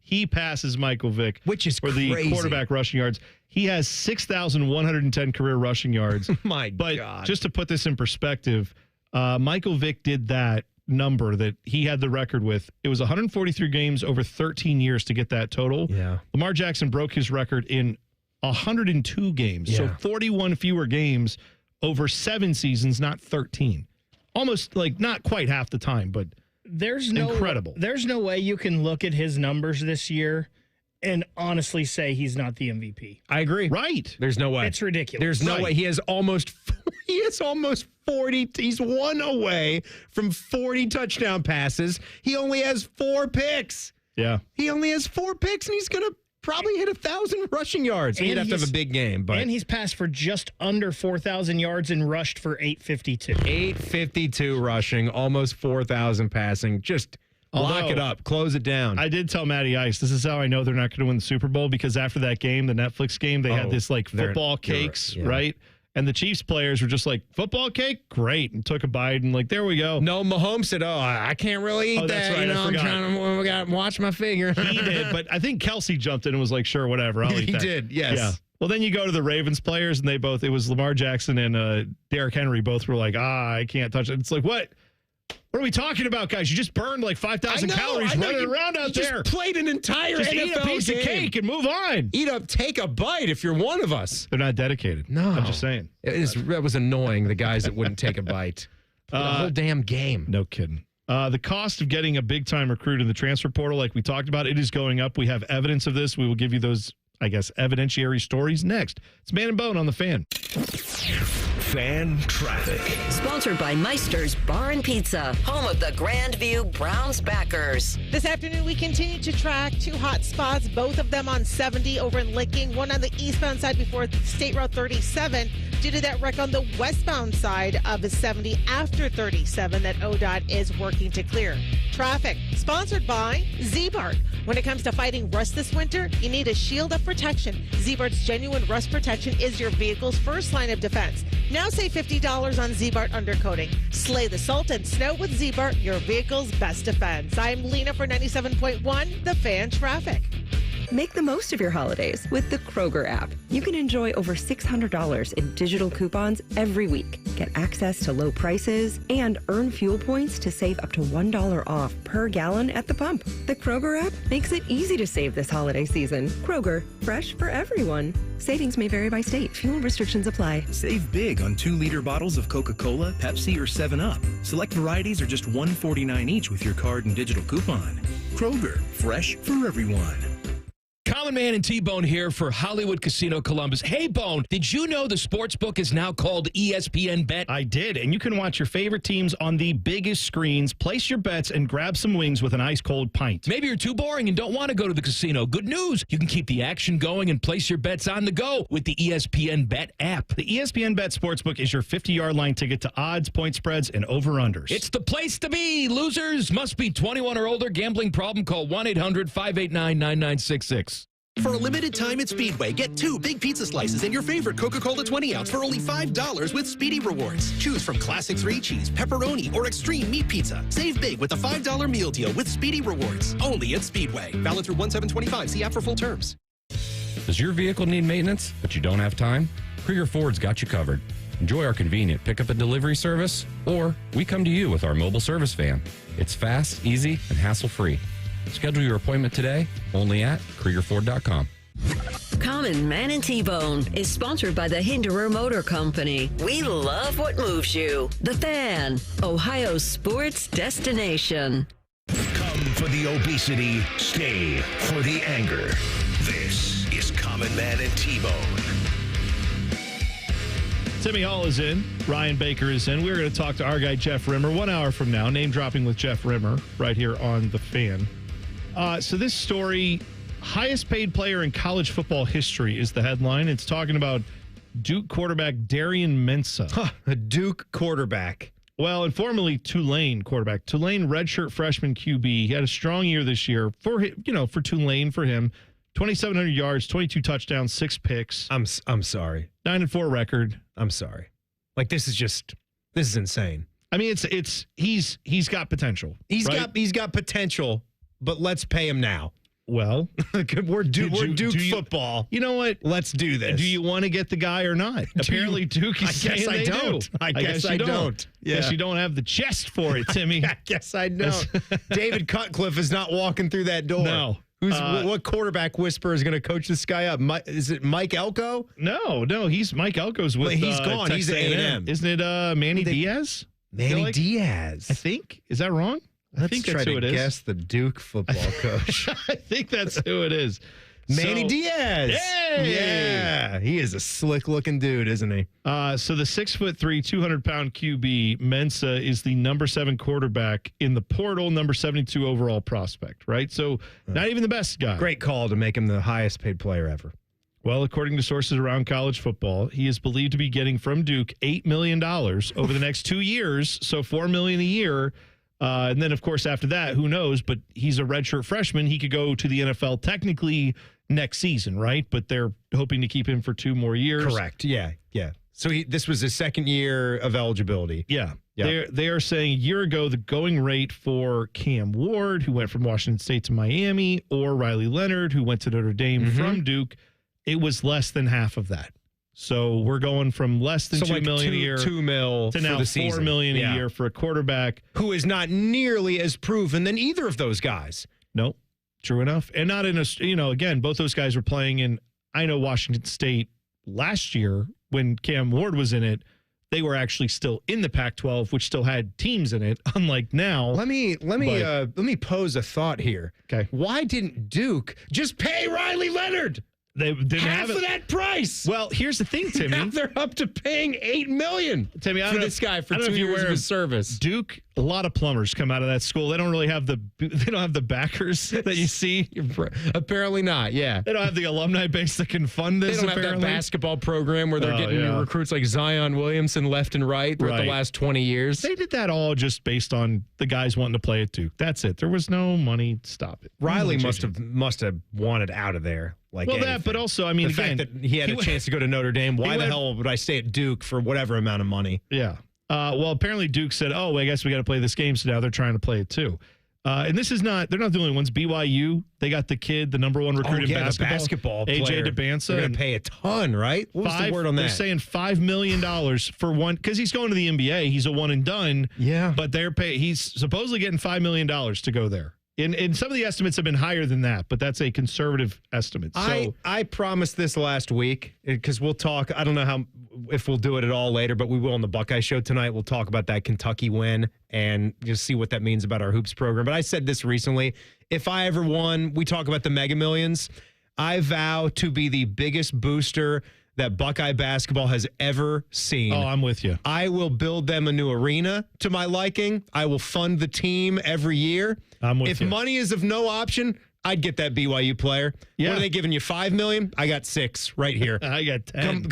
[SPEAKER 2] He passes Michael Vick.
[SPEAKER 3] Which is
[SPEAKER 2] for
[SPEAKER 3] crazy.
[SPEAKER 2] The quarterback rushing yards. He has 6,110 career rushing yards.
[SPEAKER 3] God.
[SPEAKER 2] But just to put this in perspective, Michael Vick did that number that he had the record with. It was 143 games over 13 years to get that total.
[SPEAKER 3] Yeah.
[SPEAKER 2] Lamar Jackson broke his record in 102 games.
[SPEAKER 3] Yeah.
[SPEAKER 2] So 41 fewer games over 7 seasons, not 13. Almost like not quite half the time, but incredible.
[SPEAKER 4] There's no way you can look at his numbers this year and honestly say he's not the MVP.
[SPEAKER 3] I agree.
[SPEAKER 2] Right.
[SPEAKER 3] There's no way.
[SPEAKER 4] It's ridiculous.
[SPEAKER 3] There's no way. He has almost 40. He's 1 away from 40 touchdown passes. He only has 4 picks.
[SPEAKER 2] Yeah.
[SPEAKER 3] He only has 4 picks, and he's going to probably hit 1,000 rushing yards. He'd have to have a big game.
[SPEAKER 4] And he's passed for just under 4,000 yards and rushed for 852.
[SPEAKER 3] 852 rushing, almost 4,000 passing. Just lock it up. Close it down.
[SPEAKER 2] I did tell Matty Ice, this is how I know they're not going to win the Super Bowl, because after that game, the Netflix game, they had this like football cakes, right? And the Chiefs players were just like, football cake? Great. And took a bite and like, there we go.
[SPEAKER 3] No, Mahomes said, I can't really eat that.
[SPEAKER 2] That's right.
[SPEAKER 3] I'm trying to watch my figure.
[SPEAKER 2] He did, but I think Kelsey jumped in and was like, sure, whatever. I'll eat
[SPEAKER 3] He
[SPEAKER 2] that.
[SPEAKER 3] did, yes.
[SPEAKER 2] Yeah. Well, then you go to the Ravens players and it was Lamar Jackson and Derrick Henry both were like, I can't touch it. It's like, what? What are we talking about, guys? You just burned like 5,000 calories running around out there.
[SPEAKER 3] You just played an entire
[SPEAKER 2] just
[SPEAKER 3] NFL
[SPEAKER 2] eat a piece
[SPEAKER 3] game.
[SPEAKER 2] of cake and move on.
[SPEAKER 3] Take a bite if you're one of us.
[SPEAKER 2] They're not dedicated.
[SPEAKER 3] No.
[SPEAKER 2] I'm just saying.
[SPEAKER 3] That was annoying, the guys that wouldn't take a bite. The whole damn game.
[SPEAKER 2] No kidding. The cost of getting a big-time recruit in the transfer portal, like we talked about, it is going up. We have evidence of this. We will give you those, I guess, evidentiary stories next. It's Man and Bone on the Fan.
[SPEAKER 1] Fan traffic.
[SPEAKER 5] Sponsored by Meister's Bar and Pizza, home of the Grandview Browns backers.
[SPEAKER 7] This afternoon, we continue to track 2 hot spots, both of them on 70 over in Licking, one on the eastbound side before State Route 37, due to that wreck on the westbound side of the 70 after 37 that ODOT is working to clear. Traffic sponsored by Z-Bart. When it comes to fighting rust this winter, you need a shield of protection. Z-Bart's genuine rust protection is your vehicle's first line of defense. Now save $50 on Z-Bart undercoating. Slay the salt and snow with Z-Bart, your vehicle's best defense. I'm Lena for 97.1, The Fan Traffic.
[SPEAKER 8] Make the most of your holidays with the Kroger app. You can enjoy over $600 in digital coupons every week. Get access to low prices and earn fuel points to save up to $1 off per gallon at the pump. The Kroger app makes it easy to save this holiday season. Kroger, fresh for everyone. Savings may vary by state. Fuel restrictions apply.
[SPEAKER 14] Save big on 2-liter bottles of Coca-Cola, Pepsi, or 7-Up. Select varieties are just $1.49 each with your card and digital coupon. Kroger, fresh for everyone.
[SPEAKER 23] Common Man and T-Bone here for Hollywood Casino Columbus. Hey, Bone, did you know the sportsbook is now called ESPN Bet?
[SPEAKER 2] I did, and you can watch your favorite teams on the biggest screens, place your bets, and grab some wings with an ice-cold pint.
[SPEAKER 23] Maybe you're too boring and don't want to go to the casino. Good news. You can keep the action going and place your bets on the go with the ESPN Bet app.
[SPEAKER 2] The ESPN Bet Sportsbook is your 50-yard line ticket to odds, point spreads, and over-unders.
[SPEAKER 23] It's the place to be. Losers must be 21 or older. Gambling problem? Call 1-800-589-9966.
[SPEAKER 10] For a limited time at Speedway, get 2 big pizza slices and your favorite Coca-Cola 20-ounce for only $5 with Speedy Rewards. Choose from Classic 3-Cheese, Pepperoni, or Extreme Meat Pizza. Save big with a $5 meal deal with Speedy Rewards. Only at Speedway. Valid through 1/7/25. See app for full terms.
[SPEAKER 23] Does your vehicle need maintenance, but you don't have time? Krieger Ford's got you covered. Enjoy our convenient pickup and delivery service, or we come to you with our mobile service van. It's fast, easy, and hassle-free. Schedule your appointment today, only at KriegerFord.com.
[SPEAKER 5] Common Man and T-Bone is sponsored by the Hinderer Motor Company. We love what moves you. The Fan, Ohio's sports destination.
[SPEAKER 1] Come for the obesity, stay for the anger. This is Common Man and T-Bone.
[SPEAKER 2] Timmy Hall is in. Ryan Baker is in. We're going to talk to our guy, Jeff Rimmer, 1 hour from now. Name dropping with Jeff Rimmer right here on The Fan. So this story, highest paid player in college football history is the headline. It's talking about Duke quarterback Darian Mensah.
[SPEAKER 3] A Duke quarterback.
[SPEAKER 2] Well, and formerly Tulane quarterback. Tulane redshirt freshman QB. He had a strong year this year for Tulane for him. 2,700 yards, 22 touchdowns, 6 picks.
[SPEAKER 3] I'm sorry.
[SPEAKER 2] 9-4 record.
[SPEAKER 3] I'm sorry. Like this is insane.
[SPEAKER 2] I mean, he's got potential.
[SPEAKER 3] He's got potential. But let's pay him now.
[SPEAKER 2] Well,
[SPEAKER 3] we're Duke football.
[SPEAKER 2] You know what?
[SPEAKER 3] Let's do this.
[SPEAKER 2] Do you want to get the guy or not? Apparently, Duke is saying they do.
[SPEAKER 3] I guess I don't.
[SPEAKER 2] Yeah. Guess you don't have the chest for it, Timmy.
[SPEAKER 3] I guess I don't. David Cutcliffe is not walking through that door.
[SPEAKER 2] No.
[SPEAKER 3] What quarterback whisperer is going to coach this guy up? Is it Mike Elko?
[SPEAKER 2] No. Mike Elko's with.
[SPEAKER 3] He's gone.
[SPEAKER 2] Texas
[SPEAKER 3] He's at A&M.
[SPEAKER 2] Isn't it Manny Diaz?
[SPEAKER 3] Manny Diaz.
[SPEAKER 2] I think. Is that wrong?
[SPEAKER 3] I think that's who it is. Guess the Duke football coach.
[SPEAKER 2] I think that's who it is.
[SPEAKER 3] Manny Diaz.
[SPEAKER 2] Yay!
[SPEAKER 3] Yeah. He is a slick-looking dude, isn't he?
[SPEAKER 2] So the 6'3", 200-pound QB, Mensah, is the number 7 quarterback in the portal, number 72 overall prospect, right? So not even the best guy.
[SPEAKER 3] Great call to make him the highest paid player ever.
[SPEAKER 2] Well, according to sources around college football, he is believed to be getting from Duke $8 million over the next 2 years, so $4 million a year. And then, of course, after that, who knows? But he's a redshirt freshman. He could go to the NFL technically next season, right? But they're hoping to keep him for 2 more years.
[SPEAKER 3] Correct. Yeah. So this was his second year of eligibility.
[SPEAKER 2] Yeah.
[SPEAKER 3] Yeah.
[SPEAKER 2] They are saying a year ago the going rate for Cam Ward, who went from Washington State to Miami, or Riley Leonard, who went to Notre Dame from Duke, it was less than half of that. So we're going from less than $2 million a year
[SPEAKER 3] $2 million
[SPEAKER 2] to now $4 million a year for a quarterback
[SPEAKER 3] who is not nearly as proven than either of those guys.
[SPEAKER 2] Nope. True enough. And not in a, again, both those guys were playing in, I know Washington State last year when Cam Ward was in it, they were actually still in the Pac-12, which still had teams in it, unlike now.
[SPEAKER 3] Let me pose a thought here.
[SPEAKER 2] Okay.
[SPEAKER 3] Why didn't Duke just pay Riley Leonard?
[SPEAKER 2] They didn't
[SPEAKER 3] half
[SPEAKER 2] have
[SPEAKER 3] of that price.
[SPEAKER 2] Well, here's the thing, Timmy.
[SPEAKER 3] Now they're up to paying $8 million
[SPEAKER 2] Timmy,
[SPEAKER 3] for this guy for 2 years of his service.
[SPEAKER 2] Duke, a lot of plumbers come out of that school. They don't really have the backers that you see.
[SPEAKER 3] Apparently not. Yeah,
[SPEAKER 2] they don't have the alumni base that can fund this.
[SPEAKER 3] They don't have that basketball program where they're getting recruits like Zion Williamson left and right throughout the last 20 years.
[SPEAKER 2] They did that all just based on the guys wanting to play at Duke. That's it. There was no money to stop it.
[SPEAKER 3] Riley must have wanted out of there.
[SPEAKER 2] That, but also, I mean,
[SPEAKER 3] the fact that he had a chance to go to Notre Dame. Why the hell would I stay at Duke for whatever amount of money?
[SPEAKER 2] Yeah. Well, apparently Duke said, "Oh, I guess we got to play this game." So now they're trying to play it too. And this is not—they're not the only ones. BYU, they got the kid, the number one recruit in basketball,
[SPEAKER 3] AJ
[SPEAKER 2] DeBansa.
[SPEAKER 3] They're going to pay a ton, right? What was the word on that?
[SPEAKER 2] They're saying $5 million for one because he's going to the NBA. He's a one and done.
[SPEAKER 3] Yeah,
[SPEAKER 2] but he's supposedly getting $5 million to go there. And some of the estimates have been higher than that, but that's a conservative estimate. So
[SPEAKER 3] I promised this last week because we'll talk. I don't know if we'll do it at all later, but we will on the Buckeye Show tonight. We'll talk about that Kentucky win and just see what that means about our hoops program. But I said this recently. If I ever won, we talk about the Mega Millions. I vow to be the biggest booster that Buckeye basketball has ever seen.
[SPEAKER 2] Oh, I'm with you.
[SPEAKER 3] I will build them a new arena to my liking. I will fund the team every year.
[SPEAKER 2] I'm with you.
[SPEAKER 3] If money is of no option, I'd get that BYU player.
[SPEAKER 2] Yeah.
[SPEAKER 3] What are they giving you, $5 million? I got 6 right here.
[SPEAKER 2] I got 10.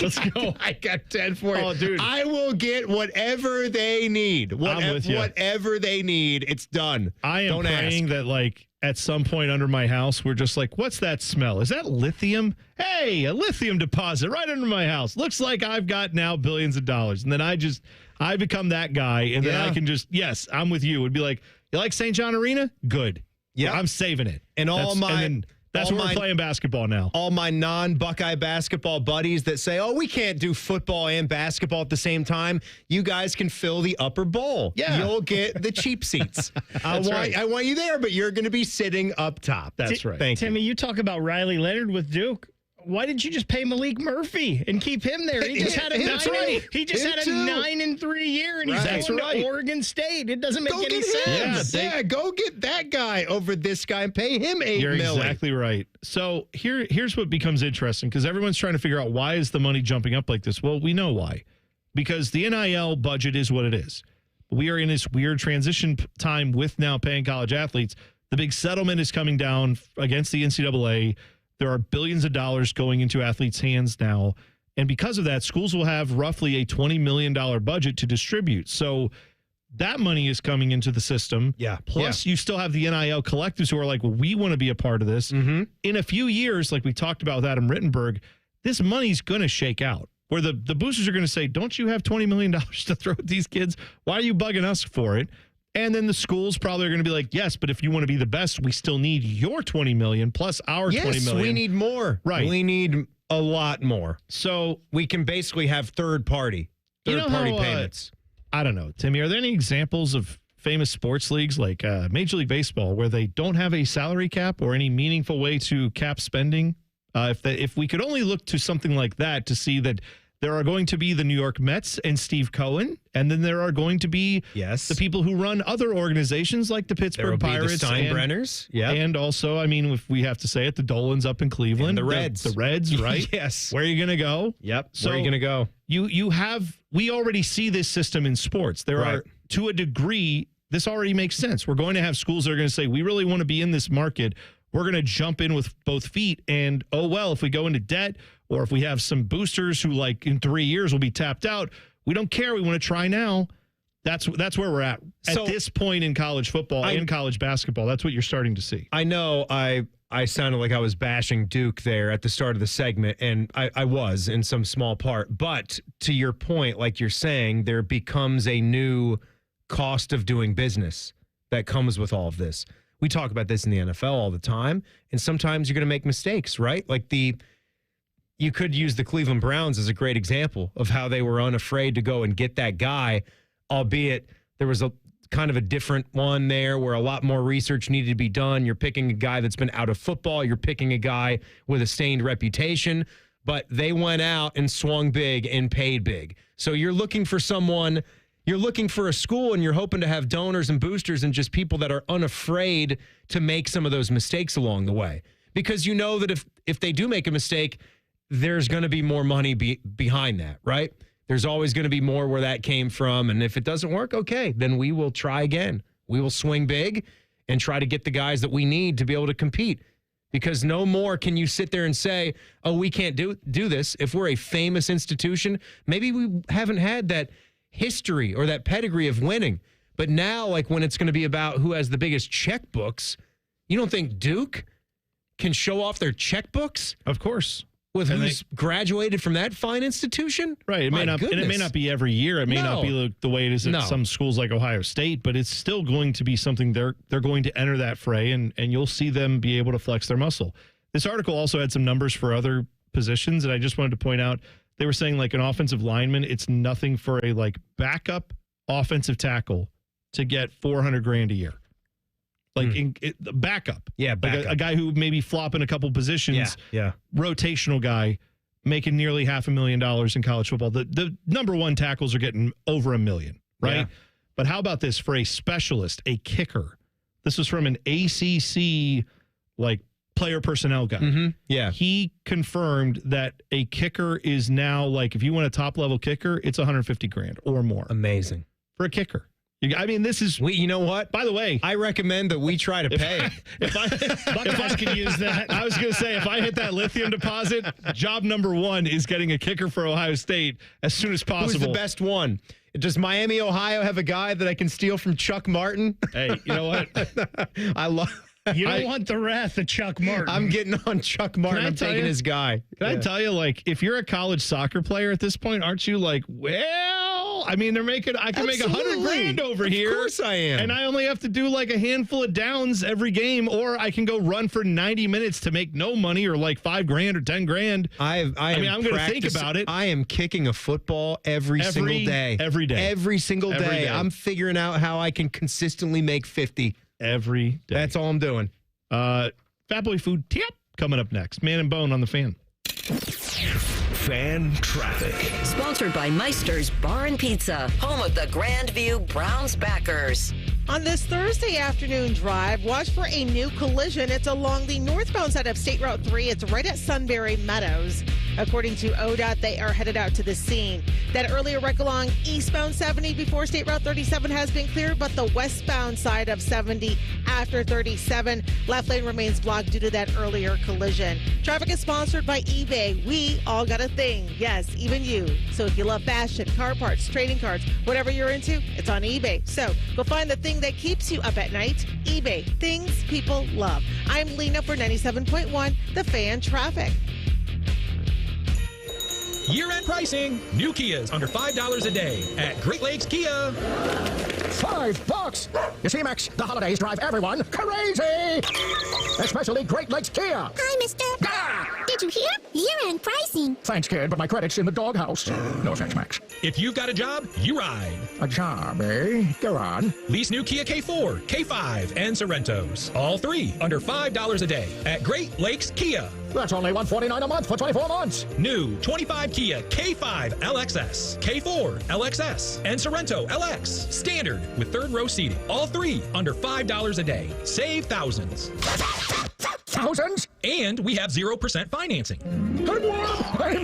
[SPEAKER 2] Let's go.
[SPEAKER 3] I got 10 for you.
[SPEAKER 2] Oh, dude.
[SPEAKER 3] I will get whatever they need.
[SPEAKER 2] I'm with you.
[SPEAKER 3] Whatever they need, it's done.
[SPEAKER 2] I am praying that, at some point under my house, we're just like, what's that smell? Is that lithium? Hey, a lithium deposit right under my house. Looks like I've got now billions of dollars. And then I become that guy. And then I can yes, I'm with you. It'd be like, you like St. John Arena? Good.
[SPEAKER 3] Yeah.
[SPEAKER 2] I'm saving it.
[SPEAKER 3] And
[SPEAKER 2] that's where we're playing basketball now.
[SPEAKER 3] All my non-Buckeye basketball buddies that say, oh, we can't do football and basketball at the same time. You guys can fill the upper bowl.
[SPEAKER 2] Yeah.
[SPEAKER 3] You'll get the cheap seats. I want you there, but you're going to be sitting up top.
[SPEAKER 2] That's right.
[SPEAKER 3] Thank
[SPEAKER 4] Timmy, you talk about Riley Leonard with Duke. Why didn't you just pay Malik Murphy and keep him there? He just had a 9-3 year, and he's going to Oregon State. It doesn't make any sense.
[SPEAKER 3] Go get that guy over this guy and pay him $8 million.
[SPEAKER 2] You're exactly right. So here's what becomes interesting because everyone's trying to figure out why is the money jumping up like this? Well, we know why. Because the NIL budget is what it is. We are in this weird transition time with now paying college athletes. The big settlement is coming down against the NCAA. There are billions of dollars going into athletes' hands now. And because of that, schools will have roughly a $20 million budget to distribute. So that money is coming into the system.
[SPEAKER 3] Yeah.
[SPEAKER 2] Plus, you still have the NIL collectives who are like, well, we want to be a part of this.
[SPEAKER 3] Mm-hmm.
[SPEAKER 2] In a few years, like we talked about with Adam Rittenberg, this money's going to shake out. Where the boosters are going to say, don't you have $20 million to throw at these kids? Why are you bugging us for it? And then the schools probably are going to be like, yes, but if you want to be the best, we still need your $20 million plus our $20 million.
[SPEAKER 3] Yes, we need more.
[SPEAKER 2] Right.
[SPEAKER 3] We need a lot more.
[SPEAKER 2] So
[SPEAKER 3] we can basically have third-party payments.
[SPEAKER 2] I don't know, Timmy, are there any examples of famous sports leagues like Major League Baseball where they don't have a salary cap or any meaningful way to cap spending? If we could only look to something like that to see that there are going to be the New York Mets and Steve Cohen, and then there are going to be the people who run other organizations like the Pittsburgh Pirates,
[SPEAKER 3] the Steinbrenners,
[SPEAKER 2] and also, I mean, if we have to say it, the Dolans up in Cleveland,
[SPEAKER 3] and the Reds,
[SPEAKER 2] the Reds, right?
[SPEAKER 3] Yes.
[SPEAKER 2] Where are you going to go?
[SPEAKER 3] Yep.
[SPEAKER 2] So
[SPEAKER 3] where are you going to go?
[SPEAKER 2] We already see this system in sports. There are, to a degree, this already makes sense. We're going to have schools that are going to say, we really want to be in this market. We're going to jump in with both feet. And, if we go into debt or if we have some boosters who, like, in 3 years will be tapped out, we don't care. We want to try now. That's where we're at this point in college football and college basketball. That's what you're starting to see.
[SPEAKER 3] I know I sounded like I was bashing Duke there at the start of the segment, and I was in some small part. But to your point, like you're saying, there becomes a new cost of doing business that comes with all of this. We talk about this in the NFL all the time, and sometimes you're going to make mistakes, right? Like you could use the Cleveland Browns as a great example of how they were unafraid to go and get that guy, albeit there was a kind of a different one there where a lot more research needed to be done. You're picking a guy that's been out of football. You're picking a guy with a stained reputation, but they went out and swung big and paid big. So you're looking for someone, you're looking for a school, and you're hoping to have donors and boosters and just people that are unafraid to make some of those mistakes along the way. Because you know that if they do make a mistake, there's going to be more money behind that, right? There's always going to be more where that came from. And if it doesn't work, okay, then we will try again. We will swing big and try to get the guys that we need to be able to compete. Because no more can you sit there and say, oh, we can't do this. If we're a famous institution, maybe we haven't had that history or that pedigree of winning. But now, like when it's going to be about who has the biggest checkbooks, you don't think Duke can show off their checkbooks?
[SPEAKER 2] Of course.
[SPEAKER 3] With who's graduated from that fine institution?
[SPEAKER 2] Right. It may not be every year. It may not be the way it is at some schools like Ohio State, but it's still going to be something they're going to enter that fray, and you'll see them be able to flex their muscle. This article also had some numbers for other positions, and I just wanted to point out, they were saying like an offensive lineman, it's nothing for a like backup offensive tackle to get $400,000 a year. Like backup.
[SPEAKER 3] Yeah, backup.
[SPEAKER 2] Like a guy who maybe flopping a couple positions.
[SPEAKER 3] Yeah.
[SPEAKER 2] Rotational guy making nearly $500,000 in college football. The number one tackles are getting over $1 million, right?
[SPEAKER 3] Yeah.
[SPEAKER 2] But how about this for a specialist, a kicker? This was from an ACC like player personnel guy.
[SPEAKER 3] Mm-hmm. Yeah.
[SPEAKER 2] He confirmed that a kicker is now like, if you want a top level kicker, it's $150,000 or more.
[SPEAKER 3] Amazing.
[SPEAKER 2] For a kicker. I mean, this is...
[SPEAKER 3] You know what?
[SPEAKER 2] By the way...
[SPEAKER 3] I recommend that we try to pay.
[SPEAKER 2] If I can use that. I was going to say, if I hit that lithium deposit, job number one is getting a kicker for Ohio State as soon as possible.
[SPEAKER 3] Who's the best one? Does Miami, Ohio have a guy that I can steal from Chuck Martin?
[SPEAKER 2] Hey, you know what?
[SPEAKER 3] I love...
[SPEAKER 4] You don't want the wrath of Chuck Martin.
[SPEAKER 3] I'm getting on Chuck Martin. I'm taking his guy.
[SPEAKER 2] Can I tell you, like, if you're a college soccer player at this point, aren't you like, well, I mean, I can make $100,000 over here.
[SPEAKER 3] Of course I am.
[SPEAKER 2] And I only have to do like a handful of downs every game, or I can go run for 90 minutes to make no money, or like $5,000 or $10,000.
[SPEAKER 3] I'm going to
[SPEAKER 2] think about it.
[SPEAKER 3] I am kicking a football every single day.
[SPEAKER 2] Every day.
[SPEAKER 3] Every single day. I'm figuring out how I can consistently make 50
[SPEAKER 2] every day.
[SPEAKER 3] That's all I'm doing.
[SPEAKER 2] Fat Boy Food Tip coming up next. Man and Bone on the Fan.
[SPEAKER 1] Fan traffic.
[SPEAKER 5] Sponsored by Meister's Bar and Pizza, home of the Grandview Browns backers.
[SPEAKER 7] On this Thursday afternoon drive, watch for a new collision. It's along the northbound side of State Route 3. It's right at Sunbury Meadows. According to ODOT, they are headed out to the scene. That earlier wreck along eastbound 70 before State Route 37 has been cleared, but the westbound side of 70 after 37, left lane remains blocked due to that earlier collision. Traffic is sponsored by eBay. We all got a thing. Yes, even you. So if you love fashion, car parts, trading cards, whatever you're into, it's on eBay. So go find the thing that keeps you up at night. eBay. Things people love. I'm Lena for 97.1, The Fan Traffic.
[SPEAKER 9] Year-end pricing. New Kias under $5 a day at Great Lakes Kia.
[SPEAKER 13] $5? You see, Max, the holidays drive everyone crazy. Especially Great Lakes Kia.
[SPEAKER 15] Hi, mister.
[SPEAKER 13] Ah!
[SPEAKER 15] Did you hear? Year-end pricing.
[SPEAKER 13] Thanks, kid, but my credit's in the doghouse. No offense, Max.
[SPEAKER 9] If you've got a job, you ride.
[SPEAKER 13] A job, eh? Go on.
[SPEAKER 9] Lease new Kia K4, K5, and Sorrentos. All three under $5 a day at Great Lakes Kia.
[SPEAKER 13] That's only $149 a month for 24 months.
[SPEAKER 9] New 25 Kia K5 LXS, K4 LXS, and Sorrento LX. Standard with third row seating. All three under $5 a day. Save thousands.
[SPEAKER 13] Thousands?
[SPEAKER 9] And we have 0% financing.
[SPEAKER 13] I'm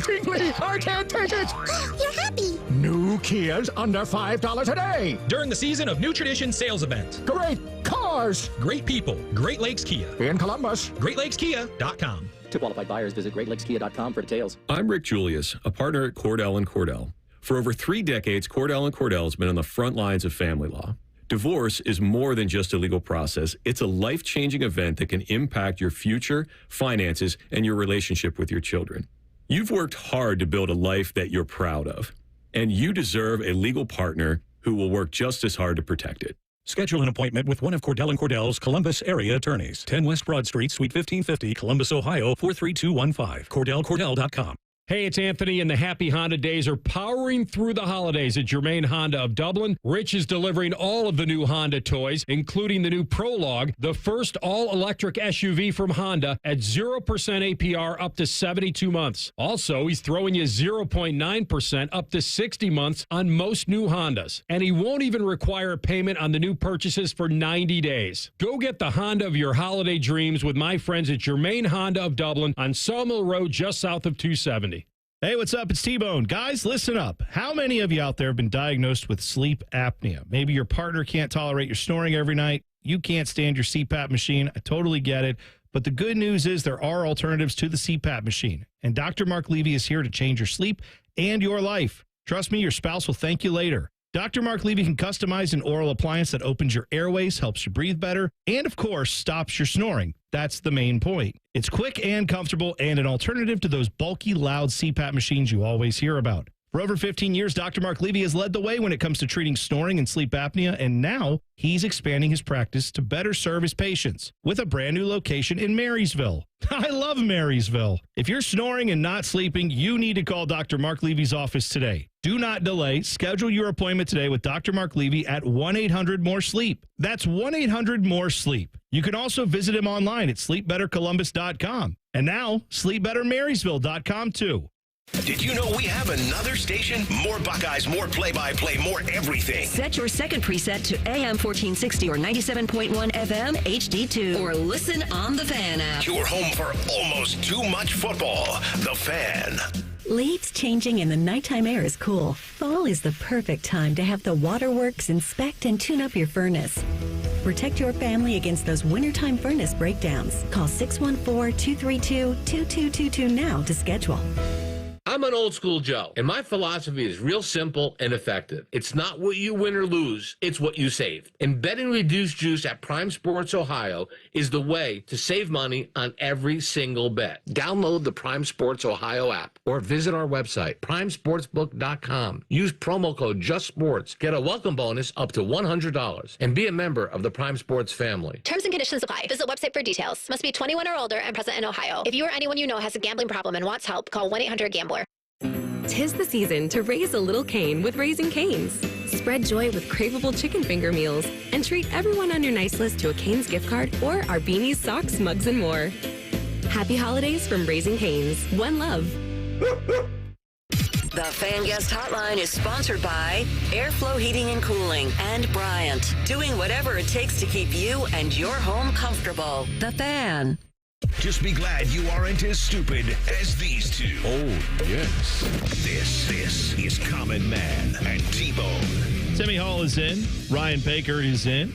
[SPEAKER 13] tingly. I can't take it.
[SPEAKER 15] You're happy.
[SPEAKER 13] New Kias under $5 a day.
[SPEAKER 9] During the season of New Tradition sales event.
[SPEAKER 13] Great cars.
[SPEAKER 9] Great people. Great Lakes Kia.
[SPEAKER 13] In Columbus.
[SPEAKER 9] GreatLakesKia.com.
[SPEAKER 17] To qualified buyers, visit GreatLakesKia.com for details.
[SPEAKER 18] I'm Rick Julius, a partner at Cordell & Cordell. For over 3 decades, Cordell & Cordell has been on the front lines of family law. Divorce is more than just a legal process. It's a life-changing event that can impact your future, finances, and your relationship with your children. You've worked hard to build a life that you're proud of, and you deserve a legal partner who will work just as hard to protect it.
[SPEAKER 11] Schedule an appointment with one of Cordell & Cordell's Columbus area attorneys. 10 West Broad Street, Suite 1550, Columbus, Ohio, 43215. CordellCordell.com.
[SPEAKER 23] Hey, it's Anthony, and the Happy Honda Days are powering through the holidays at Germain Honda of Dublin. Rich is delivering all of the new Honda toys, including the new Prologue, the first all-electric SUV from Honda at 0% APR up to 72 months. Also, he's throwing you 0.9% up to 60 months on most new Hondas. And he won't even require a payment on the new purchases for 90 days. Go get the Honda of your holiday dreams with my friends at Germain Honda of Dublin on Sawmill Road just south of 270.
[SPEAKER 2] Hey, what's up? It's T-Bone. Guys, listen up. How many of you out there have been diagnosed with sleep apnea? Maybe your partner can't tolerate your snoring every night. You can't stand your CPAP machine. I totally get it. But the good news is there are alternatives to the CPAP machine. And Dr. Mark Levy is here to change your sleep and your life. Trust me, your spouse will thank you later. Dr. Mark Levy can customize an oral appliance that opens your airways, helps you breathe better, and, of course, stops your snoring. That's the main point. It's quick and comfortable and an alternative to those bulky, loud CPAP machines you always hear about. For over 15 years, Dr. Mark Levy has led the way when it comes to treating snoring and sleep apnea, and now he's expanding his practice to better serve his patients with a brand new location in Marysville. I love Marysville. If you're snoring and not sleeping, you need to call Dr. Mark Levy's office today. Do not delay. Schedule your appointment today with Dr. Mark Levy at 1-800-MORE-SLEEP. That's 1-800-MORE-SLEEP. You can also visit him online at sleepbettercolumbus.com. And now, sleepbettermarysville.com too.
[SPEAKER 1] Did you know we have another station? More Buckeyes, more play-by-play, more everything.
[SPEAKER 5] Set your second preset to AM 1460 or 97.1 FM HD2 or listen on the Fan app.
[SPEAKER 1] Your home for almost too much football. The Fan.
[SPEAKER 12] Leaves changing and the nighttime air is cool. Fall is the perfect time to have the Waterworks inspect and tune up your furnace. Protect your family against those wintertime furnace breakdowns. Call 614-232-2222 now to schedule.
[SPEAKER 20] I'm an old school Joe, and my philosophy is real simple and effective. It's not what you win or lose, it's what you save. And betting reduced juice at Prime Sports Ohio is the way to save money on every single bet. Download the Prime Sports Ohio app or visit our website, primesportsbook.com. Use promo code JUSTSPORTS. Get a welcome bonus up to $100 and be a member of the Prime Sports family.
[SPEAKER 21] Terms and conditions apply. Visit website for details. Must be 21 or older and present in Ohio. If you or anyone you know has a gambling problem and wants help, call 1-800-GAMBLER.
[SPEAKER 22] 'Tis the season to raise a little Cane with Raising Cane's. Spread joy with craveable chicken finger meals and treat everyone on your nice list to a Cane's gift card or our beanies, socks, mugs, and more. Happy holidays from Raising Cane's. One love.
[SPEAKER 5] The Fan Guest Hotline is sponsored by Airflow Heating and Cooling and Bryant, doing whatever it takes to keep you and your home comfortable. The Fan.
[SPEAKER 1] Just be glad you aren't as stupid as these two.
[SPEAKER 2] Oh, yes.
[SPEAKER 1] This is Common Man and T-Bone.
[SPEAKER 2] Timmy Hall is in. Ryan Baker is in.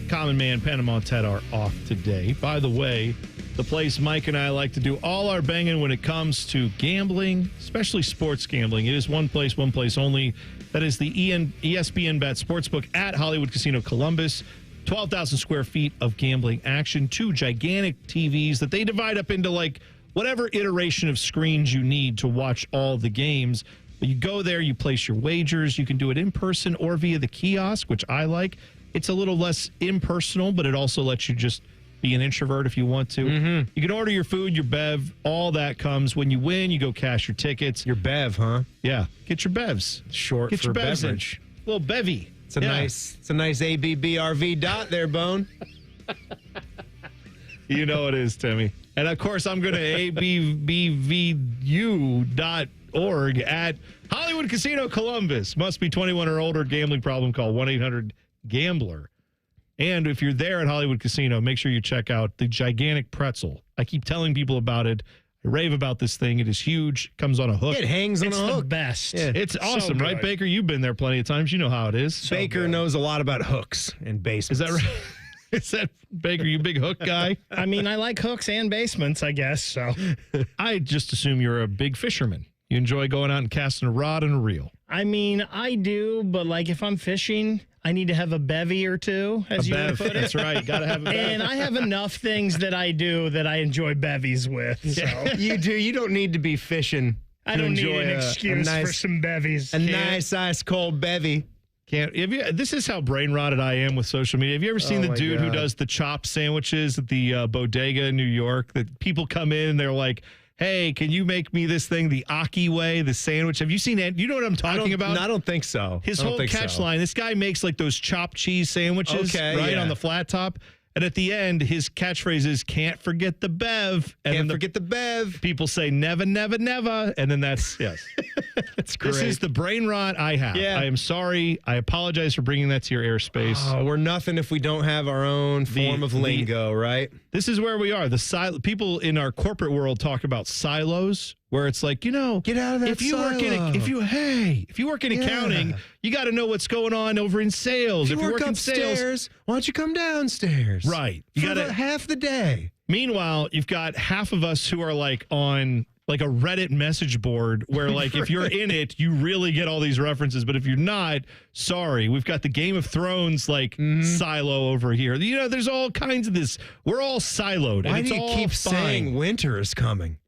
[SPEAKER 2] Common Man, Panama Ted are off today. By the way, the place Mike and I like to do all our banging when it comes to gambling, especially sports gambling. It is one place only. That is the ESPN Bet Sportsbook at Hollywood Casino Columbus. 12,000 square feet of gambling action, 2 gigantic TVs that they divide up into like whatever iteration of screens you need to watch all the games. But you go there, you place your wagers. You can do it in person or via the kiosk, which I like. It's a little less impersonal, but it also lets you just be an introvert if you want to. Mm-hmm. You can order your food, your bev, all that comes. When you win, you go cash your tickets.
[SPEAKER 3] Your bev, huh?
[SPEAKER 2] Yeah. Get your bevs.
[SPEAKER 3] Short
[SPEAKER 2] Get
[SPEAKER 3] for
[SPEAKER 2] your bevs
[SPEAKER 3] beverage.
[SPEAKER 2] In. Little bevy.
[SPEAKER 3] It's a nice ABBRV dot there, Bone.
[SPEAKER 2] You know it is, Timmy. And of course, I'm going to abbvu.org at Hollywood Casino Columbus. Must be 21 or older. Gambling problem, call 1-800-GAMBLER. And if you're there at Hollywood Casino, make sure you check out the gigantic pretzel. I keep telling people about it. I rave about this thing. It is huge. Comes on a hook.
[SPEAKER 3] It hangs on a hook.
[SPEAKER 4] It's the best.
[SPEAKER 2] Yeah. It's awesome, right, Baker? You've been there plenty of times. You know how it is.
[SPEAKER 3] Baker knows a lot about hooks and basements.
[SPEAKER 2] Is that right? Is that, Baker, you big hook guy?
[SPEAKER 4] I mean, I like hooks and basements, I guess, so.
[SPEAKER 2] I just assume you're a big fisherman. You enjoy going out and casting a rod and a reel.
[SPEAKER 4] I mean, I do, but like if I'm fishing, I need to have a bevy or two, as you would put it.
[SPEAKER 2] That's right. Got to have a bev.
[SPEAKER 4] And I have enough things that I do that I enjoy bevies with. So.
[SPEAKER 3] You do. You don't need to be fishing.
[SPEAKER 4] I don't need an excuse for some bevies.
[SPEAKER 3] Nice ice cold bevy.
[SPEAKER 2] This is how brain rotted I am with social media. Have you ever seen the dude who does the chopped sandwiches at the bodega in New York? That people come in and they're like, hey, can you make me this thing the Aki way, the sandwich? Have you seen it? You know what I'm talking about?
[SPEAKER 3] I don't think so.
[SPEAKER 2] His whole catch line, this guy makes like those chopped cheese sandwiches, on the flat top. And at the end, his catchphrase is, can't forget the bev. And
[SPEAKER 3] can't forget the bev.
[SPEAKER 2] People say, never, never, never. And then that's, yes.
[SPEAKER 3] That's great.
[SPEAKER 2] This is the brain rot I have.
[SPEAKER 3] Yeah.
[SPEAKER 2] I am sorry. I apologize for bringing that to your airspace.
[SPEAKER 3] Oh, we're nothing if we don't have our own form of lingo, right?
[SPEAKER 2] This is where we are. People in our corporate world talk about silos, where it's like, get out of that silo. If you work in accounting, you got to know what's going on over in sales.
[SPEAKER 3] If you work upstairs, in sales, why don't you come downstairs?
[SPEAKER 2] Right. You got
[SPEAKER 3] half the day.
[SPEAKER 2] Meanwhile, you've got half of us who are like on like a Reddit message board where like if you're in it, you really get all these references. But if you're not, sorry, we've got the Game of Thrones like silo over here. There's all kinds of this. We're all siloed.
[SPEAKER 3] Why
[SPEAKER 2] and
[SPEAKER 3] do you keep saying winter is coming?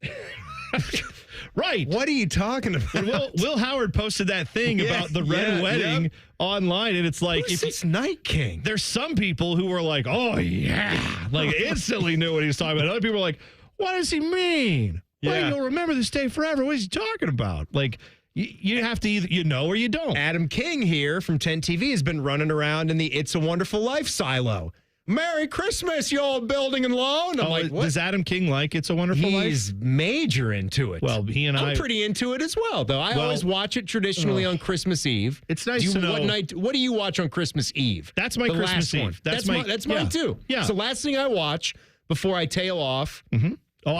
[SPEAKER 2] Right.
[SPEAKER 3] What are you talking about?
[SPEAKER 2] And Will Howard posted that thing about the red wedding online, and it's like,
[SPEAKER 3] if it's Night King.
[SPEAKER 2] There's some people who were like, oh, yeah, like instantly knew what he was talking about. Other people were like, what does he mean? Well, you'll remember this day forever. What is he talking about? Like, you have to either you know or you don't.
[SPEAKER 3] Adam King here from 10 TV has been running around in the It's a Wonderful Life silo. Merry Christmas, you old building and loan. I'm like, what?
[SPEAKER 2] Does Adam King like It's a Wonderful Life?
[SPEAKER 3] He's major into it.
[SPEAKER 2] Well, I'm
[SPEAKER 3] pretty into it as well, though. I always watch it traditionally on Christmas Eve.
[SPEAKER 2] It's nice to know.
[SPEAKER 3] What do you watch on Christmas Eve?
[SPEAKER 2] That's my Christmas Eve.
[SPEAKER 3] One. That's mine too.
[SPEAKER 2] Yeah.
[SPEAKER 3] It's the last thing I watch before I tail off,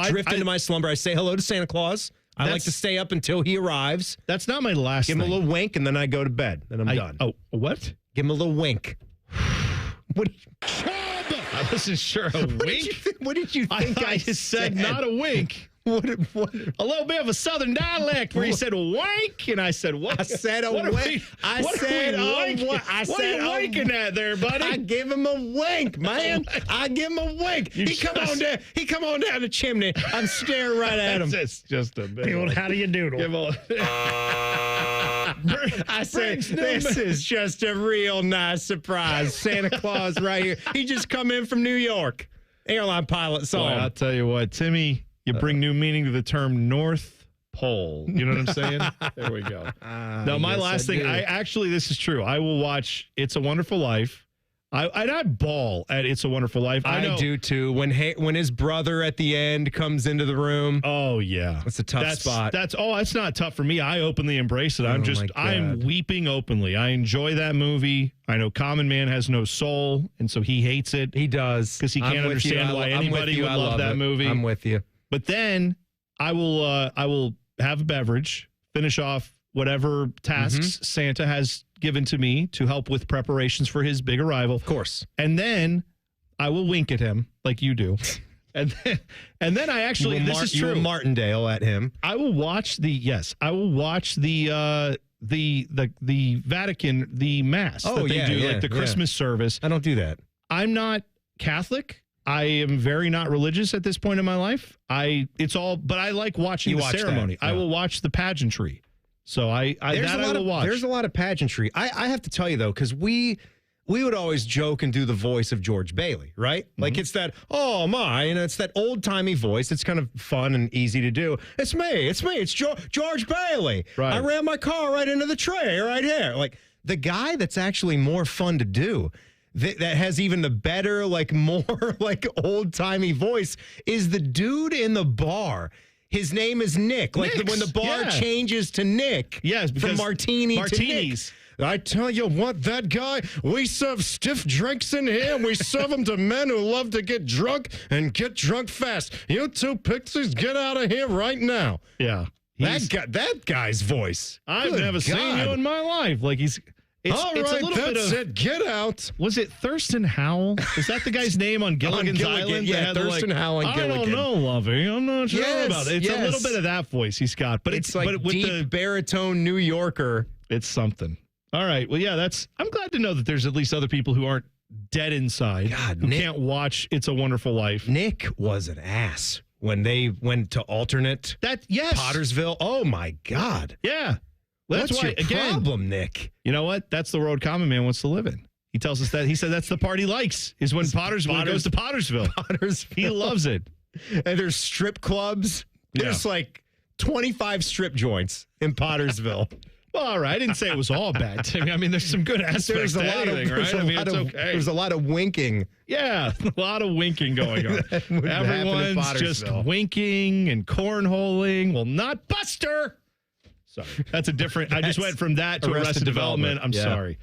[SPEAKER 3] drift into my slumber. I say hello to Santa Claus. I like to stay up until he arrives.
[SPEAKER 2] That's not my last
[SPEAKER 3] Give him a little wink, and then I go to bed. Then I'm done.
[SPEAKER 2] Oh, what?
[SPEAKER 3] Give him a little wink. What?
[SPEAKER 2] I wasn't sure. A wink?
[SPEAKER 3] What did you think
[SPEAKER 2] I just said? Not a wink. What? A little bit of a southern dialect where he said wank, and I said what?
[SPEAKER 3] I said a wink. What
[SPEAKER 2] are you winking at there, buddy?
[SPEAKER 3] I give him a wink, man. I give him a wink. He come on down the chimney. I'm staring right at him.
[SPEAKER 2] It's just a bit.
[SPEAKER 4] How do you doodle?
[SPEAKER 3] I said, this is just a real nice surprise. Santa Claus right here. He just come in from New York. Airline pilot song.
[SPEAKER 2] Boy, I'll tell you what, Timmy, you bring new meaning to the term North Pole. You know what I'm saying? There we go. Now, my last thing, this is true. I will watch It's a Wonderful Life. I bawl at It's a Wonderful Life.
[SPEAKER 3] I do too. When his brother at the end comes into the room.
[SPEAKER 2] Oh yeah,
[SPEAKER 3] that's a tough spot.
[SPEAKER 2] That's not tough for me. I openly embrace it. I'm weeping openly. I enjoy that movie. I know Common Man has no soul, and so he hates it.
[SPEAKER 3] He does
[SPEAKER 2] because he can't understand why anybody would love that movie.
[SPEAKER 3] I'm with you.
[SPEAKER 2] But then I will have a beverage, finish off whatever tasks Santa has given to me to help with preparations for his big arrival.
[SPEAKER 3] Of course.
[SPEAKER 2] And then I will wink at him like you do. And then I actually, this is true.
[SPEAKER 3] You will Martindale at him.
[SPEAKER 2] I will watch the Vatican, the Mass that they do, like the Christmas service.
[SPEAKER 3] I don't do that.
[SPEAKER 2] I'm not Catholic. I am very not religious at this point in my life. But I like watching the ceremony. I will watch the pageantry. So I will watch.
[SPEAKER 3] There's a lot of pageantry. I have to tell you though, because we would always joke and do the voice of George Bailey, right? Like it's that, oh my, it's that old timey voice. It's kind of fun and easy to do. It's me, it's George Bailey.
[SPEAKER 2] Right.
[SPEAKER 3] I ran my car right into the tray right here. Like the guy that's actually more fun to do, that has even the better, like more like old timey voice, is the dude in the bar. His name is Nick. Like when the bar changes to Nick.
[SPEAKER 2] Yes,
[SPEAKER 3] from martini to Nick. I tell you what, that guy, we serve stiff drinks in here. We serve them to men who love to get drunk and get drunk fast. You two pixies, get out of here right now.
[SPEAKER 2] Yeah.
[SPEAKER 3] That guy's voice.
[SPEAKER 2] I've never seen you in my life. Like it's a little bit of
[SPEAKER 3] get out.
[SPEAKER 2] Was it Thurston Howell? Is that the guy's name on Gilligan's Island?
[SPEAKER 3] Yeah, Thurston Howell and Gilligan.
[SPEAKER 2] I don't know, Lovey. I'm not sure about it. It's a little bit of that voice he's got, but
[SPEAKER 3] it's like with deep baritone New Yorker.
[SPEAKER 2] It's something. All right. Well, yeah, I'm glad to know that there's at least other people who aren't dead inside.
[SPEAKER 3] God,
[SPEAKER 2] who can't watch It's a Wonderful Life.
[SPEAKER 3] Nick was an ass when they went to alternate Pottersville. Oh, my God.
[SPEAKER 2] Yeah. Well,
[SPEAKER 3] What's your problem, Nick?
[SPEAKER 2] You know what? That's the road common man wants to live in. He tells us that. He said that's the part he likes, is when Pottersville goes to Pottersville. He loves it.
[SPEAKER 3] And there's strip clubs. There's like 25 strip joints in Pottersville.
[SPEAKER 2] Well, all right. I didn't say it was all bad. I mean, there's some good aspects to anything, right? I mean, it's okay.
[SPEAKER 3] There's a lot of winking.
[SPEAKER 2] Yeah, a lot of winking going on. Everyone's just winking and cornholing. Well, not Buster. Sorry, that's a different. I just went from that to Arrested Development. I'm sorry.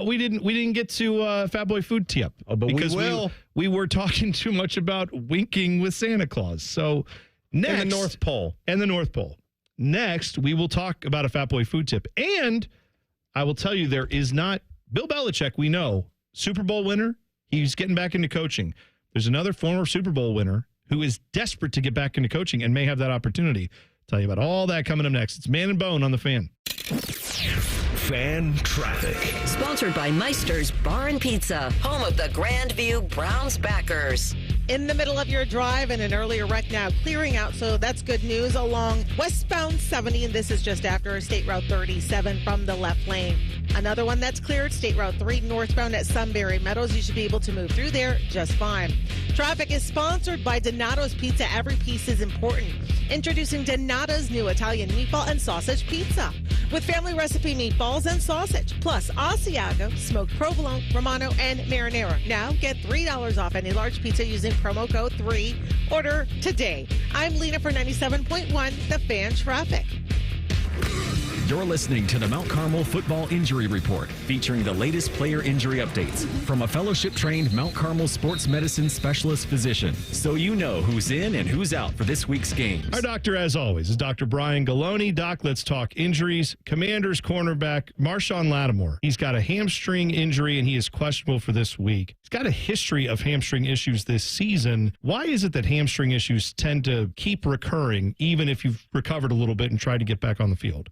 [SPEAKER 2] We didn't get to Fat Boy Food Tip.
[SPEAKER 3] But because
[SPEAKER 2] we were talking too much about winking with Santa Claus. So next,
[SPEAKER 3] and the North Pole. Next, we will talk about a Fat Boy Food Tip, and I will tell you there is not Bill Belichick. We know Super Bowl winner. He's getting back into coaching. There's another former Super Bowl winner who is desperate to get back into coaching and may have that opportunity. Tell you about all that coming up next. It's Man and Bone on the Fan.
[SPEAKER 1] Fan Traffic.
[SPEAKER 5] Sponsored by Meister's Bar and Pizza, home of the Grandview Browns backers.
[SPEAKER 7] In the middle of your drive and an earlier wreck now clearing out, so that's good news along westbound 70, and this is just after State Route 37 from the left lane. Another one that's cleared, State Route 3 northbound at Sunbury Meadows. You should be able to move through there just fine. Traffic is sponsored by Donato's Pizza. Every piece is important. Introducing Donato's new Italian meatball and sausage pizza with family recipe meatballs and sausage, plus Asiago, smoked provolone, Romano, and marinara. Now get $3 off any large pizza using promo code 3. Order today. I'm Lena for 97.1, The Fan Traffic.
[SPEAKER 6] You're listening to the Mount Carmel Football Injury Report, featuring the latest player injury updates from a fellowship-trained Mount Carmel sports medicine specialist physician, so you know who's in and who's out for this week's games.
[SPEAKER 2] Our doctor, as always, is Dr. Brian Galoni. Doc, let's talk injuries. Commanders cornerback Marshawn Lattimore. He's got a hamstring injury, and he is questionable for this week. He's got a history of hamstring issues this season. Why is it that hamstring issues tend to keep recurring, even if you've recovered a little bit and tried to get back on the field?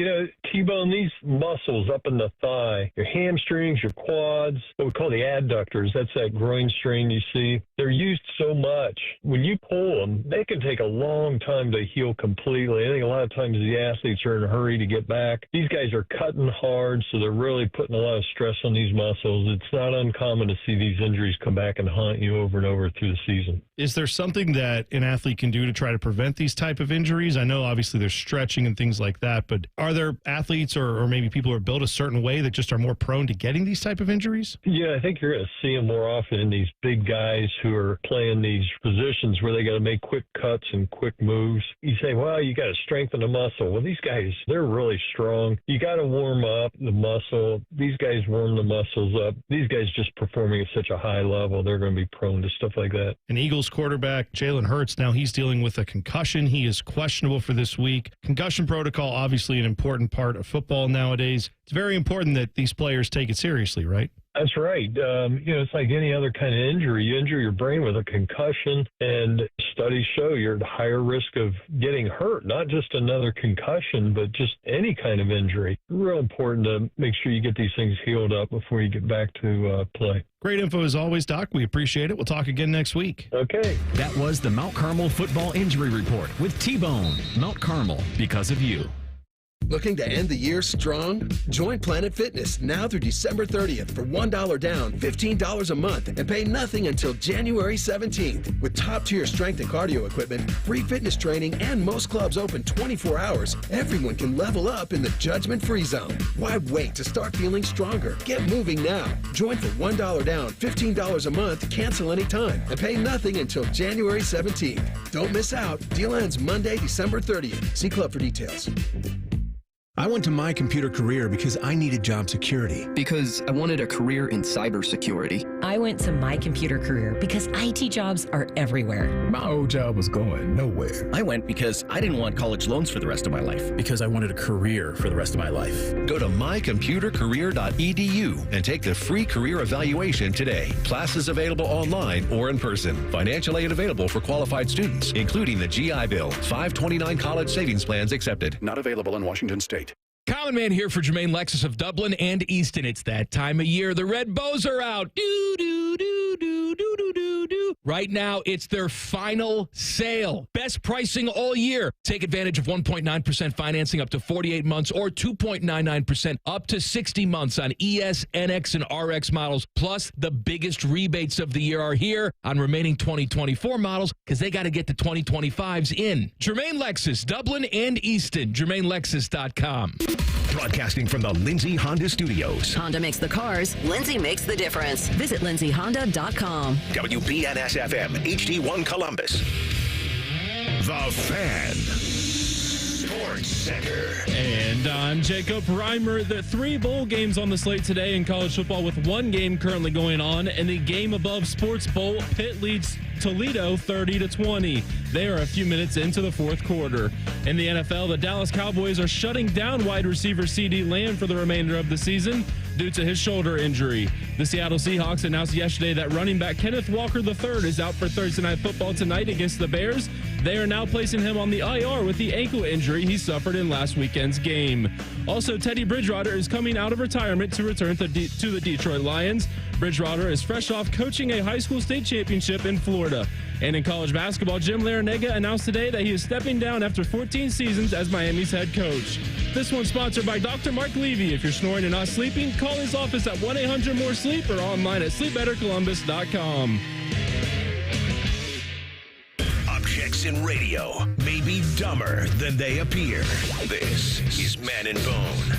[SPEAKER 16] Yeah, T-Bone, these muscles up in the thigh, your hamstrings, your quads, what we call the adductors, that's that groin strain you see. They're used so much. When you pull them, they can take a long time to heal completely. I think a lot of times the athletes are in a hurry to get back. These guys are cutting hard, so they're really putting a lot of stress on these muscles. It's not uncommon to see these injuries come back and haunt you over and over through the season.
[SPEAKER 2] Is there something that an athlete can do to try to prevent these type of injuries? I know obviously there's stretching and things like that, but are there athletes or maybe people who are built a certain way that just are more prone to getting these type of injuries?
[SPEAKER 16] Yeah, I think you're going to see them more often in these big guys who are playing these positions where they got to make quick cuts and quick moves. You say, well, you got to strengthen the muscle. Well, these guys, they're really strong. You got to warm up the muscle. These guys warm the muscles up. These guys just performing at such a high level, they're going to be prone to stuff like that.
[SPEAKER 2] An Eagles quarterback, Jalen Hurts, now he's dealing with a concussion. He is questionable for this week. Concussion protocol, obviously an important part of football nowadays. It's very important that these players take it seriously, right?
[SPEAKER 16] That's right. It's like any other kind of injury. You injure your brain with a concussion, and studies show you're at higher risk of getting hurt, not just another concussion, but just any kind of injury. Real important to make sure you get these things healed up before you get back to play.
[SPEAKER 2] Great info as always, Doc. We appreciate it. We'll talk again next week.
[SPEAKER 16] Okay.
[SPEAKER 6] That was the Mount Carmel Football Injury Report with T-Bone. Mount Carmel, because of you.
[SPEAKER 19] Looking to end the year strong? Join Planet Fitness now through December 30th for $1 down, $15 a month, and pay nothing until January 17th. With top-tier strength and cardio equipment, free fitness training, and most clubs open 24 hours, everyone can level up in the judgment-free zone. Why wait to start feeling stronger? Get moving now. Join for $1 down, $15 a month, cancel anytime, and pay nothing until January 17th. Don't miss out. Deal ends Monday, December 30th. See club for details.
[SPEAKER 14] I went to My Computer Career because I needed job security.
[SPEAKER 24] Because I wanted a career in cybersecurity.
[SPEAKER 25] I went to My Computer Career because IT jobs are everywhere.
[SPEAKER 26] My old job was going nowhere.
[SPEAKER 27] I went because I didn't want college loans for the rest of my life.
[SPEAKER 26] Because I wanted a career for the rest of my life.
[SPEAKER 28] Go to mycomputercareer.edu and take the free career evaluation today. Classes available online or in person. Financial aid available for qualified students, including the GI Bill. 529 college savings plans accepted.
[SPEAKER 26] Not available in Washington State.
[SPEAKER 8] Common Man here for Jermaine Lexus of Dublin and Easton. It's that time of year. The red bows are out. Right now, it's their final sale. Best pricing all year. Take advantage of 1.9% financing up to 48 months or 2.99% up to 60 months on ES, NX, and RX models. Plus, the biggest rebates of the year are here on remaining 2024 models because they got to get the 2025s in. Jermaine Lexus, Dublin and Easton. JermaineLexus.com.
[SPEAKER 1] Broadcasting from the Lindsay Honda Studios.
[SPEAKER 5] Honda makes the cars. Lindsay makes the difference. Visit lindsayhonda.com.
[SPEAKER 1] WBNS-FM, HD1 Columbus. The Fan. Sports Center.
[SPEAKER 9] And I'm Jacob Reimer. The 3 bowl games on the slate today in college football with 1 game currently going on. And the game above Sports Bowl, Pitt leads Toledo 30-20. They are a few minutes into the 4th quarter. In the NFL, the Dallas Cowboys are shutting down wide receiver CeeDee Lamb for the remainder of the season due to his shoulder injury. The Seattle Seahawks announced yesterday that running back Kenneth Walker III is out for Thursday Night Football tonight against the Bears. They are now placing him on the IR with the ankle injury he suffered in last weekend's game. Also, Teddy Bridgewater is coming out of retirement to return to the Detroit Lions. Bridgewater is fresh off coaching a high school state championship in Florida. And in college basketball, Jim Larrañaga announced today that he is stepping down after 14 seasons as Miami's head coach. This one's sponsored by Dr. Mark Levy. If you're snoring and not sleeping, call his office at 1-800-MORE-SLEEP or online at sleepbettercolumbus.com.
[SPEAKER 1] Objects in radio may be dumber than they appear. This is Man and Bone.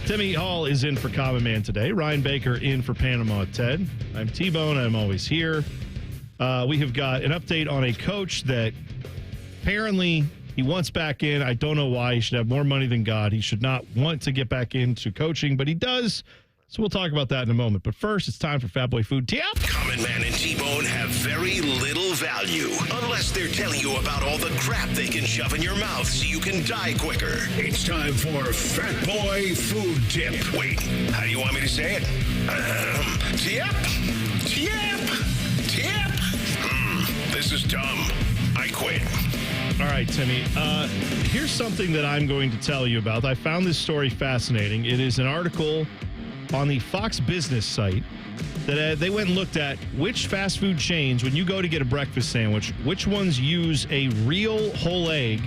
[SPEAKER 2] Timmy Hall is in for Common Man today. Ryan Baker in for Panama Ted. I'm T-Bone. I'm always here. We have got an update on a coach that apparently he wants back in. I don't know why. He should have more money than God. He should not want to get back into coaching, but he does. So we'll talk about that in a moment. But first, it's time for Fat Boy Food Tip.
[SPEAKER 1] Common Man and T-Bone have very little value unless they're telling you about all the crap they can shove in your mouth so you can die quicker. It's time for Fat Boy Food Tip. Wait, how do you want me to say it? Tip? This is dumb. I quit.
[SPEAKER 2] All right, Timmy. Here's something that I'm going to tell you about. I found this story fascinating. It is an article on the Fox Business site that they went and looked at which fast food chains, when you go to get a breakfast sandwich, which ones use a real whole egg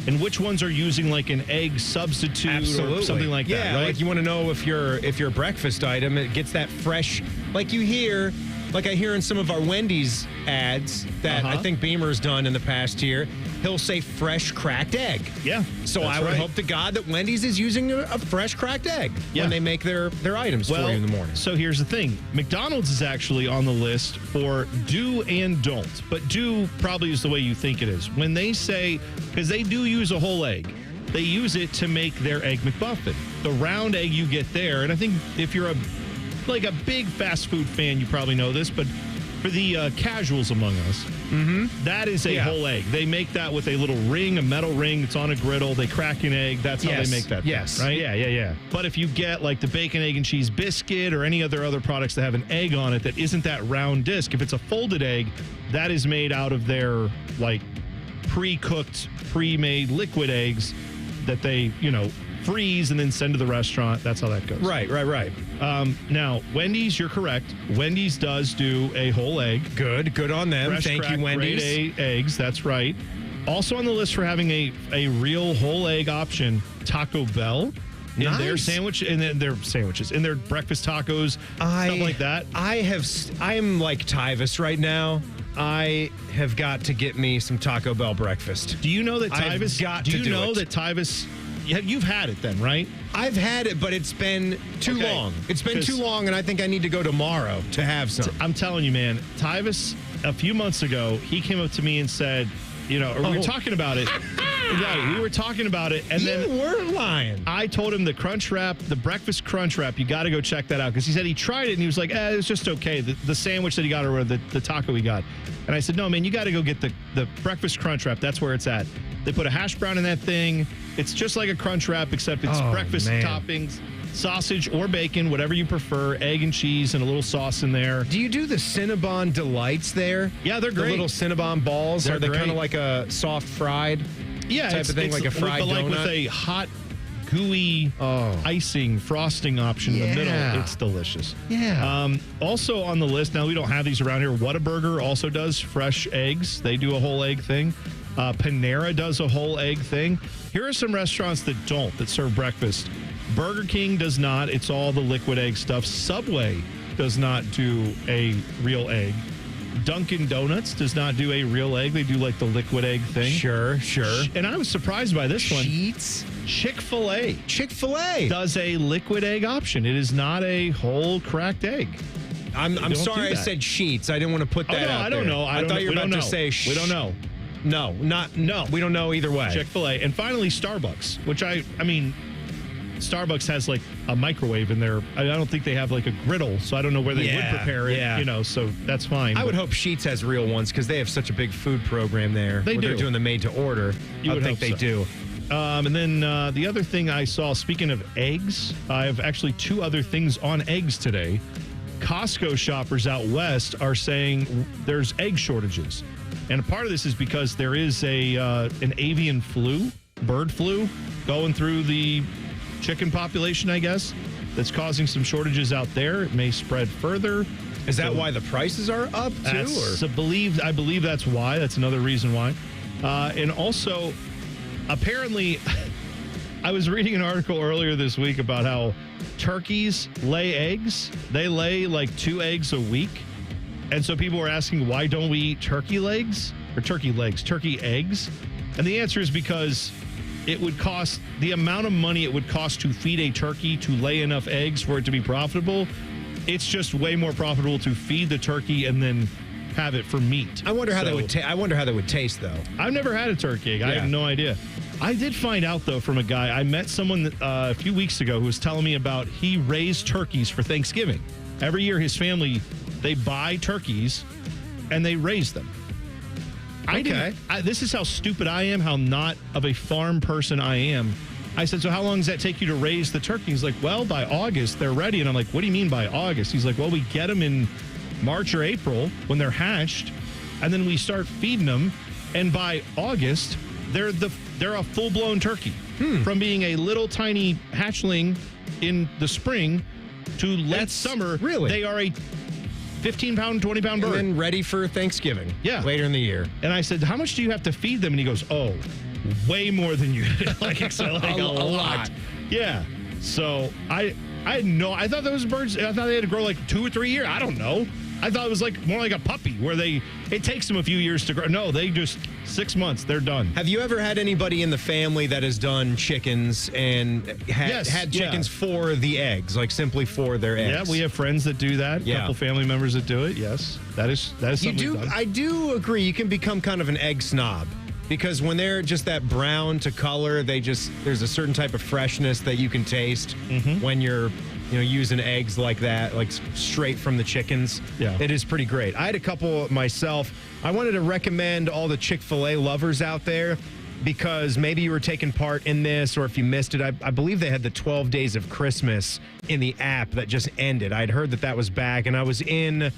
[SPEAKER 2] and which ones are using like an egg substitute or something like that, right?
[SPEAKER 3] Like you want to know if your breakfast item, it gets that fresh, like you hear, like I hear in some of our Wendy's ads that I think Beamer's done in the past year, he'll say fresh cracked egg.
[SPEAKER 2] Yeah.
[SPEAKER 3] So I would hope to God that Wendy's is using a fresh cracked egg when they make their items for you in the morning.
[SPEAKER 2] So here's the thing. McDonald's is actually on the list for do and don't. But do probably is the way you think it is. When they say, because they do use a whole egg, they use it to make their Egg McMuffin. The round egg you get there, and I think if you're a big fast food fan, you probably know this, but for the casuals among us, that is a whole egg. They make that with a little ring, a metal ring that's on a griddle. They crack an egg. That's how they make that.
[SPEAKER 3] Yes.
[SPEAKER 2] Thing, right?
[SPEAKER 3] Yeah.
[SPEAKER 2] But if you get like the bacon, egg, and cheese biscuit or any other products that have an egg on it that isn't that round disc, if it's a folded egg, that is made out of their like pre-cooked, pre-made liquid eggs that they, freeze and then send to the restaurant. That's how that goes.
[SPEAKER 3] Right.
[SPEAKER 2] Now, Wendy's, you're correct. Wendy's does do a whole egg.
[SPEAKER 3] Good on them.
[SPEAKER 2] Fresh
[SPEAKER 3] Thank you, Wendy's.
[SPEAKER 2] Grade A eggs, that's right. Also on the list for having a real whole egg option, Taco Bell. In their sandwich, in their sandwiches, in their breakfast tacos, stuff like that. I
[SPEAKER 3] am like Tyvus right now. I have got to get me some Taco Bell breakfast.
[SPEAKER 2] Do you know that Tyvus? That Tyvus? You've had it then, right?
[SPEAKER 3] I've had it, but it's been too long. It's been too long, and I think I need to go tomorrow to have some.
[SPEAKER 2] I'm telling you, man. Tyvus, a few months ago, he came up to me and said, we were talking about it. Right, we were talking about it, and then
[SPEAKER 3] you weren't lying.
[SPEAKER 2] I told him the Crunch Wrap, the breakfast Crunch Wrap, you got to go check that out because he said he tried it and he was like, it was just okay. The sandwich that he got or the taco he got, and I said, no, man, you got to go get the breakfast Crunch Wrap. That's where it's at. They put a hash brown in that thing. It's just like a Crunch Wrap except it's breakfast toppings. Sausage or bacon, whatever you prefer, egg and cheese, and a little sauce in there.
[SPEAKER 3] Do you do the Cinnabon Delights there?
[SPEAKER 2] Yeah, they're great.
[SPEAKER 3] The little Cinnabon balls? Are they kind of like a soft fried type of thing, like a fried donut?
[SPEAKER 2] But like with a hot gooey icing, frosting option in the middle. It's delicious.
[SPEAKER 3] Yeah.
[SPEAKER 2] Also on the list, now we don't have these around here, Whataburger also does fresh eggs. They do a whole egg thing. Panera does a whole egg thing. Here are some restaurants that don't, that serve breakfast. Burger King does not. It's all the liquid egg stuff. Subway does not do a real egg. Dunkin' Donuts does not do a real egg. They do like the liquid egg thing.
[SPEAKER 3] Sure.
[SPEAKER 2] And I was surprised by this one.
[SPEAKER 3] Sheets.
[SPEAKER 2] Chick-fil-A does a liquid egg option. It is not a whole cracked egg.
[SPEAKER 3] I'm sorry I said Sheets. I didn't want to put that out
[SPEAKER 2] I don't know.
[SPEAKER 3] I thought you were about to say
[SPEAKER 2] we don't know.
[SPEAKER 3] No. We don't know either way.
[SPEAKER 2] Chick-fil-A. And finally, Starbucks, which I mean, Starbucks has like a microwave in there. I don't think they have like a griddle, so I don't know where they would prepare it, so that's fine.
[SPEAKER 3] I would hope Sheets has real ones because they have such a big food program there. They're doing the made to order. I think they do.
[SPEAKER 2] And then the other thing I saw, speaking of eggs, I have actually two other things on eggs today. Costco shoppers out west are saying there's egg shortages. And a part of this is because there is an avian flu, bird flu, going through the chicken population, I guess, that's causing some shortages out there. It may spread further.
[SPEAKER 3] Is that why the prices are up too?
[SPEAKER 2] I believe that's why. That's another reason why. And also, apparently, I was reading an article earlier this week about how turkeys lay eggs. They lay like 2 eggs a week. And so people were asking, why don't we eat turkey eggs? And the answer is because it would cost the amount of money it would cost to feed a turkey to lay enough eggs for it to be profitable. It's just way more profitable to feed the turkey and then have it for meat.
[SPEAKER 3] I wonder how that would taste, though.
[SPEAKER 2] I've never had a turkey egg. I have no idea. I did find out, though, from a guy. I met someone a few weeks ago who was telling me about he raised turkeys for Thanksgiving. Every year, his family, they buy turkeys and they raise them. This is how stupid I am, how not of a farm person I am. I said, so how long does that take you to raise the turkey? He's like, well, by August, they're ready. And I'm like, what do you mean by August? He's like, well, we get them in March or April when they're hatched, and then we start feeding them. And by August, they're a full-blown turkey. From being a little tiny hatchling in the spring to late summer,
[SPEAKER 3] really,
[SPEAKER 2] they are a 15-pound, 20-pound bird.
[SPEAKER 3] And then ready for Thanksgiving.
[SPEAKER 2] Yeah.
[SPEAKER 3] Later in the year.
[SPEAKER 2] And I said, how much do you have to feed them? And he goes, way more than you. a lot. Yeah. So I thought those birds, I thought they had to grow like 2 or 3 years. I don't know. I thought it was like more like a puppy where it takes them a few years to grow. No, they just 6 months, they're done.
[SPEAKER 3] Have you ever had anybody in the family that has done chickens and had chickens for the eggs, like simply for their eggs?
[SPEAKER 2] Yeah, we have friends that do that. A couple family members that do it. Yes, that is something we've done.
[SPEAKER 3] I do agree. You can become kind of an egg snob because when they're just that brown to color, there's a certain type of freshness that you can taste when you're using eggs like that, like straight from the chickens.
[SPEAKER 2] Yeah.
[SPEAKER 3] It is pretty great. I had a couple myself. I wanted to recommend all the Chick-fil-A lovers out there because maybe you were taking part in this, or if you missed it, I believe they had the 12 Days of Christmas in the app that just ended. I'd heard that was back, and I was in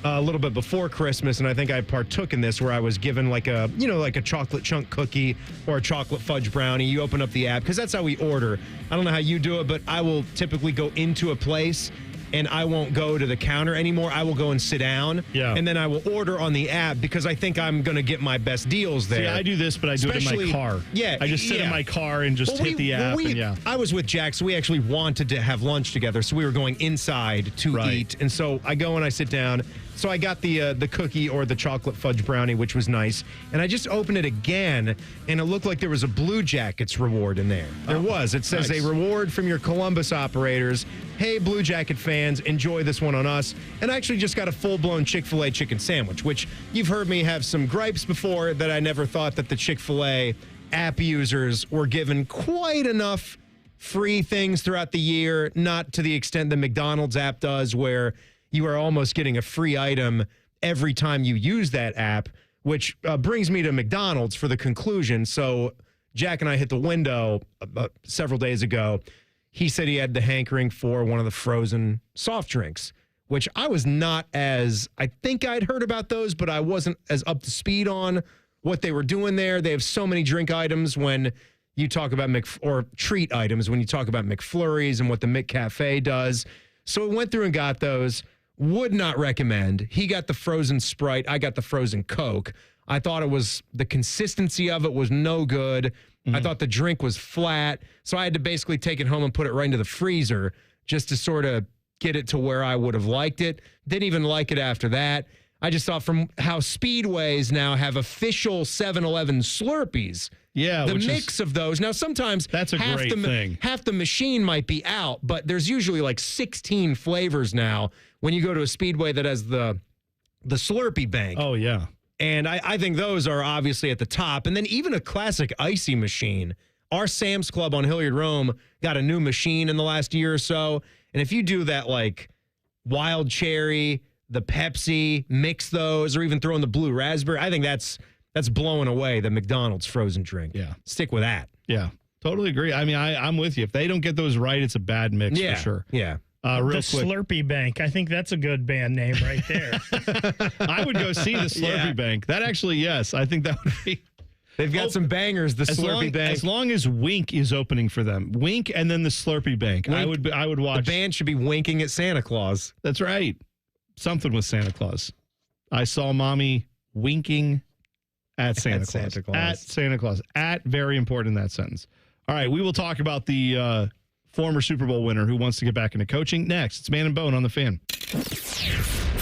[SPEAKER 3] a little bit before Christmas, and I think I partook in this where I was given like a chocolate chunk cookie or a chocolate fudge brownie. You open up the app because that's how we order. I don't know how you do it, but I will typically go into a place and I won't go to the counter anymore. I will go and sit down, and then I will order on the app because I think I'm going to get my best deals there.
[SPEAKER 2] See, I do this, but I do it in my car.
[SPEAKER 3] Yeah,
[SPEAKER 2] I just sit in my car and just hit the app.
[SPEAKER 3] I was with Jack, so we actually wanted to have lunch together, so we were going inside to eat, and so I go and I sit down. So I got the cookie or the chocolate fudge brownie, which was nice. And I just opened it again, and it looked like there was a Blue Jackets reward in there. There was. It says a reward from your Columbus operators. Hey, Blue Jacket fans, enjoy this one on us. And I actually just got a full-blown Chick-fil-A chicken sandwich, which you've heard me have some gripes before that I never thought that the Chick-fil-A app users were given quite enough free things throughout the year, not to the extent the McDonald's app does, where you are almost getting a free item every time you use that app, which brings me to McDonald's for the conclusion. So Jack and I hit the window several days ago. He said he had the hankering for one of the frozen soft drinks, which I was not I think I'd heard about those, but I wasn't as up to speed on what they were doing there. They have so many drink items when you talk about or treat items when you talk about McFlurries and what the McCafe does. So we went through and got those. Would not recommend. He got the frozen Sprite. I got the frozen Coke. I thought the consistency of it was no good. I thought the drink was flat. So I had to basically take it home and put it right into the freezer just to sort of get it to where I would have liked it. Didn't even like it after that. I just thought from how Speedways now have official 7-Eleven Slurpees.
[SPEAKER 2] Yeah,
[SPEAKER 3] the mix of those. Now, sometimes
[SPEAKER 2] that's a great thing.
[SPEAKER 3] Half the machine might be out, but there's usually like 16 flavors now when you go to a Speedway that has the Slurpee bank.
[SPEAKER 2] Oh, yeah.
[SPEAKER 3] And I think those are obviously at the top. And then even a classic icy machine. Our Sam's Club on Hilliard Rome got a new machine in the last year or so. And if you do that like wild cherry, the Pepsi, mix those, or even throw in the blue raspberry, I think that's blowing away the McDonald's frozen drink.
[SPEAKER 2] Yeah.
[SPEAKER 3] Stick with that.
[SPEAKER 2] Yeah. Totally agree. I mean, I'm with you. If they don't get those right, it's a bad mix for sure.
[SPEAKER 3] Yeah.
[SPEAKER 2] Real quick.
[SPEAKER 4] Slurpee Bank. I think that's a good band name right there.
[SPEAKER 2] I would go see the Slurpee Bank. That actually, yes. I think that would be.
[SPEAKER 3] They've got some bangers, the Slurpee Bank.
[SPEAKER 2] As long as Wink is opening for them. Wink and then the Slurpee Bank.
[SPEAKER 3] Wink,
[SPEAKER 2] I would watch.
[SPEAKER 3] The band should be winking at Santa Claus.
[SPEAKER 2] That's right. Something with Santa Claus. I saw Mommy winking at Santa Claus.
[SPEAKER 3] Santa Claus.
[SPEAKER 2] At Santa Claus. At, very important in that sentence. All right, we will talk about the former Super Bowl winner who wants to get back into coaching next. It's Man and Bone on the Fan.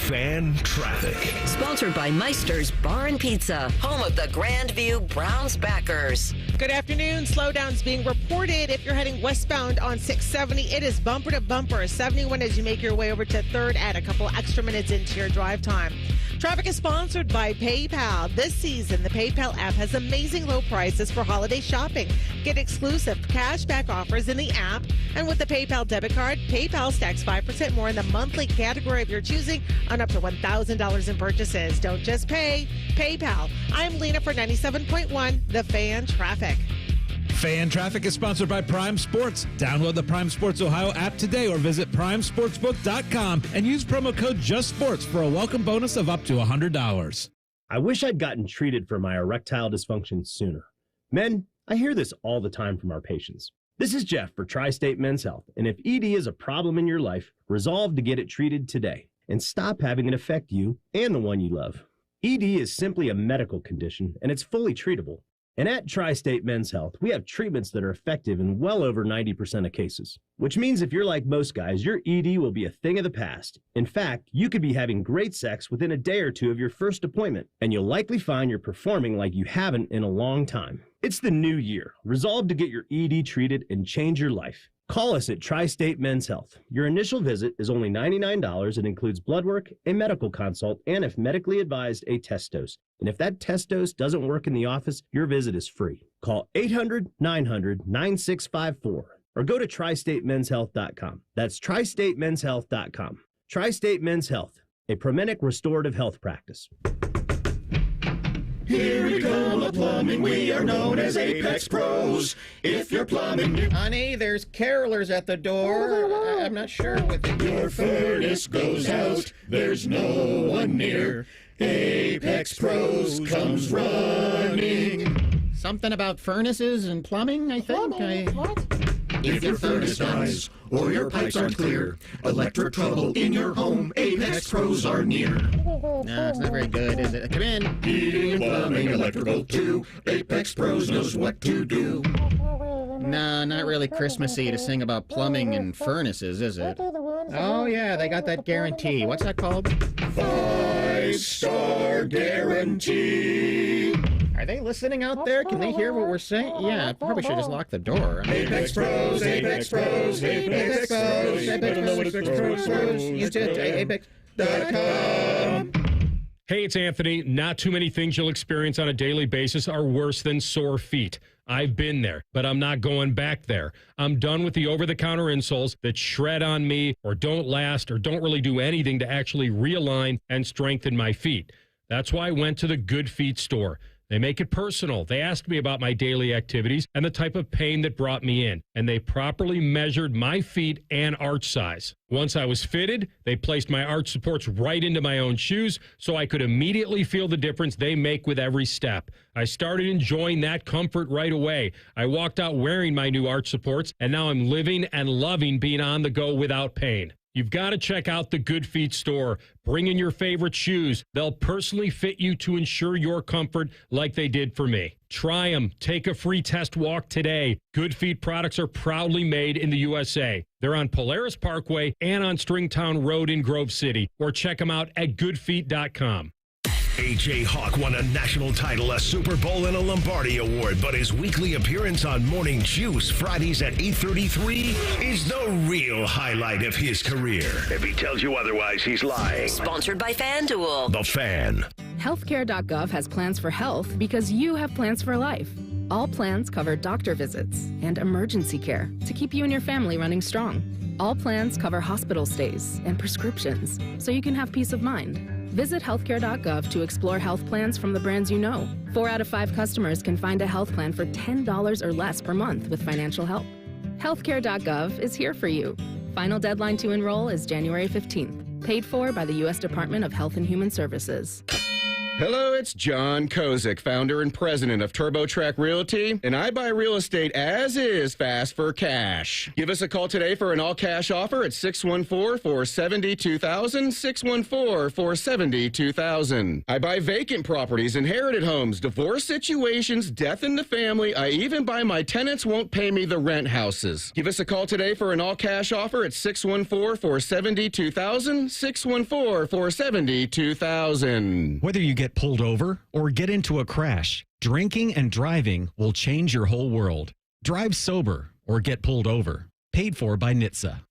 [SPEAKER 1] Fan traffic.
[SPEAKER 5] Sponsored by Meister's Bar and Pizza, home of the Grandview Browns backers.
[SPEAKER 7] Good afternoon. Slowdowns being reported if you're heading westbound on 670. It is bumper to bumper. 71 as you make your way over to 3rd. Add a couple extra minutes into your drive time. Traffic is sponsored by PayPal. This season, the PayPal app has amazing low prices for holiday shopping. Get exclusive cashback offers in the app. And with the PayPal debit card, PayPal stacks 5% more in the monthly category of your choosing on up to $1,000 in purchases. Don't just pay. PayPal. I'm Lena for 97.1, The Fan Traffic.
[SPEAKER 10] Fan Traffic is sponsored by Prime Sports. Download the Prime Sports Ohio app today or visit primesportsbook.com and use promo code JUSTSPORTS for a welcome bonus of up to $100.
[SPEAKER 11] I wish I'd gotten treated for my erectile dysfunction sooner. Men, I hear this all the time from our patients. This is Jeff for Tri-State Men's Health, and if ED is a problem in your life, resolve to get it treated today and stop having it affect you and the one you love. ED is simply a medical condition, and it's fully treatable. And at Tri-State Men's Health, we have treatments that are effective in well over 90% of cases, which means if you're like most guys, your ED will be a thing of the past. In fact, you could be having great sex within a day or two of your first appointment, and you'll likely find you're performing like you haven't in a long time. It's the new year. Resolve to get your ED treated and change your life. Call us at Tri-State Men's Health. Your initial visit is only $99. It includes blood work, a medical consult, and if medically advised, a test dose. And if that test dose doesn't work in the office, your visit is free. Call 800-900-9654 or go to tristatemenshealth.com. That's tristatemenshealth.com. Tri-State Men's Health, a Promenic restorative health practice.
[SPEAKER 12] Here we come a plumbing, we are known as Apex Pros. If you're plumbing,
[SPEAKER 13] honey, there's carolers at the door. I'm not sure with it.
[SPEAKER 12] Your furnace goes out, there's no one near. Apex Pros comes running.
[SPEAKER 13] Something about furnaces and plumbing, I think.
[SPEAKER 12] What? If your furnace dies or your pipes aren't clear, electric trouble in your home, Apex Pros are near.
[SPEAKER 13] No, it's not very good, is it? Come in.
[SPEAKER 12] Heating and plumbing, electrical too. Apex Pros knows what to do.
[SPEAKER 13] No, not really Christmassy to sing about plumbing and furnaces, is it? Oh, yeah, they got that guarantee. What's that called?
[SPEAKER 12] 5-star guarantee.
[SPEAKER 13] Are they listening out there? Can they hear what we're saying? Yeah, I probably should just lock the door.
[SPEAKER 12] Apex Pros, Apex Pros, Apex Pros.
[SPEAKER 13] I don't know what Apex Pros is. You did Apex.com.
[SPEAKER 8] Hey, it's Anthony. Not too many things you'll experience on a daily basis are worse than sore feet. I've been there, but I'm not going back there. I'm done with the over-the-counter insoles that shred on me or don't last or don't really do anything to actually realign and strengthen my feet. That's why I went to the Good Feet store.
[SPEAKER 15] They make it personal. They asked me about my daily activities and the type of pain that brought me in, and they properly measured my feet and arch size. Once I was fitted, they placed my arch supports right into my own shoes so I could immediately feel the difference they make with every step. I started enjoying that comfort right away. I walked out wearing my new arch supports, and now I'm living and loving being on the go without pain. You've got to check out the Good Feet store. Bring in your favorite shoes. They'll personally fit you to ensure your comfort like they did for me. Try them. Take a free test walk today. Good Feet products are proudly made in the USA. They're on Polaris Parkway and on Stringtown Road in Grove City. Or check them out at goodfeet.com.
[SPEAKER 1] A.J. Hawk won a national title, a Super Bowl, and a Lombardi Award, but his weekly appearance on Morning Juice, Fridays at 8:33, is the real highlight of his career. If he tells you otherwise, he's lying.
[SPEAKER 5] Sponsored by FanDuel.
[SPEAKER 1] The Fan.
[SPEAKER 16] Healthcare.gov has plans for health because you have plans for life. All plans cover doctor visits and emergency care to keep you and your family running strong. All plans cover hospital stays and prescriptions so you can have peace of mind. Visit healthcare.gov to explore health plans from the brands you know. 4 out of 5 customers can find a health plan for $10 or less per month with financial help. Healthcare.gov is here for you. Final deadline to enroll is January 15th. Paid for by the U.S. Department of Health and Human Services.
[SPEAKER 17] Hello, it's John Kozik, founder and president of TurboTrack Realty, and I buy real estate as is fast for cash. Give us a call today for an all-cash offer at 614-470-2000, 614-470-2000. I buy vacant properties, inherited homes, divorce situations, death in the family. I even buy my tenants won't pay me the rent houses. Give us a call today for an all-cash offer at 614-470-2000, 614-470-2000.
[SPEAKER 6] Whether you get pulled over or get into a crash, drinking and driving will change your whole world. Drive sober or get pulled over. Paid for by NHTSA.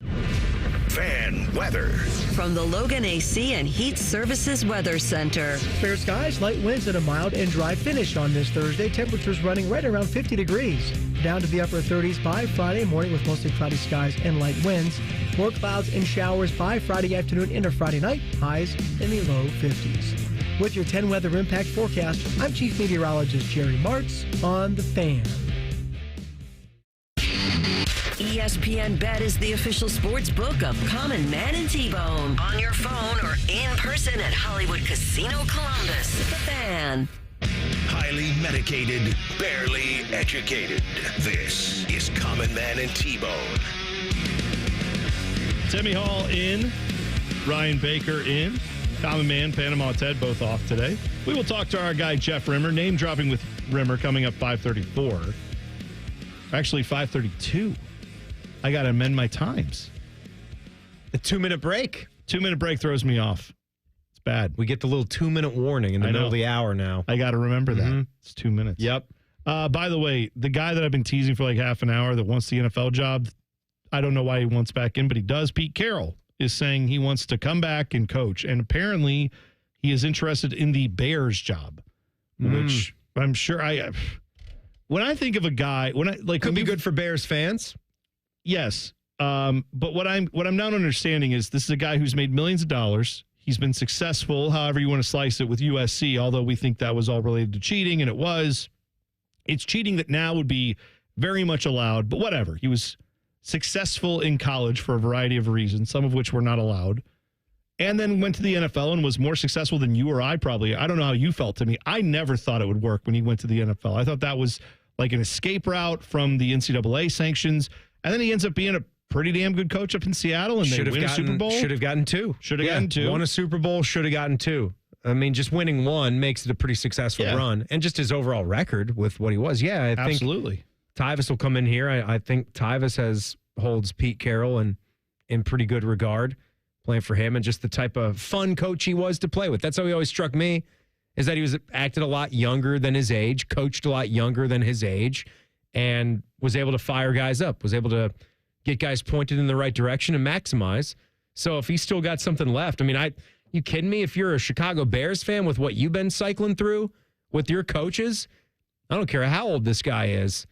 [SPEAKER 1] Fan weather.
[SPEAKER 5] From the Logan AC and Heat Services Weather Center.
[SPEAKER 18] Fair skies, light winds, and a mild and dry finish on this Thursday. Temperatures running right around 50 degrees. Down to the upper 30s by Friday morning with mostly cloudy skies and light winds. More clouds and showers by Friday afternoon into Friday night. Highs in the low 50s. With your 10 weather impact forecast, I'm Chief Meteorologist Jerry Martz on The Fan.
[SPEAKER 5] ESPN Bet is the official sports book of Common Man and T-Bone. On your phone or in person at Hollywood Casino Columbus. The Fan.
[SPEAKER 1] Highly medicated, barely educated. This is Common Man and T-Bone.
[SPEAKER 2] Timmy Hall in. Ryan Baker in. Common Man, Panama Ted, both off today. We will talk to our guy, Jeff Rimmer. Name dropping with Rimmer coming up 5:34. Actually, 5:32. I got to amend my times.
[SPEAKER 3] The 2-minute break.
[SPEAKER 2] 2-minute break throws me off. It's bad.
[SPEAKER 3] We get the little 2-minute warning in the middle of the hour now.
[SPEAKER 2] I got to remember that. It's 2 minutes.
[SPEAKER 3] Yep.
[SPEAKER 2] By the way, the guy that I've been teasing for like half an hour that wants the NFL job, I don't know why he wants back in, but he does. Pete Carroll is saying he wants to come back and coach. And apparently he is interested in the Bears job, which I'm sure when I think of a guy,
[SPEAKER 3] could be good for Bears fans.
[SPEAKER 2] Yes. But what I'm not understanding is this is a guy who's made millions of dollars. He's been successful, however you want to slice it, with USC, although we think that was all related to cheating, and it was. It's cheating that now would be very much allowed, but whatever. He was successful in college for a variety of reasons, some of which were not allowed, and then went to the NFL and was more successful than you or I probably. I don't know how you felt, to me. I never thought it would work when he went to the NFL. I thought that was like an escape route from the NCAA sanctions, and then he ends up being a pretty damn good coach up in Seattle, and they win a Super Bowl.
[SPEAKER 3] Should have gotten 2.
[SPEAKER 2] Should have gotten 2.
[SPEAKER 3] Won a Super Bowl, should have gotten 2. I mean, just winning 1 makes it a pretty successful run, and just his overall record with what he was. Yeah, I think
[SPEAKER 2] absolutely.
[SPEAKER 3] Tyvis will come in here. I think Tyvis holds Pete Carroll in pretty good regard, playing for him, and just the type of fun coach he was to play with. That's how he always struck me, is that he was acted a lot younger than his age, coached a lot younger than his age, and was able to fire guys up, was able to get guys pointed in the right direction and maximize. So if he's still got something left, I mean, you kidding me? If you're a Chicago Bears fan with what you've been cycling through with your coaches, I don't care how old this guy is.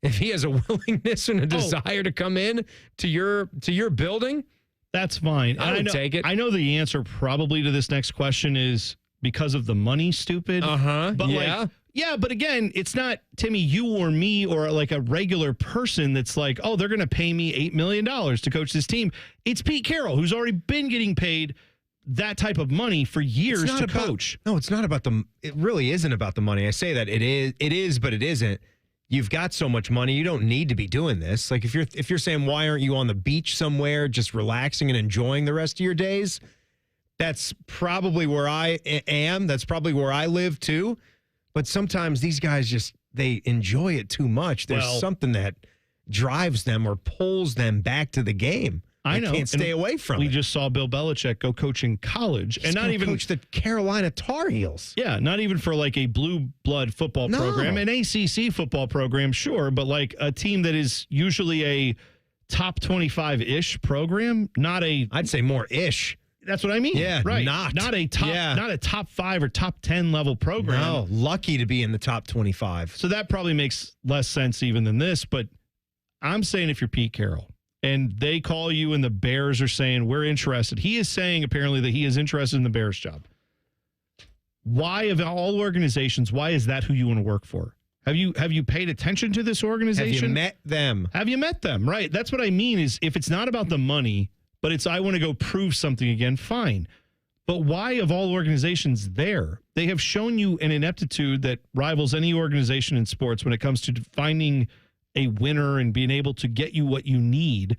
[SPEAKER 3] If he has a willingness and a desire to come in to your building,
[SPEAKER 2] that's fine.
[SPEAKER 3] I would take it.
[SPEAKER 2] I know the answer probably to this next question is because of the money, stupid.
[SPEAKER 3] But
[SPEAKER 2] like, Yeah, but again, it's not, Timmy, you or me or like a regular person that's like, oh, they're going to pay me $8 million to coach this team. It's Pete Carroll, who's already been getting paid that type of money for years to coach.
[SPEAKER 3] No, it's not about it really isn't about the money. I say that it is, but it isn't. You've got so much money, you don't need to be doing this. Like if you're saying, why aren't you on the beach somewhere just relaxing and enjoying the rest of your days? That's probably where I am. That's probably where I live too. But sometimes these guys they enjoy it too much. There's something that drives them or pulls them back to the game.
[SPEAKER 2] I know.
[SPEAKER 3] Can't stay away from it.
[SPEAKER 2] We just saw Bill Belichick go coach in college.
[SPEAKER 3] He's not even coach the Carolina Tar Heels.
[SPEAKER 2] Yeah, not even for like a blue blood football program. An ACC football program, sure, but like a team that is usually a top 25-ish program, not a...
[SPEAKER 3] I'd say more ish.
[SPEAKER 2] That's what I mean.
[SPEAKER 3] Yeah,
[SPEAKER 2] right.
[SPEAKER 3] not
[SPEAKER 2] a top 5 or top 10 level program.
[SPEAKER 3] No, lucky to be in the top 25.
[SPEAKER 2] So that probably makes less sense even than this, but I'm saying if you're Pete Carroll and they call you and the Bears are saying we're interested. He is saying apparently that he is interested in the Bears job. Why of all organizations, why is that who you want to work for? Have you paid attention to this organization?
[SPEAKER 3] Have you met them?
[SPEAKER 2] Have you met them? Right. That's what I mean is if it's not about the money, but it's I want to go prove something again, fine. But why of all organizations there? They have shown you an ineptitude that rivals any organization in sports when it comes to finding a winner and being able to get you what you need.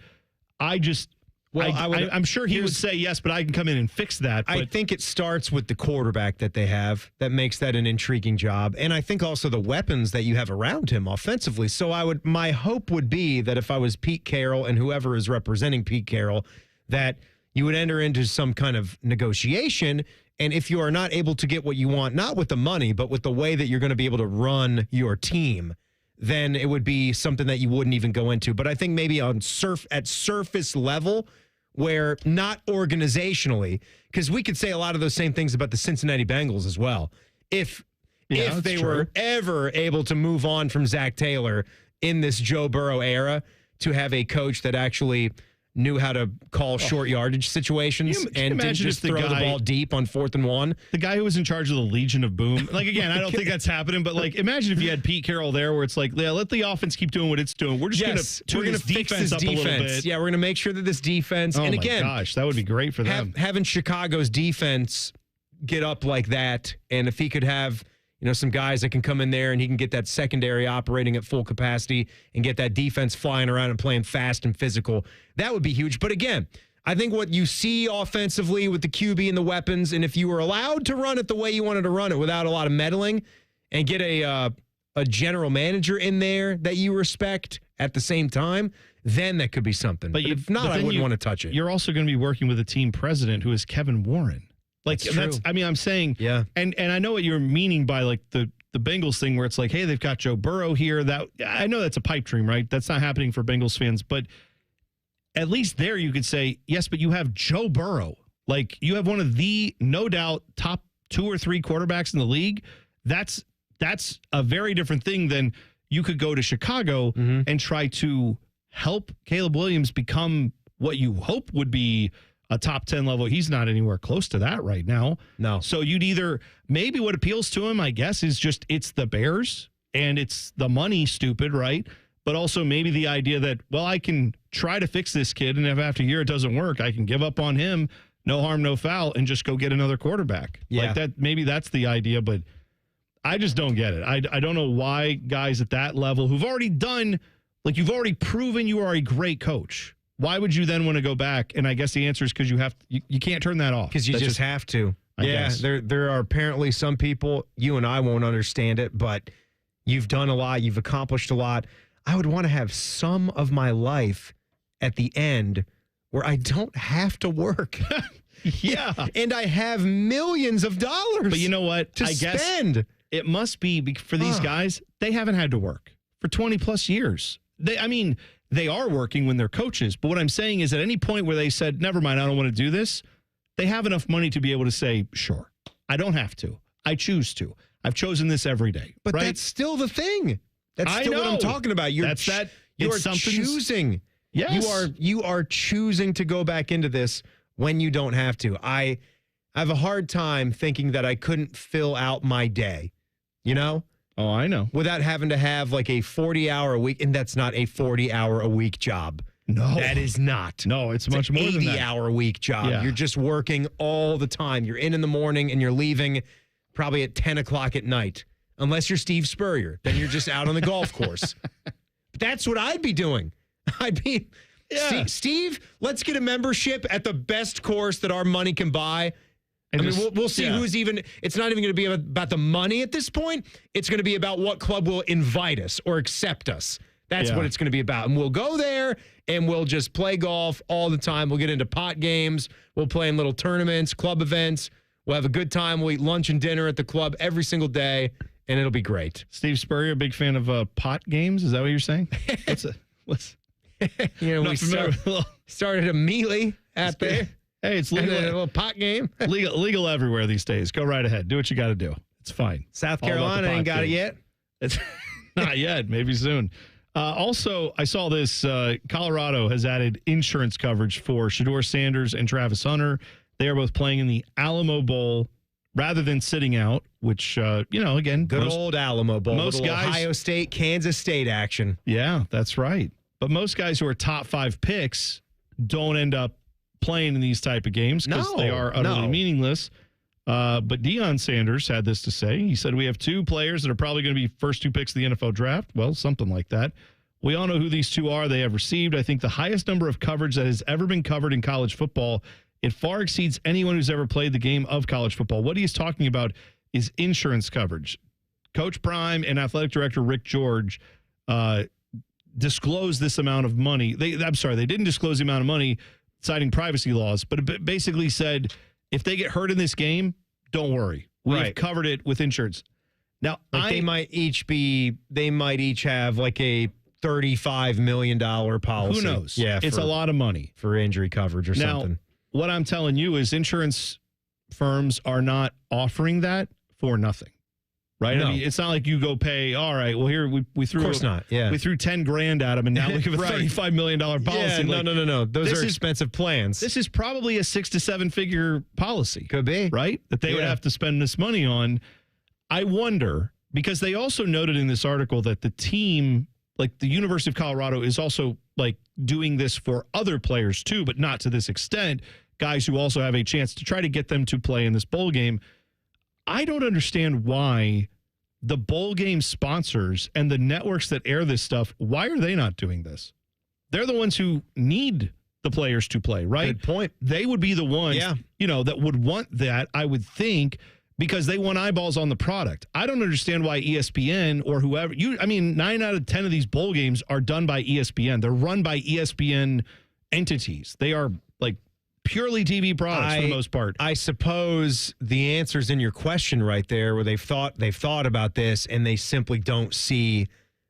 [SPEAKER 2] I'm sure he would say yes, but I can come in and fix that. But
[SPEAKER 3] I think it starts with the quarterback that they have that makes that an intriguing job. And I think also the weapons that you have around him offensively. So my hope would be that if I was Pete Carroll and whoever is representing Pete Carroll, that you would enter into some kind of negotiation. And if you are not able to get what you want, not with the money, but with the way that you're going to be able to run your team, then it would be something that you wouldn't even go into. But I think maybe at surface level, where not organizationally, because we could say a lot of those same things about the Cincinnati Bengals as well. If they were ever able to move on from Zach Taylor in this Joe Burrow era to have a coach that actually knew how to call short yardage situations and didn't just throw the ball deep on 4th and 1.
[SPEAKER 2] The guy who was in charge of the Legion of Boom. Like, again, I don't think that's happening, but like, imagine if you had Pete Carroll there where it's like, yeah, let the offense keep doing what it's doing. We're just going to fix this up a little bit.
[SPEAKER 3] Yeah, we're going to make sure that this defense,
[SPEAKER 2] and
[SPEAKER 3] again,
[SPEAKER 2] my gosh, that would be great for them.
[SPEAKER 3] Having Chicago's defense get up like that, and if he could have some guys that can come in there and he can get that secondary operating at full capacity and get that defense flying around and playing fast and physical, that would be huge. But again, I think what you see offensively with the QB and the weapons, and if you were allowed to run it the way you wanted to run it without a lot of meddling and get a general manager in there that you respect at the same time, then that could be something. But if not, I wouldn't want to touch it.
[SPEAKER 2] You're also going to be working with a team president who is Kevin Warren. Like that's I'm saying,
[SPEAKER 3] yeah.
[SPEAKER 2] And I know what you're meaning by like the Bengals thing where it's like, hey, they've got Joe Burrow here. That I know that's a pipe dream, right? That's not happening for Bengals fans, but at least there you could say, yes, but you have Joe Burrow. Like you have one of the no doubt top 2 or 3 quarterbacks in the league. That's a very different thing than you could go to Chicago and try to help Caleb Williams become what you hope would be a top 10 level. He's not anywhere close to that right now.
[SPEAKER 3] No.
[SPEAKER 2] So you'd either, maybe what appeals to him, I guess, is just it's the Bears and it's the money, stupid, right? But also maybe the idea that, well, I can try to fix this kid, and if after a year it doesn't work, I can give up on him, no harm, no foul, and just go get another quarterback.
[SPEAKER 3] Yeah.
[SPEAKER 2] Like that, maybe that's the idea, but I just don't get it. I don't know why guys at that level who've already done, like you've already proven you are a great coach. Why would you then want to go back? And I guess the answer is because you can't turn that off.
[SPEAKER 3] Because you just have to.
[SPEAKER 2] I guess.
[SPEAKER 3] There are apparently some people, you and I won't understand it, but you've done a lot, you've accomplished a lot. I would want to have some of my life at the end where I don't have to work.
[SPEAKER 2] Yeah.
[SPEAKER 3] And I have millions of dollars.
[SPEAKER 2] But you know what?
[SPEAKER 3] I
[SPEAKER 2] guess it must be for these guys, they haven't had to work for 20 plus years. They are working when they're coaches, but what I'm saying is at any point where they said, never mind, I don't want to do this, they have enough money to be able to say, sure, I don't have to. I choose to. I've chosen this every day.
[SPEAKER 3] But that's still the thing. That's still what I'm talking about. You're choosing.
[SPEAKER 2] Yes.
[SPEAKER 3] You are choosing to go back into this when you don't have to. I have a hard time thinking that I couldn't fill out my day,
[SPEAKER 2] Oh, I know.
[SPEAKER 3] Without having to have like a 40-hour a week, and that's not a 40-hour a week job.
[SPEAKER 2] No.
[SPEAKER 3] That is not.
[SPEAKER 2] No, it's much more than that.
[SPEAKER 3] 80-hour a week job.
[SPEAKER 2] Yeah.
[SPEAKER 3] You're just working all the time. You're in the morning and you're leaving probably at 10 o'clock at night. Unless you're Steve Spurrier. Then you're just out on the golf course. That's what I'd be doing. I'd be, Steve, let's get a membership at the best course that our money can buy.
[SPEAKER 2] And
[SPEAKER 3] we'll see who's even, it's not even going to be about the money at this point. It's going to be about what club will invite us or accept us. That's what it's going to be about. And we'll go there and we'll just play golf all the time. We'll get into pot games. We'll play in little tournaments, club events. We'll have a good time. We'll eat lunch and dinner at the club every single day, and it'll be great.
[SPEAKER 2] Steve Spurrier, a big fan of pot games. Is that what you're saying?
[SPEAKER 3] We started immediately out there.
[SPEAKER 2] Hey, it's legal.
[SPEAKER 3] A little pot game.
[SPEAKER 2] legal everywhere these days. Go right ahead. Do what you got to do. It's fine.
[SPEAKER 3] South Carolina ain't got it yet.
[SPEAKER 2] It's not yet. Maybe soon. Also, I saw this. Colorado has added insurance coverage for Shedeur Sanders and Travis Hunter. They are both playing in the Alamo Bowl rather than sitting out, which, again.
[SPEAKER 3] Good old Alamo Bowl.
[SPEAKER 2] Most guys,
[SPEAKER 3] Ohio State, Kansas State action.
[SPEAKER 2] Yeah, that's right. But most guys who are top 5 picks don't end up playing in these type of games because they are utterly meaningless. But Deion Sanders had this to say. He said, we have 2 players that are probably going to be first 2 picks of the NFL draft. Well, something like that. We all know who these 2 are. They have received, I think, the highest number of coverage that has ever been covered in college football. It far exceeds anyone who's ever played the game of college football. What he's talking about is insurance coverage. Coach Prime and athletic director Rick George disclosed this amount of money. They didn't disclose the amount of money, citing privacy laws, but it basically said, if they get hurt in this game, don't worry. We've covered it with insurance. Now,
[SPEAKER 3] they might each have like a $35 million policy.
[SPEAKER 2] Who knows?
[SPEAKER 3] Yeah,
[SPEAKER 2] it's a lot of money
[SPEAKER 3] for injury coverage or something.
[SPEAKER 2] What I'm telling you is insurance firms are not offering that for nothing. Right?
[SPEAKER 3] No.
[SPEAKER 2] I mean, it's not like you go pay, all right, well, here we threw.
[SPEAKER 3] Of course not. Yeah.
[SPEAKER 2] We threw $10,000 at them, and now we have a $35 million policy.
[SPEAKER 3] Yeah, no. Those are expensive plans.
[SPEAKER 2] This is probably a 6 to 7 figure policy.
[SPEAKER 3] Could be.
[SPEAKER 2] Right? That they would have to spend this money on. I wonder, because they also noted in this article that the team, like the University of Colorado, is also like doing this for other players too, but not to this extent. Guys who also have a chance to try to get them to play in this bowl game. I don't understand why the bowl game sponsors and the networks that air this stuff, why are they not doing this? They're the ones who need the players to play, right?
[SPEAKER 3] Good point.
[SPEAKER 2] They would be the ones, that would want that, I would think, because they want eyeballs on the product. I don't understand why ESPN or whoever, 9 out of 10 of these bowl games are done by ESPN. They're run by ESPN entities. They are like purely TV products for the most part.
[SPEAKER 3] I suppose the answer's in your question right there, where they've thought about this and they simply don't see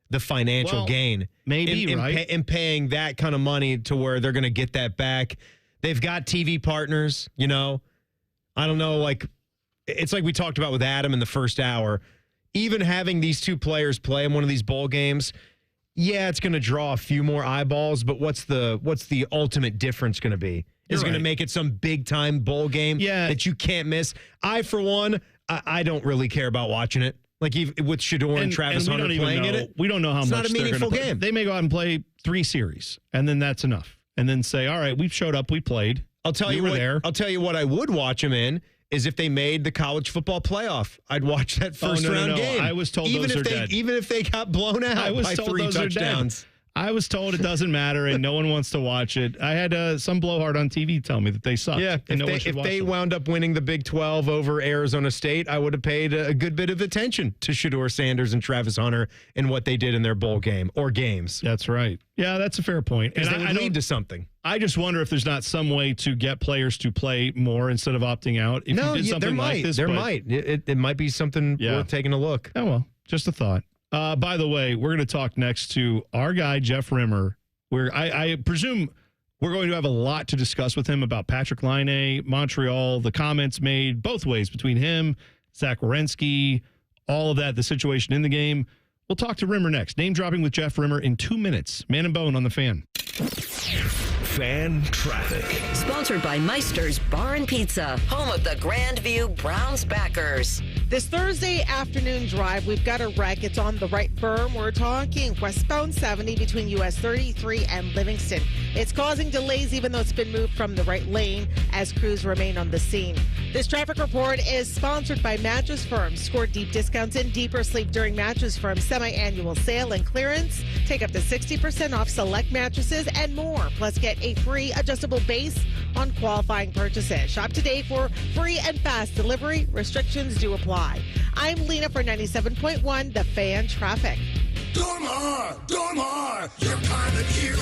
[SPEAKER 3] the financial gain.
[SPEAKER 2] Maybe, right?
[SPEAKER 3] In paying that kind of money to where they're going to get that back. They've got TV partners, I don't know, like, it's like we talked about with Adam in the first hour. Even having these 2 players play in one of these bowl games, it's going to draw a few more eyeballs, but what's the ultimate difference going to be? Is going to make it some big-time bowl game that you can't miss. I, for one, I don't really care about watching it. Like with Shedeur and Travis Hunter playing in it.
[SPEAKER 2] We don't know how much
[SPEAKER 3] it's not a meaningful game.
[SPEAKER 2] They may go out and play 3 series, and then that's enough. And then say, all right, we've showed up, we played.
[SPEAKER 3] I'll tell you what I would watch them in is if they made the college football playoff. I'd watch that first-round game.
[SPEAKER 2] I was told those are dead.
[SPEAKER 3] Even if they got blown out by 3 touchdowns.
[SPEAKER 2] I was told it doesn't matter and no one wants to watch it. I had some blowhard on TV tell me that they sucked.
[SPEAKER 3] Yeah, if they wound up winning the Big 12 over Arizona State, I would have paid a good bit of attention to Shedeur Sanders and Travis Hunter and what they did in their bowl game or games.
[SPEAKER 2] That's right. Yeah, that's a fair point.
[SPEAKER 3] And I lead to something.
[SPEAKER 2] I just wonder if there's not some way to get players to play more instead of opting out. If you did something like this,
[SPEAKER 3] there might. It might be something worth taking a look.
[SPEAKER 2] Oh, well, just a thought. By the way, we're going to talk next to our guy, Jeff Rimmer, where I presume we're going to have a lot to discuss with him about Patrick Laine, Montreal, the comments made both ways between him, Zach Werenski, all of that, the situation in the game. We'll talk to Rimmer next. Name dropping with Jeff Rimmer in 2 minutes. Man and Bone on the Fan.
[SPEAKER 1] Fan traffic.
[SPEAKER 5] Sponsored by Meister's Bar and Pizza, home of the Grandview Browns backers.
[SPEAKER 7] This Thursday afternoon drive, we've got a wreck. It's on the right berm. We're talking westbound 70 between US 33 and Livingston. It's causing delays even though it's been moved from the right lane as crews remain on the scene. This traffic report is sponsored by Mattress Firm. Score deep discounts and deeper sleep during Mattress Firm's semi-annual sale and clearance. Take up to 60% off select mattresses and more. Plus, get a free adjustable base on qualifying purchases. Shop today for free and fast delivery. Restrictions do apply. I'm Lena for 97.1 The Fan Traffic.
[SPEAKER 12] Dormar, you're kind of hero.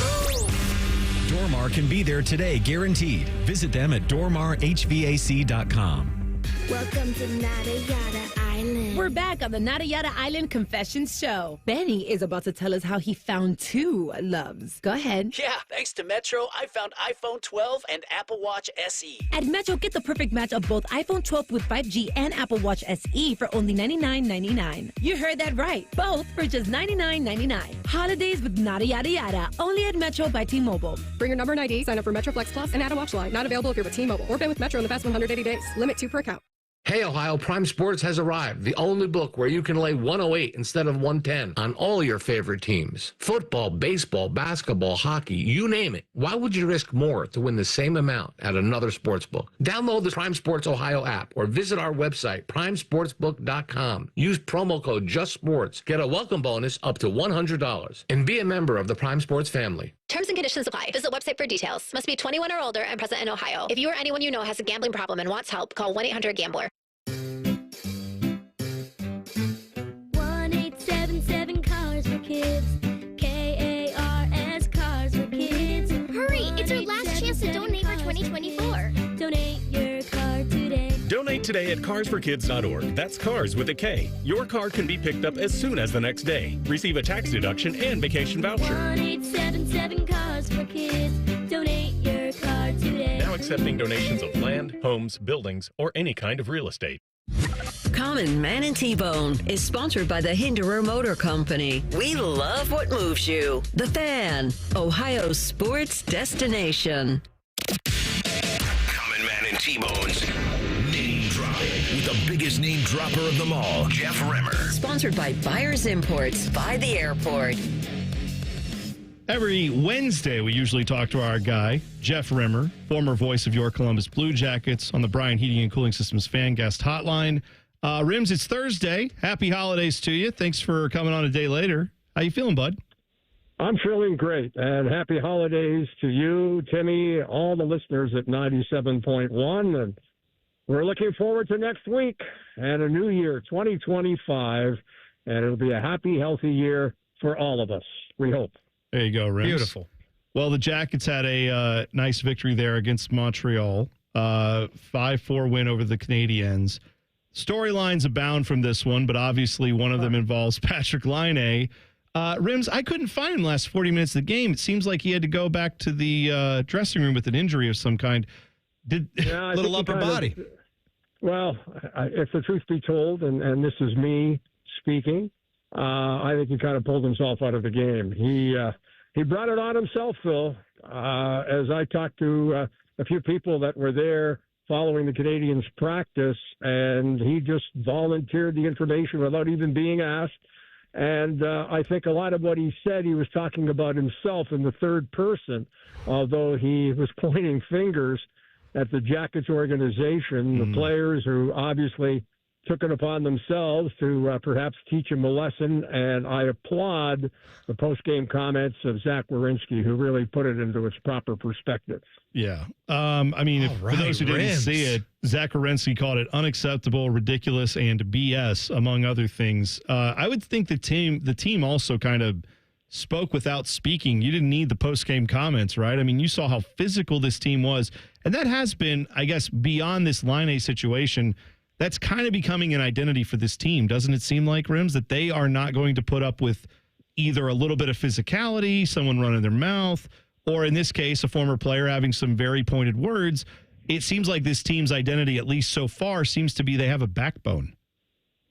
[SPEAKER 6] Dormar can be there today, guaranteed. Visit them at dormarhvac.com.
[SPEAKER 14] Welcome to Nada Yada Island. We're back on the Nada Yada Island Confessions Show. Benny is about to tell us how he found two loves. Go ahead.
[SPEAKER 19] Yeah, thanks to Metro, I found iPhone 12 and Apple Watch SE.
[SPEAKER 14] At Metro, get the perfect match of both iPhone 12 with 5G and Apple Watch SE for only $99.99. You heard that right. Both for just $99.99. Holidays with Nada Yada Yada. Only at Metro by T-Mobile.
[SPEAKER 20] Bring your number and ID, sign up for Metro Flex Plus, and add a watch line. Not available if you're with T-Mobile or been with Metro in the past 180 days. Limit 2 per account.
[SPEAKER 21] Hey Ohio, Prime Sports has arrived, the only book where you can lay 108 instead of 110 on all your favorite teams. Football, baseball, basketball, hockey, you name it. Why would you risk more to win the same amount at another sports book? Download the Prime Sports Ohio app or visit our website, primesportsbook.com. Use promo code JUSTSPORTS. Get a welcome bonus up to $100 and be a member of the Prime Sports family.
[SPEAKER 22] Terms and conditions apply. Visit website for details. Must be 21 or older and present in Ohio. If you or anyone you know has a gambling problem and wants help, call 1-800-GAMBLER.
[SPEAKER 14] 1877 Cars for Kids. KARS Cars for Kids.
[SPEAKER 23] Hurry! It's our last chance to donate for 2024.
[SPEAKER 14] Donate your car today.
[SPEAKER 26] Donate today at carsforkids.org. That's cars with a K. Your car can be picked up as soon as the next day. Receive a tax deduction and vacation voucher.
[SPEAKER 14] 1877 Cars for Kids. Donate your car today.
[SPEAKER 26] Now accepting donations of land, homes, buildings, or any kind of real estate.
[SPEAKER 5] Common Man and T-Bone is sponsored by the Hinderer Motor Company. We love what moves you. The Fan, Ohio's sports destination.
[SPEAKER 1] Common Man and T-Bone's Name Drop with the biggest name dropper of them all, Jeff Rimmer.
[SPEAKER 5] Sponsored by Buyers Imports by the airport.
[SPEAKER 2] Every Wednesday, we usually talk to our guy, Jeff Rimmer, former voice of your Columbus Blue Jackets, on the Bryan Heating and Cooling Systems fan guest hotline. Rims, it's Thursday. Happy holidays to you. Thanks for coming on a day later. How you feeling, bud?
[SPEAKER 24] I'm feeling great, and happy holidays to you, Timmy, all the listeners at 97.1, and we're looking forward to next week and a new year, 2025, and it'll be a happy, healthy year for all of us, we hope.
[SPEAKER 2] There you go, Rims.
[SPEAKER 3] Beautiful.
[SPEAKER 2] Well, the Jackets had a nice victory there against Montreal, 5-4 win over the Canadiens. Storylines abound from this one, but obviously one of them involves Patrick Laine. Rims, I couldn't find him the last 40 minutes of the game. It seems like he had to go back to the dressing room with an injury of some kind.
[SPEAKER 3] Little upper body.
[SPEAKER 24] If the truth be told, and this is me speaking, I think he kind of pulled himself out of the game. He brought it on himself, Phil. As I talked to a few people that were there following the Canadiens' practice, and he just volunteered the information without even being asked. And I think a lot of what he said, he was talking about himself in the third person, although he was pointing fingers at the Jackets organization, the players who obviously took it upon themselves to perhaps teach him a lesson. And I applaud the post-game comments of Zach Werenski, who really put it into its proper perspective.
[SPEAKER 2] Yeah. For those who didn't see it, Zach Werenski called it unacceptable, ridiculous, and BS, among other things. I would think the team also kind of spoke without speaking. You didn't need the post-game comments, right? I mean, you saw how physical this team was. And that has been, I guess, beyond this Laine situation, that's kind of becoming an identity for this team. Doesn't it seem like, Rims, that they are not going to put up with either a little bit of physicality, someone running their mouth, or in this case, a former player having some very pointed words? It seems like this team's identity, at least so far, seems to be they have a backbone.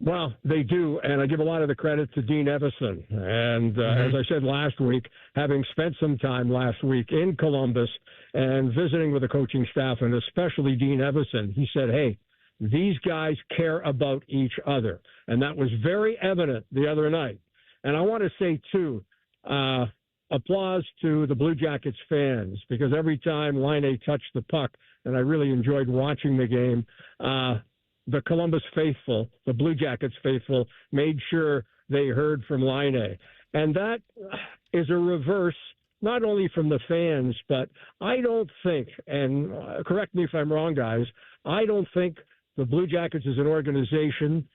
[SPEAKER 24] Well, they do, and I give a lot of the credit to Dean Evison. And as I said last week, having spent some time last week in Columbus and visiting with the coaching staff, and especially Dean Evison, he said, hey, These guys care about each other. And that was very evident the other night. And I want to say, too, applause to the Blue Jackets fans, because every time Laine touched the puck, and I really enjoyed watching the game, the Columbus faithful, the Blue Jackets faithful, made sure they heard from Laine. And that is a reverse, not only from the fans, but I don't think, and correct me if I'm wrong, guys, I don't think the Blue Jackets as an organization,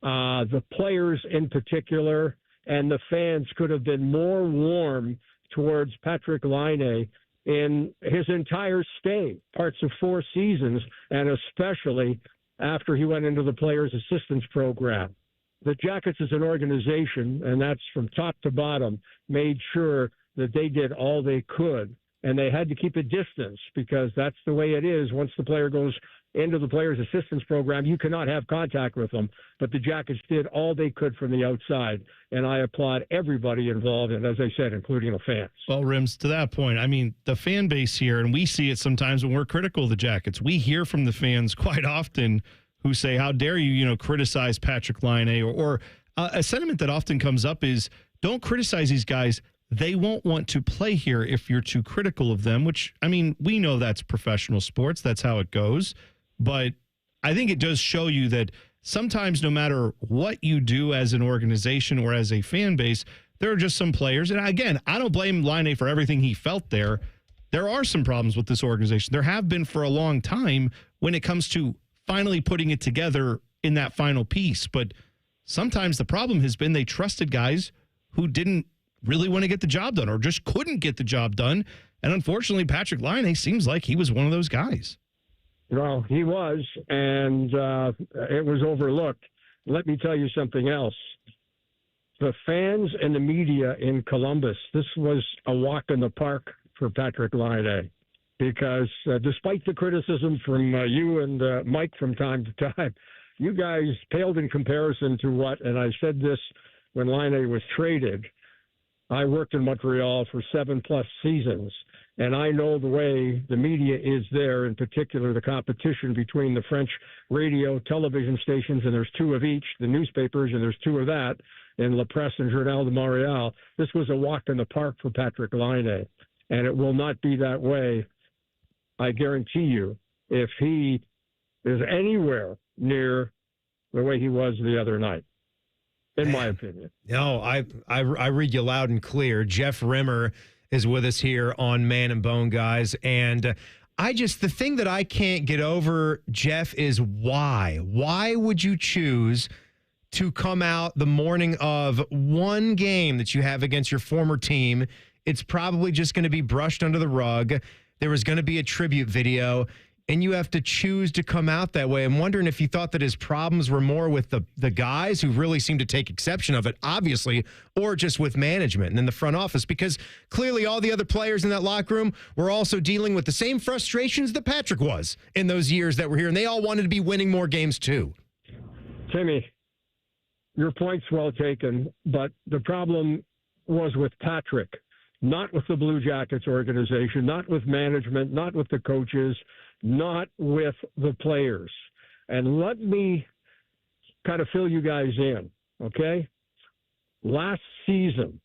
[SPEAKER 24] the players in particular, and the fans could have been more warm towards Patrik Laine in his entire stay, parts of 4 seasons, and especially after he went into the Players Assistance Program. The Jackets as an organization, and that's from top to bottom, made sure that they did all they could, and they had to keep a distance because that's the way it is. Once the player goes into the Players Assistance Program, you cannot have contact with them. But the Jackets did all they could from the outside, and I applaud everybody involved, and as I said, including the fans.
[SPEAKER 2] Well, Rims, to that point, I mean, the fan base here, and we see it sometimes when we're critical of the Jackets, we hear from the fans quite often who say, how dare you, criticize Patrik Laine, or a sentiment that often comes up is, don't criticize these guys. They won't want to play here if you're too critical of them, which, I mean, we know that's professional sports. That's how it goes. But I think it does show you that sometimes no matter what you do as an organization or as a fan base, there are just some players. And again, I don't blame Laine for everything he felt there. There are some problems with this organization. There have been for a long time when it comes to finally putting it together in that final piece. But sometimes the problem has been they trusted guys who didn't really want to get the job done or just couldn't get the job done. And unfortunately, Patrik Laine seems like he was one of those guys.
[SPEAKER 24] Well, he was, and it was overlooked. Let me tell you something else. The fans and the media in Columbus, this was a walk in the park for Patrik Laine, because despite the criticism from you and Mike from time to time, you guys paled in comparison to what, and I said this when Laine was traded, I worked in Montreal for 7+ seasons, and I know the way the media is there, in particular the competition between the French radio, television stations, and there's 2 of each, the newspapers, and there's 2 of that, in La Presse and Journal de Montréal. This was a walk in the park for Patrik Laine, and it will not be that way, I guarantee you, if he is anywhere near the way he was the other night. In my opinion.
[SPEAKER 3] No, I read you loud and clear. Jeff Rimmer is with us here on Man and Bone, guys. And the thing that I can't get over, Jeff, is why? Why would you choose to come out the morning of one game that you have against your former team? It's probably just going to be brushed under the rug. There was going to be a tribute video, and you have to choose to come out that way. I'm wondering if you thought that his problems were more with the guys who really seem to take exception of it, obviously, or just with management and in the front office, because clearly all the other players in that locker room were also dealing with the same frustrations that Patrik was in those years that were here, and they all wanted to be winning more games too.
[SPEAKER 24] Timmy, your point's well taken, but the problem was with Patrik, not with the Blue Jackets organization, not with management, not with the coaches, not with the players. And let me kind of fill you guys in, okay? Last season,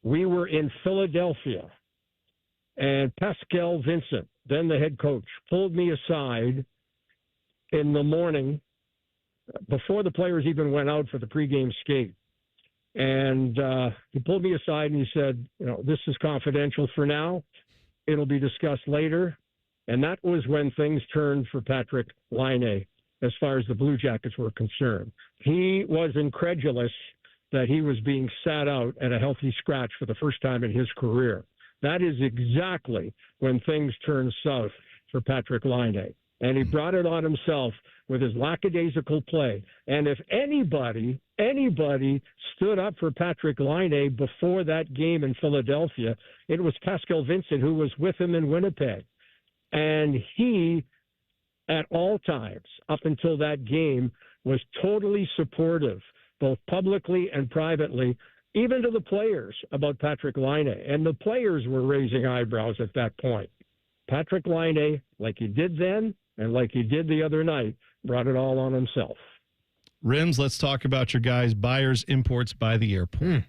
[SPEAKER 24] we were in Philadelphia, and Pascal Vincent, then the head coach, pulled me aside in the morning before the players even went out for the pregame skate. And he pulled me aside and he said, this is confidential for now. It'll be discussed later. And that was when things turned for Patrik Laine as far as the Blue Jackets were concerned. He was incredulous that he was being sat out at a healthy scratch for the first time in his career. That is exactly when things turned south for Patrik Laine. And he brought it on himself with his lackadaisical play. And if anybody stood up for Patrik Laine before that game in Philadelphia, it was Pascal Vincent, who was with him in Winnipeg. And he, at all times, up until that game, was totally supportive, both publicly and privately, even to the players, about Patrik Laine. And the players were raising eyebrows at that point. Patrik Laine, like he did then, and like he did the other night, brought it all on himself.
[SPEAKER 2] Rims, let's talk about your guys, Buyers Imports by the Airport.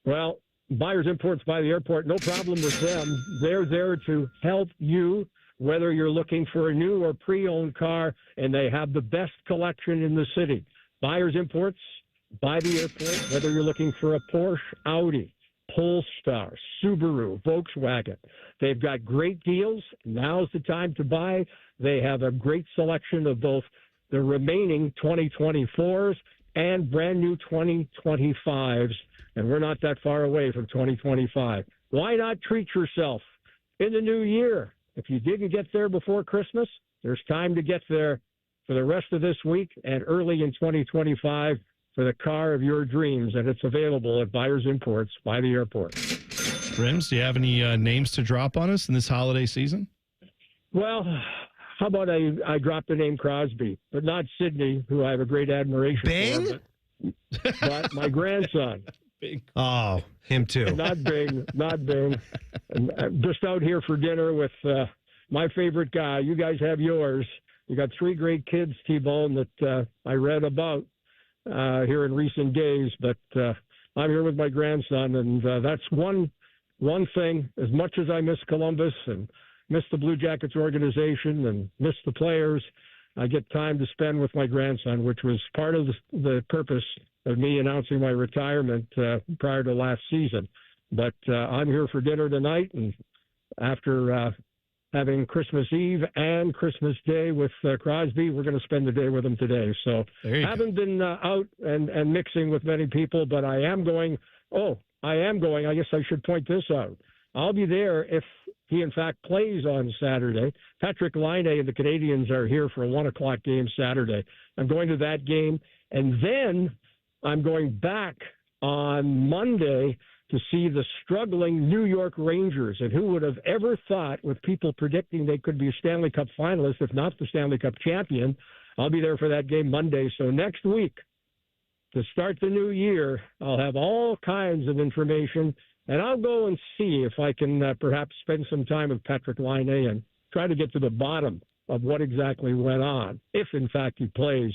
[SPEAKER 24] Well, Buyers Imports by the Airport, no problem with them. They're there to help you, whether you're looking for a new or pre-owned car, and they have the best collection in the city. Buyers Imports by the Airport, whether you're looking for a Porsche, Audi, Polestar, Subaru, Volkswagen. They've got great deals. Now's the time to buy. They have a great selection of both the remaining 2024s and brand new 2025s. And we're not that far away from 2025. Why not treat yourself in the new year? If you didn't get there before Christmas, there's time to get there for the rest of this week and early in 2025 for the car of your dreams. And it's available at Buyers Imports by the Airport.
[SPEAKER 2] Rims, do you have any names to drop on us in this holiday season?
[SPEAKER 24] Well, how about I drop the name Crosby, but not Sidney, who I have a great admiration for. But my grandson.
[SPEAKER 3] Oh, him too.
[SPEAKER 24] Not Bing. I'm just out here for dinner with my favorite guy. You guys have yours. You got 3 great kids, T-Bone, that I read about here in recent days. But I'm here with my grandson, and that's one thing. As much as I miss Columbus and miss the Blue Jackets organization and miss the players, I get time to spend with my grandson, which was part of the purpose of me announcing my retirement prior to last season. But I'm here for dinner tonight, and after having Christmas Eve and Christmas Day with Crosby, we're going to spend the day with him today. So I haven't been out and mixing with many people, but I am going. I guess I should point this out. I'll be there if he, in fact, plays on Saturday. Patrick Laine and the Canadians are here for a 1 o'clock game Saturday. I'm going to that game, and then I'm going back on Monday to see the struggling New York Rangers. And who would have ever thought, with people predicting they could be a Stanley Cup finalist, if not the Stanley Cup champion, I'll be there for that game Monday. So next week, to start the new year, I'll have all kinds of information, and I'll go and see if I can perhaps spend some time with Patrick Laine and try to get to the bottom of what exactly went on, if in fact he plays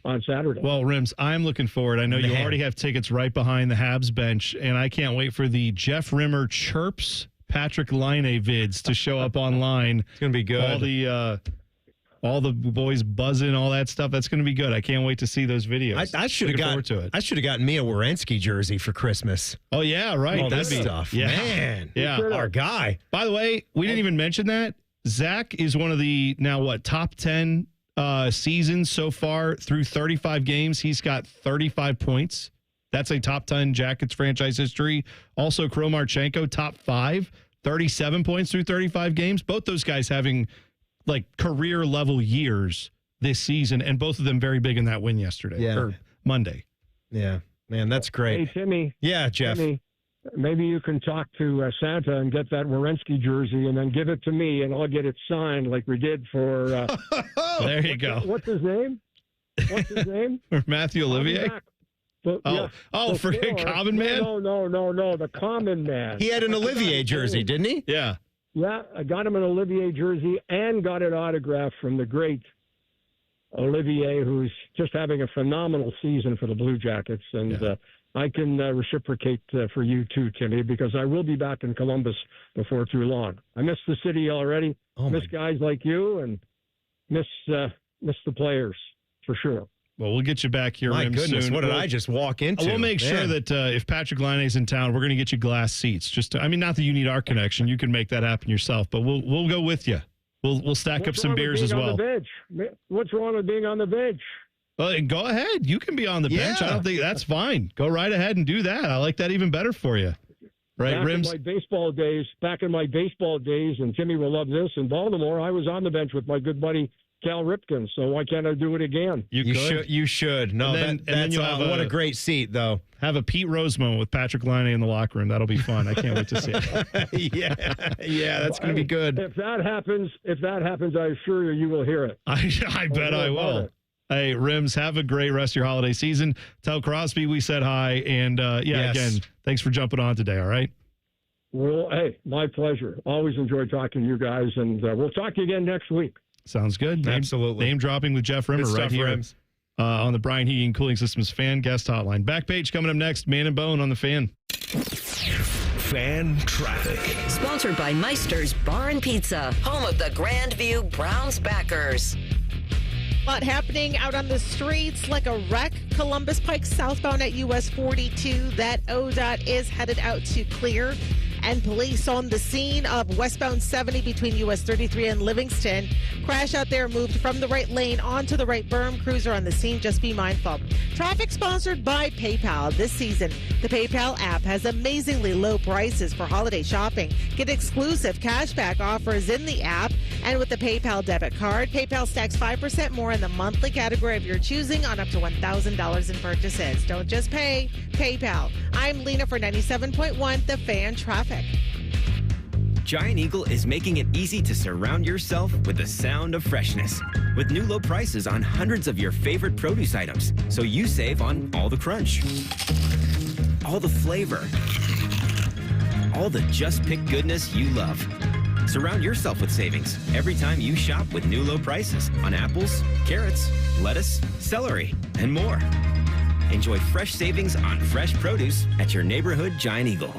[SPEAKER 24] on Saturday.
[SPEAKER 2] Well, Rims, I'm looking forward. I know you already have tickets right behind the Habs bench, and I can't wait for the Jeff Rimmer chirps Patrick Laine vids to show up online.
[SPEAKER 3] It's going to be good.
[SPEAKER 2] All the boys buzzing, all that stuff. That's going to be good. I can't wait to see those videos.
[SPEAKER 3] I should have gotten me a Werenski jersey for Christmas.
[SPEAKER 2] Oh yeah, right.
[SPEAKER 3] All that stuff.
[SPEAKER 2] Yeah.
[SPEAKER 3] Man.
[SPEAKER 2] Yeah.
[SPEAKER 3] Our guy.
[SPEAKER 2] By the way, we didn't even mention that. Zach is one of the top 10 seasons so far through 35 games. He's got 35 points. That's a top 10 Jackets franchise history. Also, Kromarchenko, top 5, 37 points through 35 games. Both those guys having like career level years this season, and both of them very big in that win yesterday or Monday.
[SPEAKER 3] Yeah, man, that's great.
[SPEAKER 24] Hey, Timmy.
[SPEAKER 3] Yeah, Jeff.
[SPEAKER 24] Timmy, maybe you can talk to Santa and get that Werenski jersey and then give it to me, and I'll get it signed like we did for.
[SPEAKER 2] There you go.
[SPEAKER 24] What's his name?
[SPEAKER 2] Matthew Olivier.
[SPEAKER 24] But,
[SPEAKER 2] forget Common Man?
[SPEAKER 24] No, the Common Man.
[SPEAKER 3] He had an Olivier jersey, didn't he?
[SPEAKER 2] Yeah.
[SPEAKER 24] Yeah, I got him an Olivier jersey and got it autographed from the great Olivier, who's just having a phenomenal season for the Blue Jackets. And I can reciprocate for you too, Timmy, because I will be back in Columbus before too long. I miss the city already. Miss guys like you and miss the players for sure.
[SPEAKER 2] Well, we'll get you back here.
[SPEAKER 3] My goodness,
[SPEAKER 2] soon.
[SPEAKER 3] what did I just walk into?
[SPEAKER 2] We'll make sure that if Patrick Laine's in town, we're going to get you glass seats. Not that you need our connection; you can make that happen yourself. But we'll go with you. We'll stack up some beers as well.
[SPEAKER 24] On the bench? What's wrong with being on the bench?
[SPEAKER 2] Well, go ahead. You can be on the bench. I don't think that's fine. Go right ahead and do that. I like that even better for you. Right, Rims?
[SPEAKER 24] Back in my baseball days, and Timmy will love this, in Baltimore, I was on the bench with my good buddy Cal Ripken, so why can't I do it again?
[SPEAKER 3] You should. No, that's what a great seat, though.
[SPEAKER 2] Have a Pete Rose moment with Patrick Laine in the locker room. That'll be fun. I can't wait to see it.
[SPEAKER 3] Yeah, that's going to be good.
[SPEAKER 24] If that happens, I assure you will hear it.
[SPEAKER 2] I bet I will. Hey, Rims, have a great rest of your holiday season. Tell Crosby we said hi, and again, thanks for jumping on today, all right?
[SPEAKER 24] Well, hey, my pleasure. Always enjoy talking to you guys, and we'll talk to you again next week.
[SPEAKER 2] Sounds good.
[SPEAKER 3] Absolutely.
[SPEAKER 2] Name dropping with Jeff Rimmer right here on the Brian Heating Cooling Systems Fan Guest Hotline. Backpage coming up next. Man and Bone on the Fan.
[SPEAKER 1] Fan traffic.
[SPEAKER 5] Sponsored by Meister's Bar and Pizza, home of the Grandview Browns backers.
[SPEAKER 7] A lot happening out on the streets, like a wreck. Columbus Pike southbound at US 42. That ODOT is headed out to clear. And police on the scene of westbound 70 between US 33 and Livingston. Crash out there moved from the right lane onto the right berm. Cruiser on the scene. Just be mindful. Traffic sponsored by PayPal. This season, the PayPal app has amazingly low prices for holiday shopping. Get exclusive cashback offers in the app. And with the PayPal debit card, PayPal stacks 5% more in the monthly category of your choosing on up to $1,000 in purchases. Don't just pay. PayPal. I'm Lena for 97.1 The Fan Traffic.
[SPEAKER 4] Giant Eagle is making it easy to surround yourself with the sound of freshness. With new low prices on hundreds of your favorite produce items, so you save on all the crunch, all the flavor, all the just-picked goodness you love. Surround yourself with savings every time you shop with new low prices on apples, carrots, lettuce, celery, and more. Enjoy fresh savings on fresh produce at your neighborhood Giant Eagle.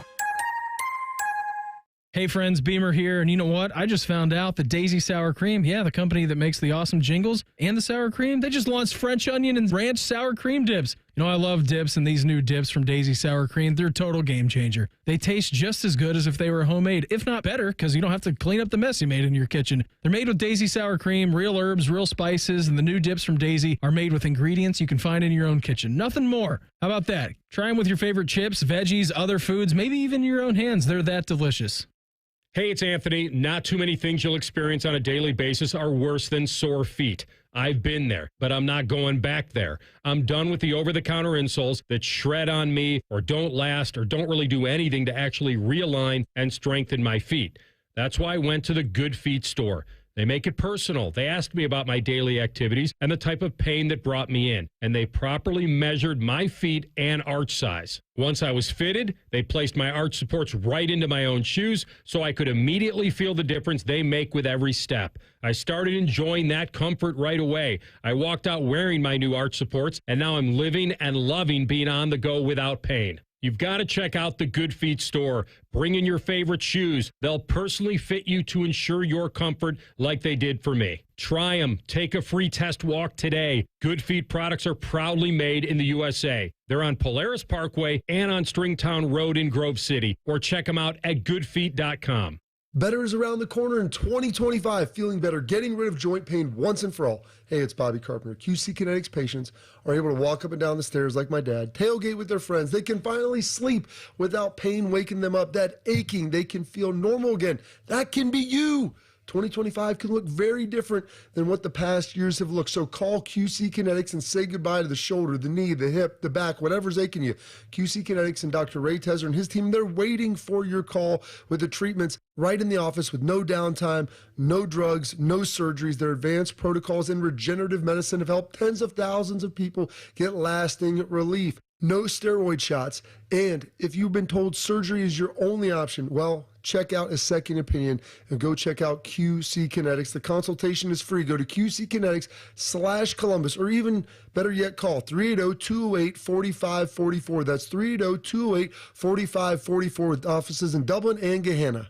[SPEAKER 9] Hey friends, Beamer here, and you know what? I just found out that Daisy Sour Cream, the company that makes the awesome jingles and the sour cream, they just launched French onion and ranch sour cream dips. You know, I love dips, and these new dips from Daisy Sour Cream, they're a total game changer. They taste just as good as if they were homemade, if not better, because you don't have to clean up the mess you made in your kitchen. They're made with Daisy Sour Cream, real herbs, real spices, and the new dips from Daisy are made with ingredients you can find in your own kitchen. Nothing more. How about that? Try them with your favorite chips, veggies, other foods, maybe even your own hands. They're that delicious.
[SPEAKER 15] Hey, it's Anthony. Not too many things you'll experience on a daily basis are worse than sore feet. I've been there, but I'm not going back there. I'm done with the over-the-counter insoles that shred on me or don't last or don't really do anything to actually realign and strengthen my feet. That's why I went to the Good Feet store. They make it personal. They asked me about my daily activities and the type of pain that brought me in, and they properly measured my feet and arch size. Once I was fitted, they placed my arch supports right into my own shoes so I could immediately feel the difference they make with every step. I started enjoying that comfort right away. I walked out wearing my new arch supports, and now I'm living and loving being on the go without pain. You've got to check out the Good Feet store. Bring in your favorite shoes. They'll personally fit you to ensure your comfort like they did for me. Try them. Take a free test walk today. Good Feet products are proudly made in the USA. They're on Polaris Parkway and on Stringtown Road in Grove City. Or check them out at goodfeet.com.
[SPEAKER 10] Better is around the corner in 2025. Feeling better, getting rid of joint pain once and for all. Hey, it's Bobby Carpenter. QC Kinetics patients are able to walk up and down the stairs like my dad, tailgate with their friends. They can finally sleep without pain waking them up. That aching, they can feel normal again. That can be you. 2025 can look very different than what the past years have looked. So call QC Kinetics and say goodbye to the shoulder, the knee, the hip, the back, whatever's aching you. QC Kinetics and Dr. Ray Tezer and his team, they're waiting for your call with the treatments right in the office with no downtime, no drugs, no surgeries. Their advanced protocols in regenerative medicine have helped tens of thousands of people get lasting relief. No steroid shots. And if you've been told surgery is your only option, well, check out a second opinion and go check out QC Kinetics. The consultation is free. Go to QC Kinetics/Columbus, or even better yet, call 380-208-4544. That's 380-208-4544 with offices in Dublin and Gahanna.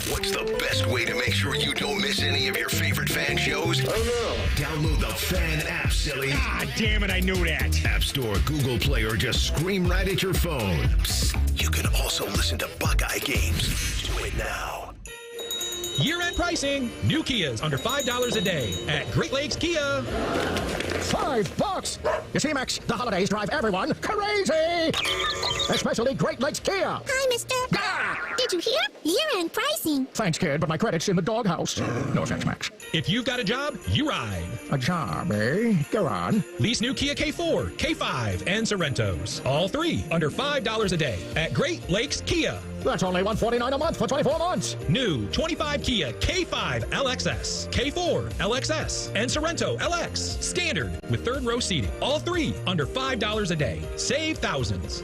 [SPEAKER 1] What's the best way to make sure you don't miss any of your favorite fan shows? Oh no! Download the Fan app, silly.
[SPEAKER 11] Ah, damn it, I knew that.
[SPEAKER 1] App Store, Google Play, or just scream right at your phone. Psst, you can also listen to Buckeye games. Do it now.
[SPEAKER 13] Year-end pricing. New Kias under $5 a day at Great Lakes Kia.
[SPEAKER 25] $5? You see, Max, the holidays drive everyone crazy. Especially Great Lakes Kia.
[SPEAKER 23] Hi, mister. Did you hear? Year-end pricing.
[SPEAKER 25] Thanks, kid, but my credit's in the doghouse. No offense, Max.
[SPEAKER 13] If you've got a job, you ride.
[SPEAKER 25] A job, eh? Go on.
[SPEAKER 13] Lease new Kia K4, K5, and Sorrentos. All three under $5 a day at Great Lakes Kia.
[SPEAKER 25] That's only $149 a month for 24 months.
[SPEAKER 13] New 25 Kia K5 LXS, K4 LXS, and Sorrento LX. Standard with third row seating. All three under $5 a day. Save thousands.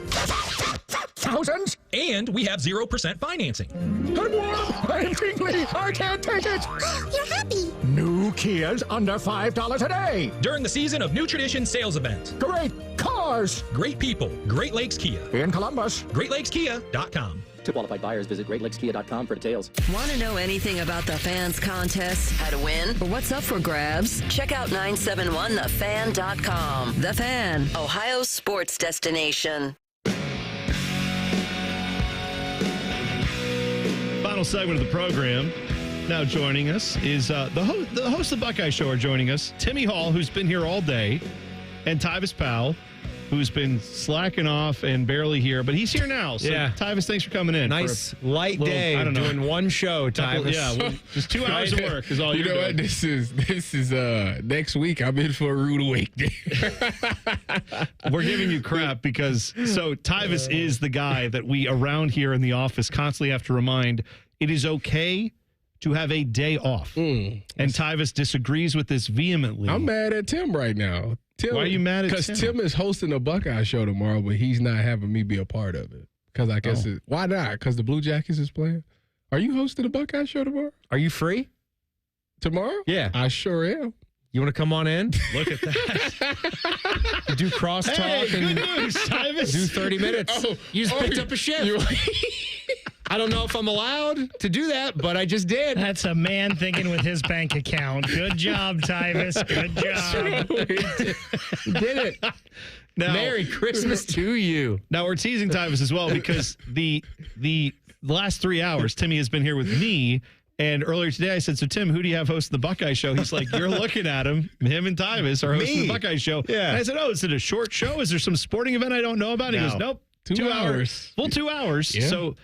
[SPEAKER 25] Thousands?
[SPEAKER 13] And we have 0% financing.
[SPEAKER 25] I'm warm. I'm tingly. I can't take it.
[SPEAKER 23] You're happy.
[SPEAKER 25] New new Kias under $5 a day.
[SPEAKER 13] During the Season of New Tradition sales event.
[SPEAKER 25] Great cars.
[SPEAKER 13] Great people. Great Lakes Kia.
[SPEAKER 25] In Columbus.
[SPEAKER 13] GreatLakesKia.com.
[SPEAKER 6] To qualified buyers, visit GreatLakesKia.com for details.
[SPEAKER 5] Want to know anything about the Fans contest, how to win, or what's up for grabs? Check out 971thefan.com. The Fan, Ohio's sports destination.
[SPEAKER 2] Final segment of the program. Now joining us is the host of the Buckeye Show are joining us. Timmy Hall, who's been here all day, and Tyvis Powell, who's been slacking off and barely here, but he's here now. So,
[SPEAKER 3] yeah.
[SPEAKER 2] Tyvis, thanks for coming in.
[SPEAKER 3] Nice light day. I don't know. Doing one show, Tyvis.
[SPEAKER 2] Yeah, just 2 hours of work is all you're doing.
[SPEAKER 8] You know what? This is next week. I'm in for a rude awakening.
[SPEAKER 2] We're giving you crap because Tyvis is the guy that we around here in the office constantly have to remind it is okay to have a day off. And Tyvis disagrees with this vehemently.
[SPEAKER 8] I'm mad at Tim right now.
[SPEAKER 2] Why are you mad at Tim?
[SPEAKER 8] Because Tim is hosting a Buckeye show tomorrow, but he's not having me be a part of it. Because I guess why not? Because the Blue Jackets is playing. Are you hosting a Buckeye show tomorrow?
[SPEAKER 3] Are you free?
[SPEAKER 8] Tomorrow?
[SPEAKER 3] Yeah.
[SPEAKER 8] I sure am.
[SPEAKER 3] You want to come on in?
[SPEAKER 2] Look at that.
[SPEAKER 3] Do crosstalk and
[SPEAKER 2] good news, Tyvis.
[SPEAKER 3] do 30 minutes. You just picked up a shift. I don't know if I'm allowed to do that, but I just did.
[SPEAKER 11] That's a man thinking with his bank account. Good job, Tyvis. Good job.
[SPEAKER 3] Did it.
[SPEAKER 2] Now,
[SPEAKER 3] Merry Christmas to you.
[SPEAKER 2] Now we're teasing Tyvis as well because the last 3 hours, Timmy has been here with me. And earlier today, I said, so Tim, who do you have hosting the Buckeye Show? He's like, you're looking at him. Him and Tyvis are hosting the Buckeye Show.
[SPEAKER 3] Yeah.
[SPEAKER 2] And I said, is it a short show? Is there some sporting event I don't know about? He goes, nope.
[SPEAKER 8] 2 hours.
[SPEAKER 2] Full 2 hours.
[SPEAKER 8] Yeah.
[SPEAKER 2] So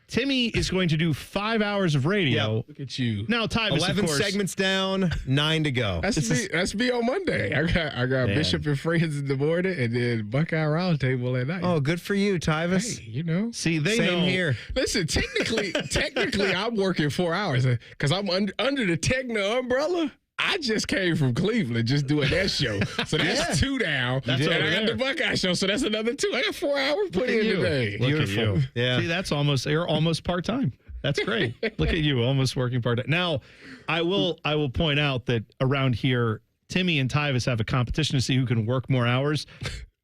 [SPEAKER 2] Timmy is going to do 5 hours of radio.
[SPEAKER 8] Yep. Look at you.
[SPEAKER 2] Now, Tyvis,
[SPEAKER 3] 11
[SPEAKER 2] of course,
[SPEAKER 3] segments down, 9 to go.
[SPEAKER 8] That's me on Monday. I got Bishop and Friends in the morning and then Buckeye Roundtable at night.
[SPEAKER 3] Oh, good for you, Tyvis.
[SPEAKER 8] Hey, you know.
[SPEAKER 2] See, they
[SPEAKER 3] Same
[SPEAKER 2] know.
[SPEAKER 3] here.
[SPEAKER 8] Listen, technically, I'm working 4 hours because I'm under the Techno umbrella. I just came from Cleveland just doing that show. So that's 2 down.
[SPEAKER 2] That's
[SPEAKER 8] and
[SPEAKER 2] over
[SPEAKER 8] I got
[SPEAKER 2] there.
[SPEAKER 8] the Buckeye show, so that's another 2. I got 4 hours put in today.
[SPEAKER 2] Beautiful.
[SPEAKER 3] Yeah.
[SPEAKER 2] See, you're almost part-time. That's great. Look at you, almost working part-time. Now, I will point out that around here, Timmy and Tyvis have a competition to see who can work more hours.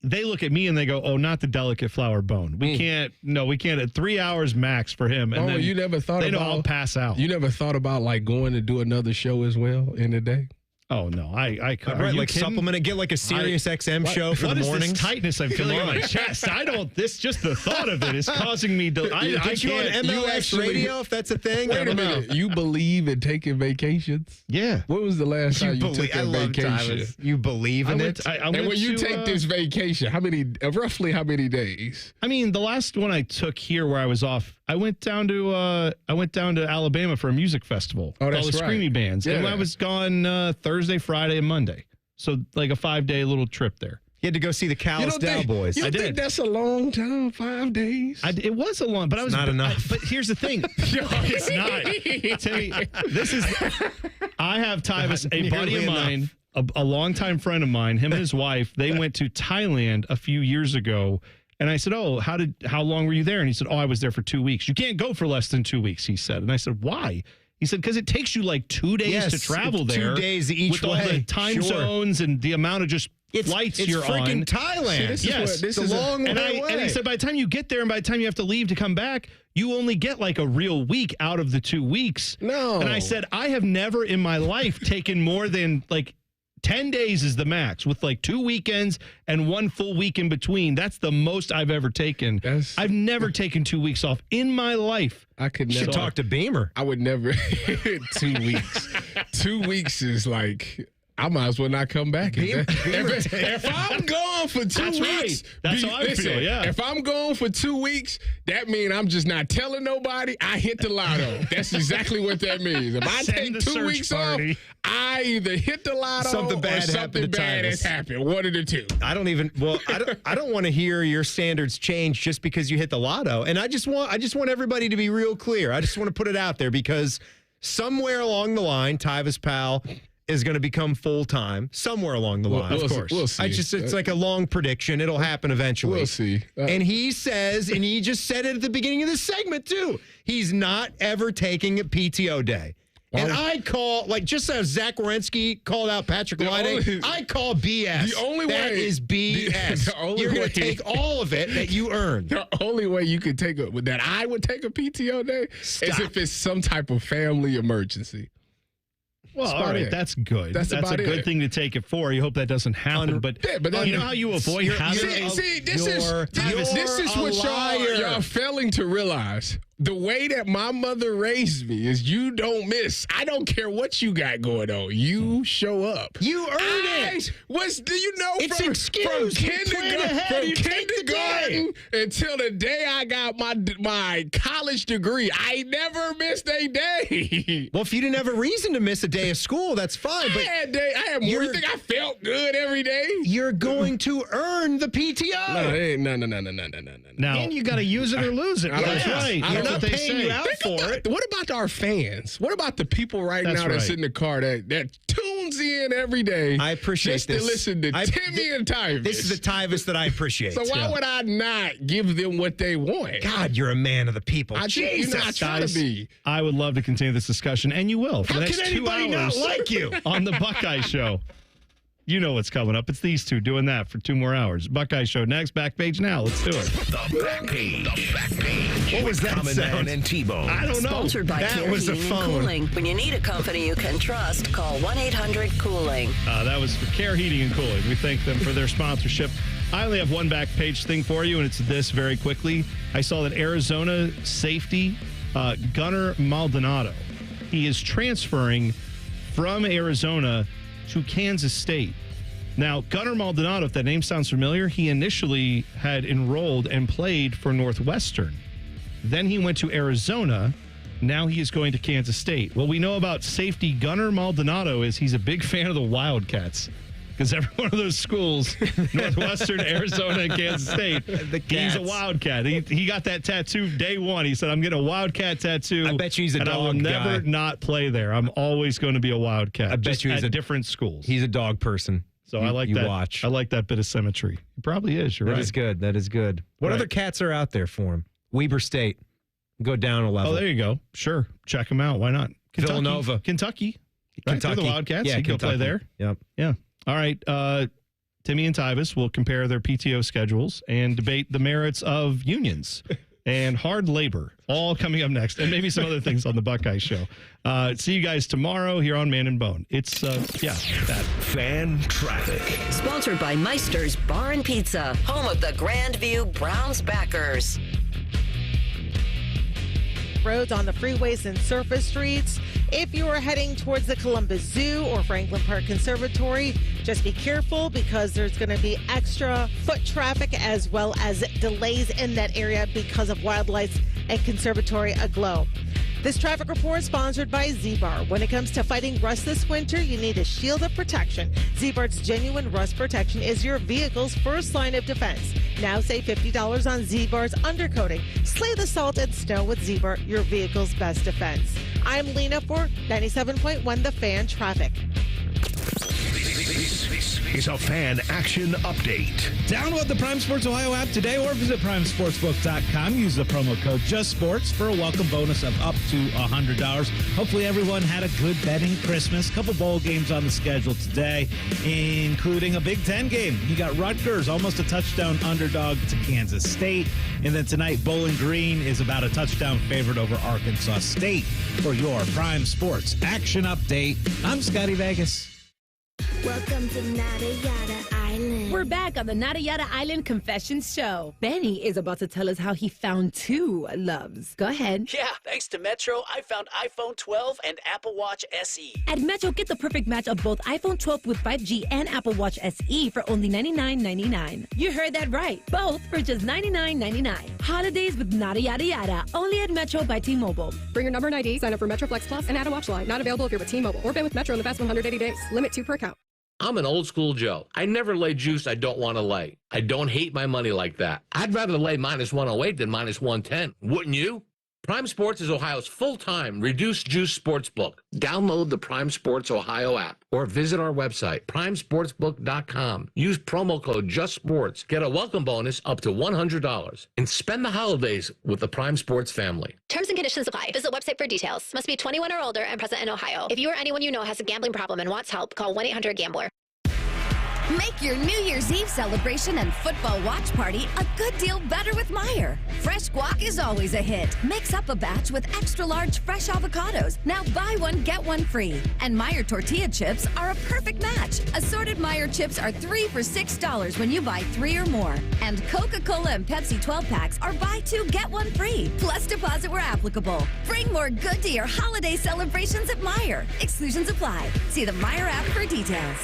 [SPEAKER 2] They look at me and they go, oh, not the delicate flower bone. We can't at 3 hours max for him. And then
[SPEAKER 8] you never thought
[SPEAKER 2] they
[SPEAKER 8] about
[SPEAKER 2] know I'll pass out.
[SPEAKER 8] You never thought about like going to do another show as well in a day?
[SPEAKER 2] Oh, no, I could.
[SPEAKER 3] Right, like supplement it, get like a Sirius XM show for the mornings.
[SPEAKER 2] What is this tightness I'm feeling on my chest? Just the thought of it is causing me to, I
[SPEAKER 3] Get you on
[SPEAKER 2] can't.
[SPEAKER 3] MLS radio if that's a thing?
[SPEAKER 8] Wait a minute. You believe in taking vacations?
[SPEAKER 2] Yeah.
[SPEAKER 8] When was the last time you took a vacation?
[SPEAKER 3] You believe in it?
[SPEAKER 8] And when you take this vacation, roughly how many days?
[SPEAKER 2] I mean, the last one I took here where I was off, I went down to Alabama for a music festival.
[SPEAKER 8] Oh, that's
[SPEAKER 2] all the
[SPEAKER 8] right.
[SPEAKER 2] Screamy bands.
[SPEAKER 8] Yeah.
[SPEAKER 2] And I was gone Thursday, Friday, and Monday. So like a 5-day little trip there.
[SPEAKER 3] You had to go see the Callis Dow boys.
[SPEAKER 8] You don't think that's a long time, 5 days?
[SPEAKER 2] It was a long, but I was
[SPEAKER 3] not enough.
[SPEAKER 2] But here's the thing. It's not. Timmy, I have Tyvis, a buddy of mine, a longtime friend of mine, him and his wife, they went to Thailand a few years ago. And I said, how long were you there? And he said, I was there for 2 weeks. You can't go for less than 2 weeks, he said. And I said, why? He said, because it takes you like 2 days to travel there.
[SPEAKER 3] 2 days each
[SPEAKER 2] with
[SPEAKER 3] way.
[SPEAKER 2] all the time zones and the amount of just flights you're on.
[SPEAKER 3] It's freaking Thailand.
[SPEAKER 2] This
[SPEAKER 3] is a long way away.
[SPEAKER 2] And he said, by the time you get there and by the time you have to leave to come back, you only get like a real week out of the 2 weeks.
[SPEAKER 8] No.
[SPEAKER 2] And I said, I have never in my life taken more than like 10 days is the max with like 2 weekends and 1 full week in between. That's the most I've ever taken. I've never taken 2 weeks off in my life.
[SPEAKER 8] I could never.
[SPEAKER 3] Should talk to Beamer.
[SPEAKER 8] I would never. 2 weeks. 2 weeks is like, I might as well not come back. If I'm gone for 2 weeks,
[SPEAKER 2] right. That's how I feel, yeah.
[SPEAKER 8] If I'm gone for 2 weeks, that means I'm just not telling nobody. I hit the lotto. That's exactly what that means. If I take 2 weeks off, I either hit the lotto
[SPEAKER 3] something bad
[SPEAKER 8] or something bad has happened. One of the two.
[SPEAKER 3] I don't want to hear your standards change just because you hit the lotto. And I just want everybody to be real clear. I just want to put it out there because somewhere along the line, Tyvis Powell is going to become full-time somewhere along the line.
[SPEAKER 8] Of course. We'll see.
[SPEAKER 3] It's like a long prediction. It'll happen eventually.
[SPEAKER 8] We'll see.
[SPEAKER 3] And he says, and he just said it at the beginning of this segment too, he's not ever taking a PTO day. And I call, like, just as Zach Wierenski called out Patrick Laine, I call BS.
[SPEAKER 8] The only
[SPEAKER 3] that
[SPEAKER 8] way
[SPEAKER 3] is BS. You're going to take all of it that you earned.
[SPEAKER 8] The only way you could take that I would take a PTO day is if it's some type of family emergency.
[SPEAKER 2] Well, all right, that's good. That's a good thing to take it for. You hope that doesn't happen. But you know how you avoid having
[SPEAKER 8] this is what y'all failing to realize. The way that my mother raised me is you don't miss. I don't care what you got going on. You show up.
[SPEAKER 3] You earn it.
[SPEAKER 8] Do you know
[SPEAKER 3] it's
[SPEAKER 8] from
[SPEAKER 3] kindergarten
[SPEAKER 8] until the day I got my college degree, I never missed a day.
[SPEAKER 3] Well, if you didn't have a reason to miss a day of school, that's fine. But
[SPEAKER 8] I had more. You think I felt good every day?
[SPEAKER 3] You're going to earn the PTO.
[SPEAKER 8] No.
[SPEAKER 2] Now,
[SPEAKER 11] and you got to use it or lose it.
[SPEAKER 2] That's right.
[SPEAKER 3] They're not paying you out for it.
[SPEAKER 8] What about our fans? What about the people now that's in the car that tunes in every day?
[SPEAKER 3] I appreciate
[SPEAKER 8] just
[SPEAKER 3] this.
[SPEAKER 8] To listen to Timmy and Tyvis.
[SPEAKER 3] This is the Tyvis that I appreciate.
[SPEAKER 8] So why would I not give them what they want?
[SPEAKER 3] God, you're a man of the people.
[SPEAKER 8] Jesus, I try to be.
[SPEAKER 2] I would love to continue this discussion, and you will for the next 2
[SPEAKER 3] anybody
[SPEAKER 2] hours
[SPEAKER 3] not like you
[SPEAKER 2] on the Buckeye Show. You know what's coming up. It's these two doing that for 2 more hours. Buckeye Show next. Backpage now. Let's do it.
[SPEAKER 1] The Backpage.
[SPEAKER 3] What was that
[SPEAKER 1] Common
[SPEAKER 3] sound?
[SPEAKER 1] Man and T-Bone.
[SPEAKER 2] I don't know.
[SPEAKER 5] Sponsored by Care
[SPEAKER 3] was a
[SPEAKER 5] Heating
[SPEAKER 3] phone.
[SPEAKER 5] and Cooling. When you need a company you can trust, call 1-800-COOLING.
[SPEAKER 2] That was for Care Heating and Cooling. We thank them for their sponsorship. I only have one Backpage thing for you, and it's this very quickly. I saw that Arizona safety Gunnar Maldonado, he is transferring from Arizona to Kansas State. Now, Gunnar Maldonado, if that name sounds familiar, he initially had enrolled and played for Northwestern. Then he went to Arizona. Now he is going to Kansas State. What we know about safety Gunnar Maldonado is he's a big fan of the Wildcats. Because every one of those schools, Northwestern, Arizona, and Kansas State, he's a Wildcat. He got that tattoo day one. He said, I'm getting a Wildcat tattoo.
[SPEAKER 3] I bet you he's a dog
[SPEAKER 2] I will never not play there. I'm always going to be a Wildcat.
[SPEAKER 3] I bet you he's
[SPEAKER 2] at different schools.
[SPEAKER 3] He's a dog person.
[SPEAKER 2] So I like that. I like that bit of symmetry. It probably is. You're right.
[SPEAKER 3] That is good. That is good. What other cats are out there for him? Weber State. Go down a level.
[SPEAKER 2] Oh, there you go. Sure. Check them out. Why not?
[SPEAKER 3] Villanova.
[SPEAKER 2] Kentucky. Right? They're the Wildcats.
[SPEAKER 3] Yeah,
[SPEAKER 2] you can go play there.
[SPEAKER 3] Yep.
[SPEAKER 2] Yeah. All right. Timmy and Tyvis will compare their PTO schedules and debate the merits of unions and hard labor, all coming up next, and maybe some other things on the Buckeye Show. See you guys tomorrow here on Man and Bone. It's, that.
[SPEAKER 1] Fan Traffic.
[SPEAKER 5] Sponsored by Meister's Bar and Pizza, home of the Grandview Browns backers.
[SPEAKER 7] Roads on the freeways and surface streets. If you are heading towards the Columbus Zoo or Franklin Park Conservatory, just be careful because there's going to be extra foot traffic as well as delays in that area because of wildlife and conservatory aglow. This traffic report is sponsored by Z-Bar. When it comes to fighting rust this winter, you need a shield of protection. Z-Bar's genuine rust protection is your vehicle's first line of defense. Now save $50 on Z-Bar's undercoating. Slay the salt and snow with Z-Bar, your vehicle's best defense. I'm Lena for 97.1 The Fan Traffic.
[SPEAKER 1] This is a fan action update.
[SPEAKER 12] Download the Prime Sports Ohio app today or visit primesportsbook.com. Use the promo code JustSports for a welcome bonus of up to $100. Hopefully everyone had a good betting Christmas. Couple bowl games on the schedule today, including a Big Ten game. You got Rutgers, almost a touchdown underdog to Kansas State. And then tonight, Bowling Green is about a touchdown favorite over Arkansas State. For your Prime Sports action update, I'm Scotty Vegas.
[SPEAKER 14] Welcome to Nada Yada Island. We're back on the Nada Yada Island Confessions Show. Benny is about to tell us how he found 2 loves. Go ahead.
[SPEAKER 16] Yeah, thanks to Metro, I found iPhone 12 and Apple Watch SE.
[SPEAKER 14] At Metro, get the perfect match of both iPhone 12 with 5G and Apple Watch SE for only $99.99. You heard that right. Both for just $99.99. Holidays with Nada Yada Yada. Only at Metro by T-Mobile.
[SPEAKER 17] Bring your number and ID, sign up for Metro Flex Plus, and add a watch line. Not available if you're with T-Mobile or been with Metro in the past 180 days. Limit 2 per account.
[SPEAKER 21] I'm an old school Joe. I never lay juice I don't want to lay. I don't hate my money like that. I'd rather lay minus 108 than minus 110. Wouldn't you? Prime Sports is Ohio's full-time reduced-juice sportsbook. Download the Prime Sports Ohio app or visit our website, primesportsbook.com. Use promo code JUSTSPORTS. Get a welcome bonus up to $100. And spend the holidays with the Prime Sports family.
[SPEAKER 18] Terms and conditions apply. Visit website for details. Must be 21 or older and present in Ohio. If you or anyone you know has a gambling problem and wants help, call 1-800-GAMBLER.
[SPEAKER 19] Make your New Year's Eve celebration and football watch party a good deal better with Meijer. Fresh guac is always a hit. Mix up a batch with extra large fresh avocados. Now buy one, get one free. And Meijer tortilla chips are a perfect match. Assorted Meijer chips are 3 for $6 when you buy 3 or more. And Coca-Cola and Pepsi 12-packs are buy 2, get 1 free. Plus deposit where applicable. Bring more good to your holiday celebrations at Meijer. Exclusions apply. See the Meijer app for details.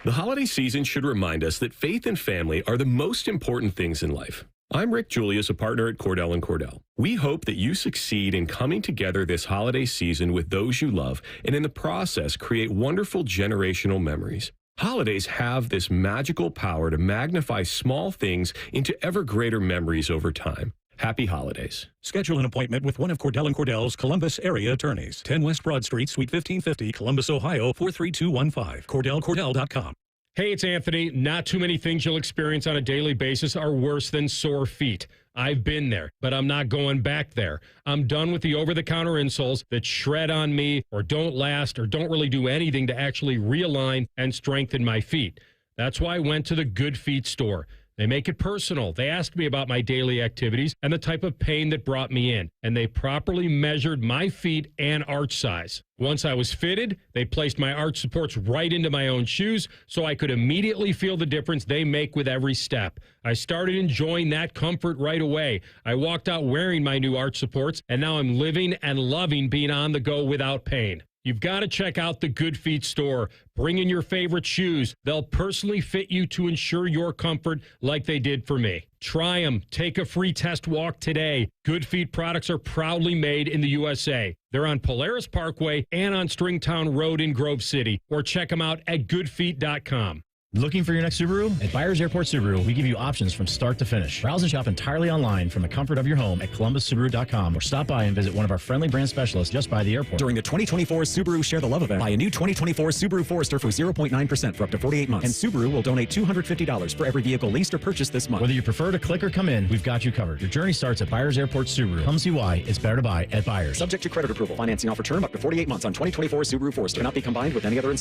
[SPEAKER 20] The holiday season should remind us that faith and family are the most important things in life. I'm Rick Julius, a partner at Cordell & Cordell. We hope that you succeed in coming together this holiday season with those you love and in the process create wonderful generational memories. Holidays have this magical power to magnify small things into ever greater memories over time. Happy holidays.
[SPEAKER 22] Schedule an appointment with one of Cordell & Cordell's Columbus area attorneys. 10 West Broad Street, Suite 1550, Columbus, Ohio, 43215. CordellCordell.com.
[SPEAKER 15] Hey, it's Anthony. Not too many things you'll experience on a daily basis are worse than sore feet. I've been there, but I'm not going back there. I'm done with the over-the-counter insoles that shred on me or don't last or don't really do anything to actually realign and strengthen my feet. That's why I went to the Good Feet store. They make it personal. They asked me about my daily activities and the type of pain that brought me in, and they properly measured my feet and arch size. Once I was fitted, they placed my arch supports right into my own shoes so I could immediately feel the difference they make with every step. I started enjoying that comfort right away. I walked out wearing my new arch supports, and now I'm living and loving being on the go without pain. You've got to check out the Good Feet store. Bring in your favorite shoes. They'll personally fit you to ensure your comfort like they did for me. Try them. Take a free test walk today. Good Feet products are proudly made in the USA. They're on Polaris Parkway and on Stringtown Road in Grove City. Or check them out at goodfeet.com.
[SPEAKER 24] Looking for your next Subaru? At Byers Airport Subaru, we give you options from start to finish. Browse and shop entirely online from the comfort of your home at columbussubaru.com or stop by and visit one of our friendly brand specialists just by the airport.
[SPEAKER 26] During the 2024 Subaru Share the Love event, buy a new 2024 Subaru Forester for 0.9% for up to 48 months. And Subaru will donate $250 for every vehicle leased or purchased this month.
[SPEAKER 24] Whether you prefer to click or come in, we've got you covered. Your journey starts at Byers Airport Subaru. Come see why it's better to buy at Byers.
[SPEAKER 26] Subject to credit approval. Financing offer term up to 48 months on 2024 Subaru Forester. Cannot be combined with any other incentive.